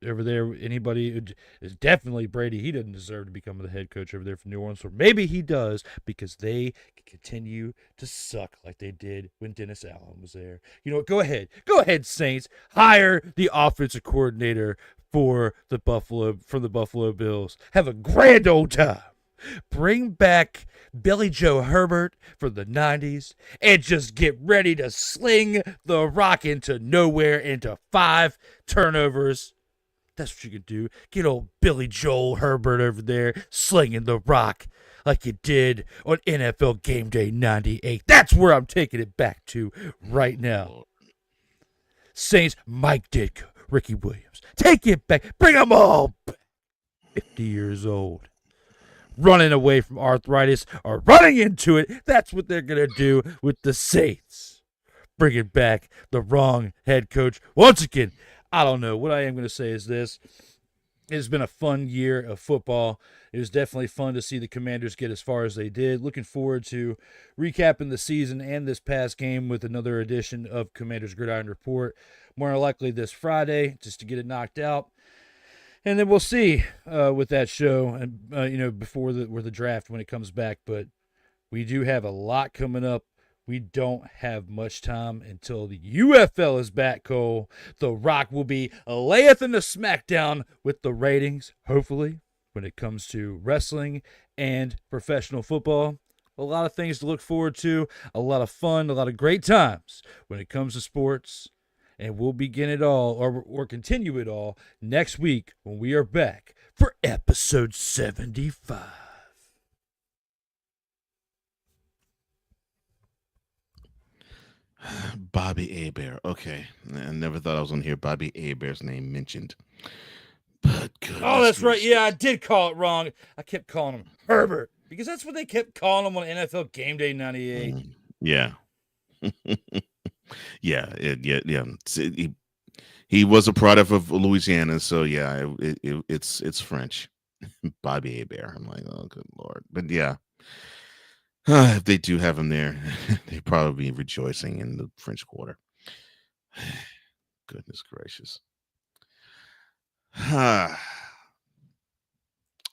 over there, anybody is definitely Brady. He doesn't deserve to become the head coach over there for New Orleans. Or maybe he does because they continue to suck like they did when Dennis Allen was there. You know what? Go ahead, Saints. Hire the offensive coordinator for the Buffalo Bills. Have a grand old time. Bring back Billy Joe Herbert for the 90s and just get ready to sling the rock into nowhere into 5 turnovers. That's what you could do. Get old Billy Joel Herbert over there slinging the rock like you did on NFL Game Day 98. That's where I'm taking it back to right now. Saints, Mike Ditka, Ricky Williams. Take it back. Bring them all back. 50 years old. Running away from arthritis or running into it. That's what they're going to do with the Saints. Bringing back the wrong head coach. Once again, I don't know. What I am going to say is this. It has been a fun year of football. It was definitely fun to see the Commanders get as far as they did. Looking forward to recapping the season and this past game with another edition of Commanders Gridiron Report. More than likely this Friday, just to get it knocked out. And then we'll see with that show and before the draft when it comes back. But we do have a lot coming up. We don't have much time until the UFL is back, Cole. The Rock will be layeth in the smackdown with the ratings, hopefully, when it comes to wrestling and professional football. A lot of things to look forward to, a lot of fun, a lot of great times when it comes to sports. And we'll begin it all, or continue it all, next week when we are back for episode 75. Bobby Hebert. Okay. I never thought I was going to hear Bobby Hebert's name mentioned. But oh, that's right. Yeah, I did call it wrong. I kept calling him Herbert because that's what they kept calling him on NFL Game Day 98. Yeah. Yeah. He was a product of Louisiana, so yeah, it's French. Bobby Hebert. I'm like, oh, good Lord. But yeah. If they do have him there, they'd probably be rejoicing in the French Quarter. Goodness gracious.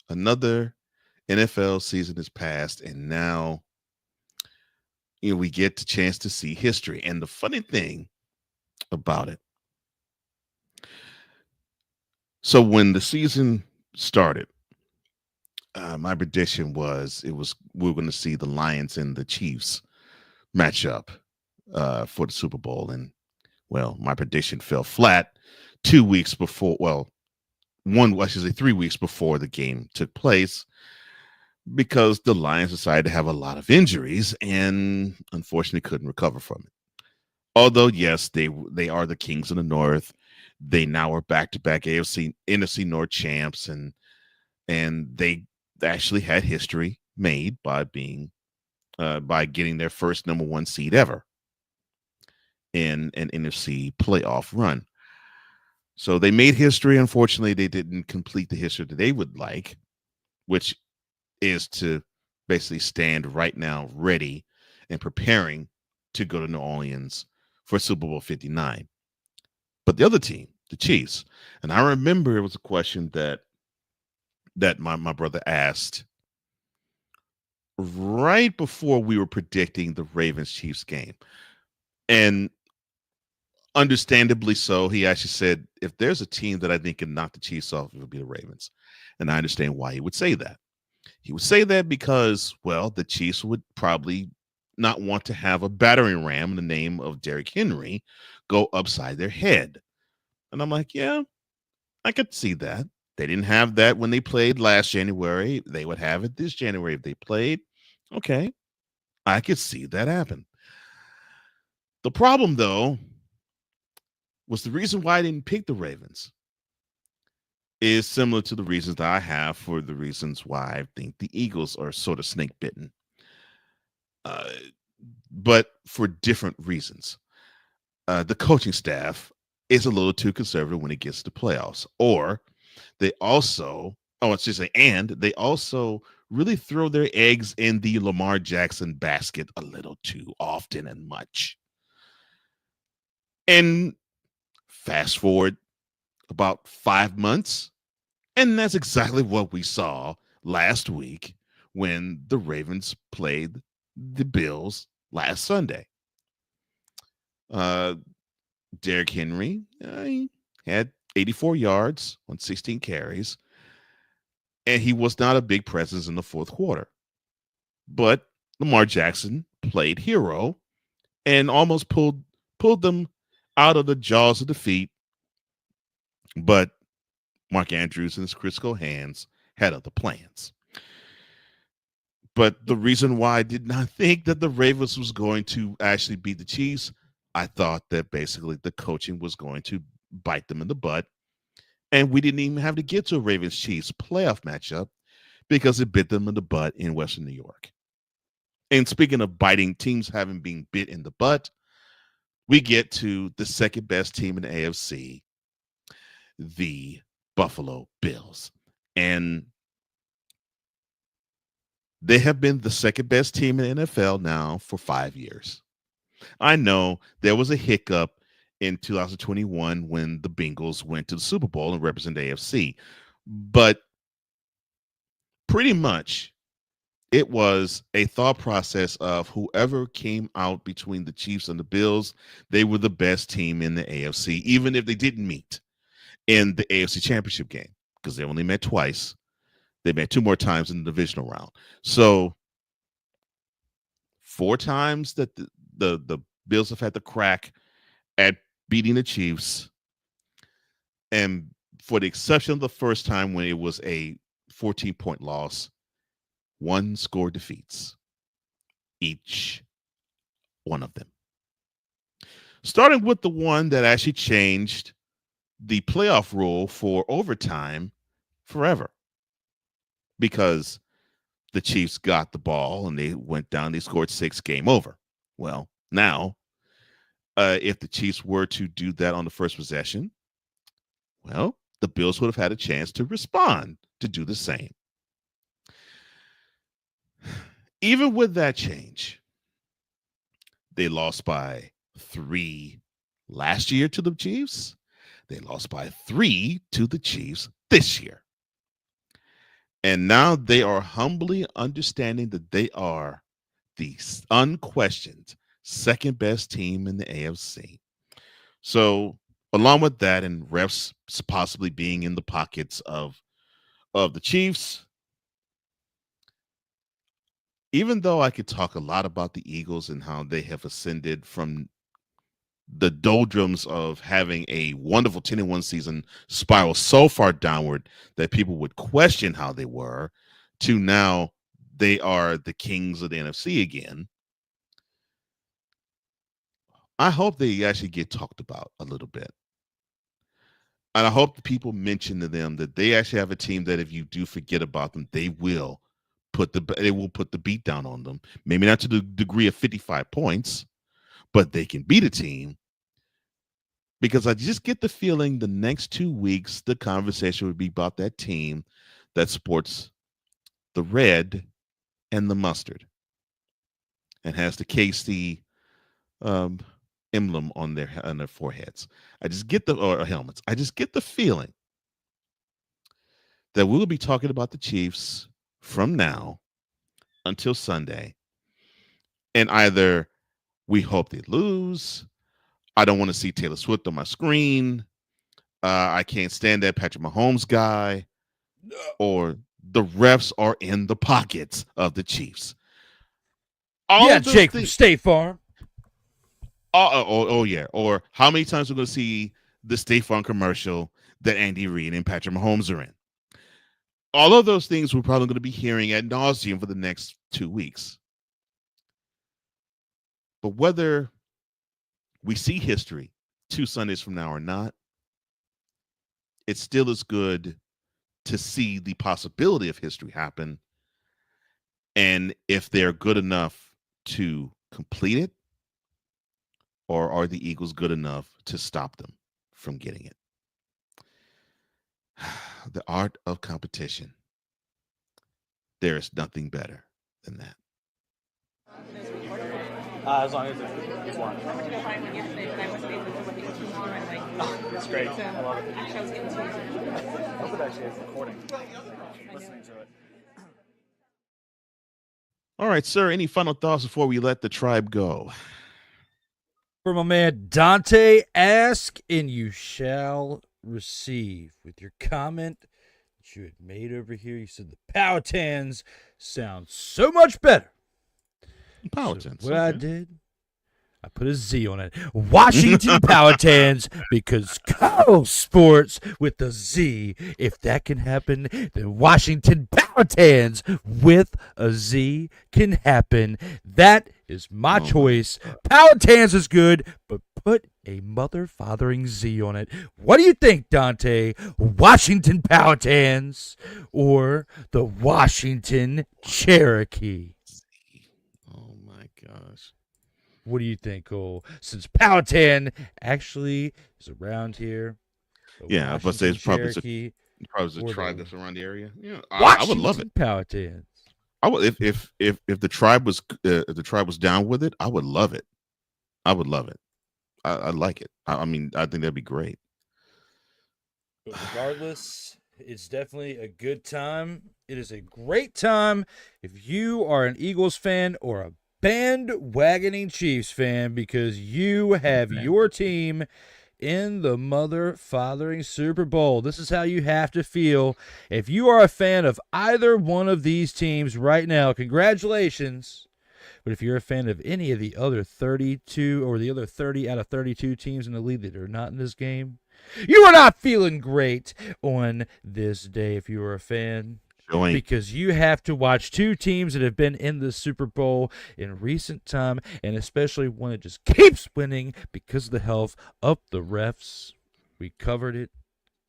Another NFL season has passed, and now we get the chance to see history. And the funny thing about it, so when the season started, my prediction was we were going to see the Lions and the Chiefs match up for the Super Bowl. And, well, my prediction fell flat 2 weeks before, well, 3 weeks before the game took place, because the Lions decided to have a lot of injuries and unfortunately couldn't recover from it. Although, yes, they are the Kings of the North. They now are back-to-back NFC North champs, and they actually had history made by getting their first number 1 seed ever in an NFC playoff run. So they made history. Unfortunately, they didn't complete the history that they would like, which is to basically stand right now ready and preparing to go to New Orleans for Super Bowl 59. But the other team, the Chiefs, and I remember it was a question that my brother asked right before we were predicting the Ravens-Chiefs game. And understandably so, he actually said, if there's a team that I think can knock the Chiefs off, it would be the Ravens. And I understand why he would say that. He would say that because, well, the Chiefs would probably not want to have a battering ram in the name of Derrick Henry go upside their head. And I'm like, yeah, I could see that. They didn't have that when they played last January. They would have it this January if they played. Okay. I could see that happen. The problem, though, was the reason why I didn't pick the Ravens is similar to the reasons that I have for the reasons why I think the Eagles are sort of snake bitten, uh, but for different reasons. The coaching staff is a little too conservative when it gets to playoffs, or they also, oh, it's just say, and they also really throw their eggs in the Lamar Jackson basket a little too often and much. And fast forward about 5 months, and that's exactly what we saw last week when the Ravens played the Bills last Sunday. Derrick Henry he had 84 yards on 16 carries, and he was not a big presence in the fourth quarter. But Lamar Jackson played hero and almost pulled them out of the jaws of defeat. But Mark Andrews and his critical hands had other plans. But the reason why I did not think that the Ravens was going to actually beat the Chiefs, I thought that basically the coaching was going to bite them in the butt. And we didn't even have to get to a Ravens Chiefs playoff matchup because it bit them in the butt in Western New York. And speaking of biting teams having been bit in the butt, we get to the second best team in the AFC, the Buffalo Bills. And they have been the second best team in the NFL now for 5 years. I know there was a hiccup in 2021 when the Bengals went to the Super Bowl and represented AFC, but pretty much it was a thought process of whoever came out between the Chiefs and the Bills, they were the best team in the AFC, even if they didn't meet in the AFC Championship game, because they only met twice. They met 2 more times in the divisional round. So 4 times that the Bills have had the crack at beating the Chiefs. And for the exception of the first time when it was a 14-point loss, 1 score defeats each one of them. Starting with the one that actually changed the playoff rule for overtime forever. Because the Chiefs got the ball and they went down, they scored 6, game over. Well, now, if the Chiefs were to do that on the first possession, well, the Bills would have had a chance to respond to do the same. Even with that change, they lost by 3 last year to the Chiefs. They lost by 3 to the Chiefs this year. And now they are humbly understanding that they are the unquestioned second best team in the AFC. So, along with that, and refs possibly being in the pockets of the Chiefs, even though I could talk a lot about the Eagles and how they have ascended from the doldrums of having a wonderful 10-1 season spiral so far downward that people would question how they were, to now they are the kings of the NFC again. I hope they actually get talked about a little bit. And I hope the people mention to them that they actually have a team that if you do forget about them, they will put the beat down on them. Maybe not to the degree of 55 points, but they can beat a team. Because I just get the feeling the next 2 weeks, the conversation would be about that team that sports the red and the mustard and has the KC emblem on their foreheads. I just get or helmets. I just get the feeling that we'll be talking about the Chiefs from now until Sunday. And either we hope they lose, I don't want to see Taylor Swift on my screen, I can't stand that Patrick Mahomes guy, or the refs are in the pockets of the Chiefs. Jake from State Farm. Oh yeah. Or how many times we're going to see the State Farm commercial that Andy Reid and Patrick Mahomes are in. All of those things we're probably going to be hearing ad nauseum for the next 2 weeks. But whether we see history 2 Sundays from now or not, it still is good to see the possibility of history happen. And if they're good enough to complete it, or are the Eagles good enough to stop them from getting it? The art of competition. There is nothing better than that. As long as it's one. It's great. I love it. I hope it actually is recording. Listening to it. All right, sir. Any final thoughts before we let the tribe go? For my man Dante, ask and you shall receive. With your comment that you had made over here, you said the Powhatans sound so much better. Powhatans. So what I did, I put a Z on it. Washington Powhatans, because Carl Sports with the Z. If that can happen, then Washington Powhatans with a Z can happen. That is my choice. Powhatans is good, but put a mother-fathering Z on it. What do you think, Dante? Washington Powhatans or the Washington Cherokee? Oh, my gosh. What do you think, Cole? Since Powhatan actually is around here. Yeah, I was about to say it's probably a tribe that's around the area. Yeah, I would love it. Powhatans. I would if the tribe was down with it, I would love it. I would love it. I like it. I mean, I think that'd be great. But regardless, it's definitely a good time. It is a great time if you are an Eagles fan or a bandwagoning Chiefs fan, because you have your team in the mother-fathering Super Bowl. This is how you have to feel. If you are a fan of either one of these teams right now, congratulations. But if you're a fan of any of the other 32 or the other 30 out of 32 teams in the league that are not in this game, you are not feeling great on this day if you are a fan. Because you have to watch 2 teams that have been in the Super Bowl in recent time, and especially one that just keeps winning because of the health of the refs. We covered it.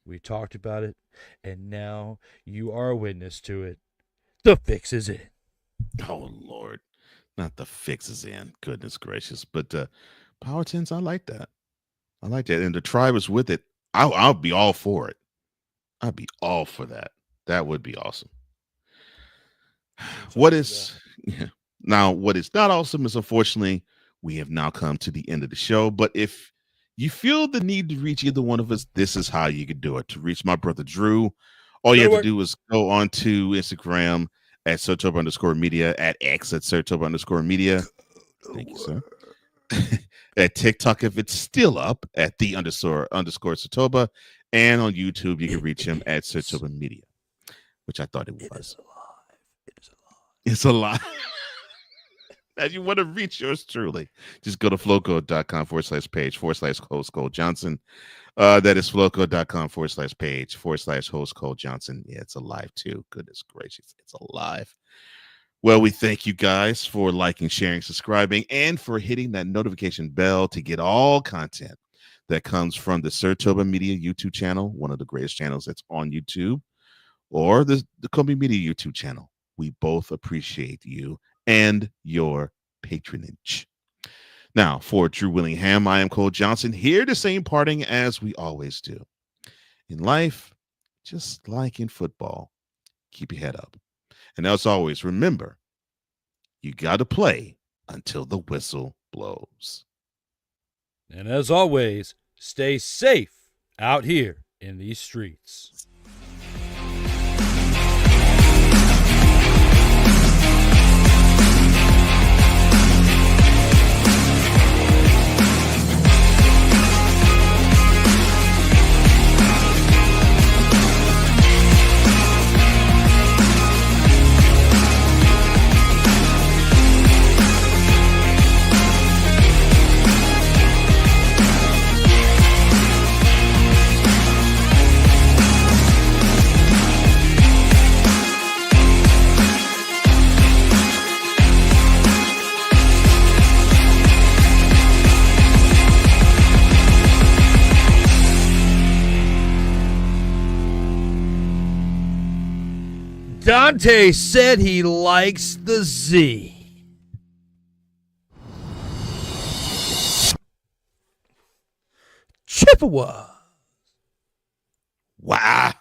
We talked about it. And now you are a witness to it. The fix is in. Oh, Lord. Not the fix is in. Goodness gracious. But Powhatans, I like that. I like that. And the tribe is with it. I'll be all for it. I'd be all for that. That would be awesome. What is not awesome is, unfortunately, we have now come to the end of the show. But if you feel the need to reach either one of us, this is how you can do it. To reach my brother Drew, all you have to do is go on to Instagram at @Surtoba_media, at X at @Surtoba_media. Thank you, sir. At TikTok, if it's still up, at @_Surtoba, and on YouTube, you can reach him at Surtoba Media, which I thought it was. It's alive. As you want to reach yours truly, just go to flowcode.com/page/host Cole Johnson. That is flowcode.com/page/host Cole Johnson. Yeah, it's alive too. Goodness gracious, it's alive. Well, we thank you guys for liking, sharing, subscribing, and for hitting that notification bell to get all content that comes from the Surtoba Media YouTube channel, one of the greatest channels that's on YouTube, or the Kobe Media YouTube channel. We both appreciate you and your patronage. Now, for Drew Willingham, I am Cole Johnson, here to say parting as we always do. In life, just like in football, keep your head up. And as always, remember, you got to play until the whistle blows. And as always, stay safe out here in these streets. Dante said he likes the Z. Chippewa. Wow.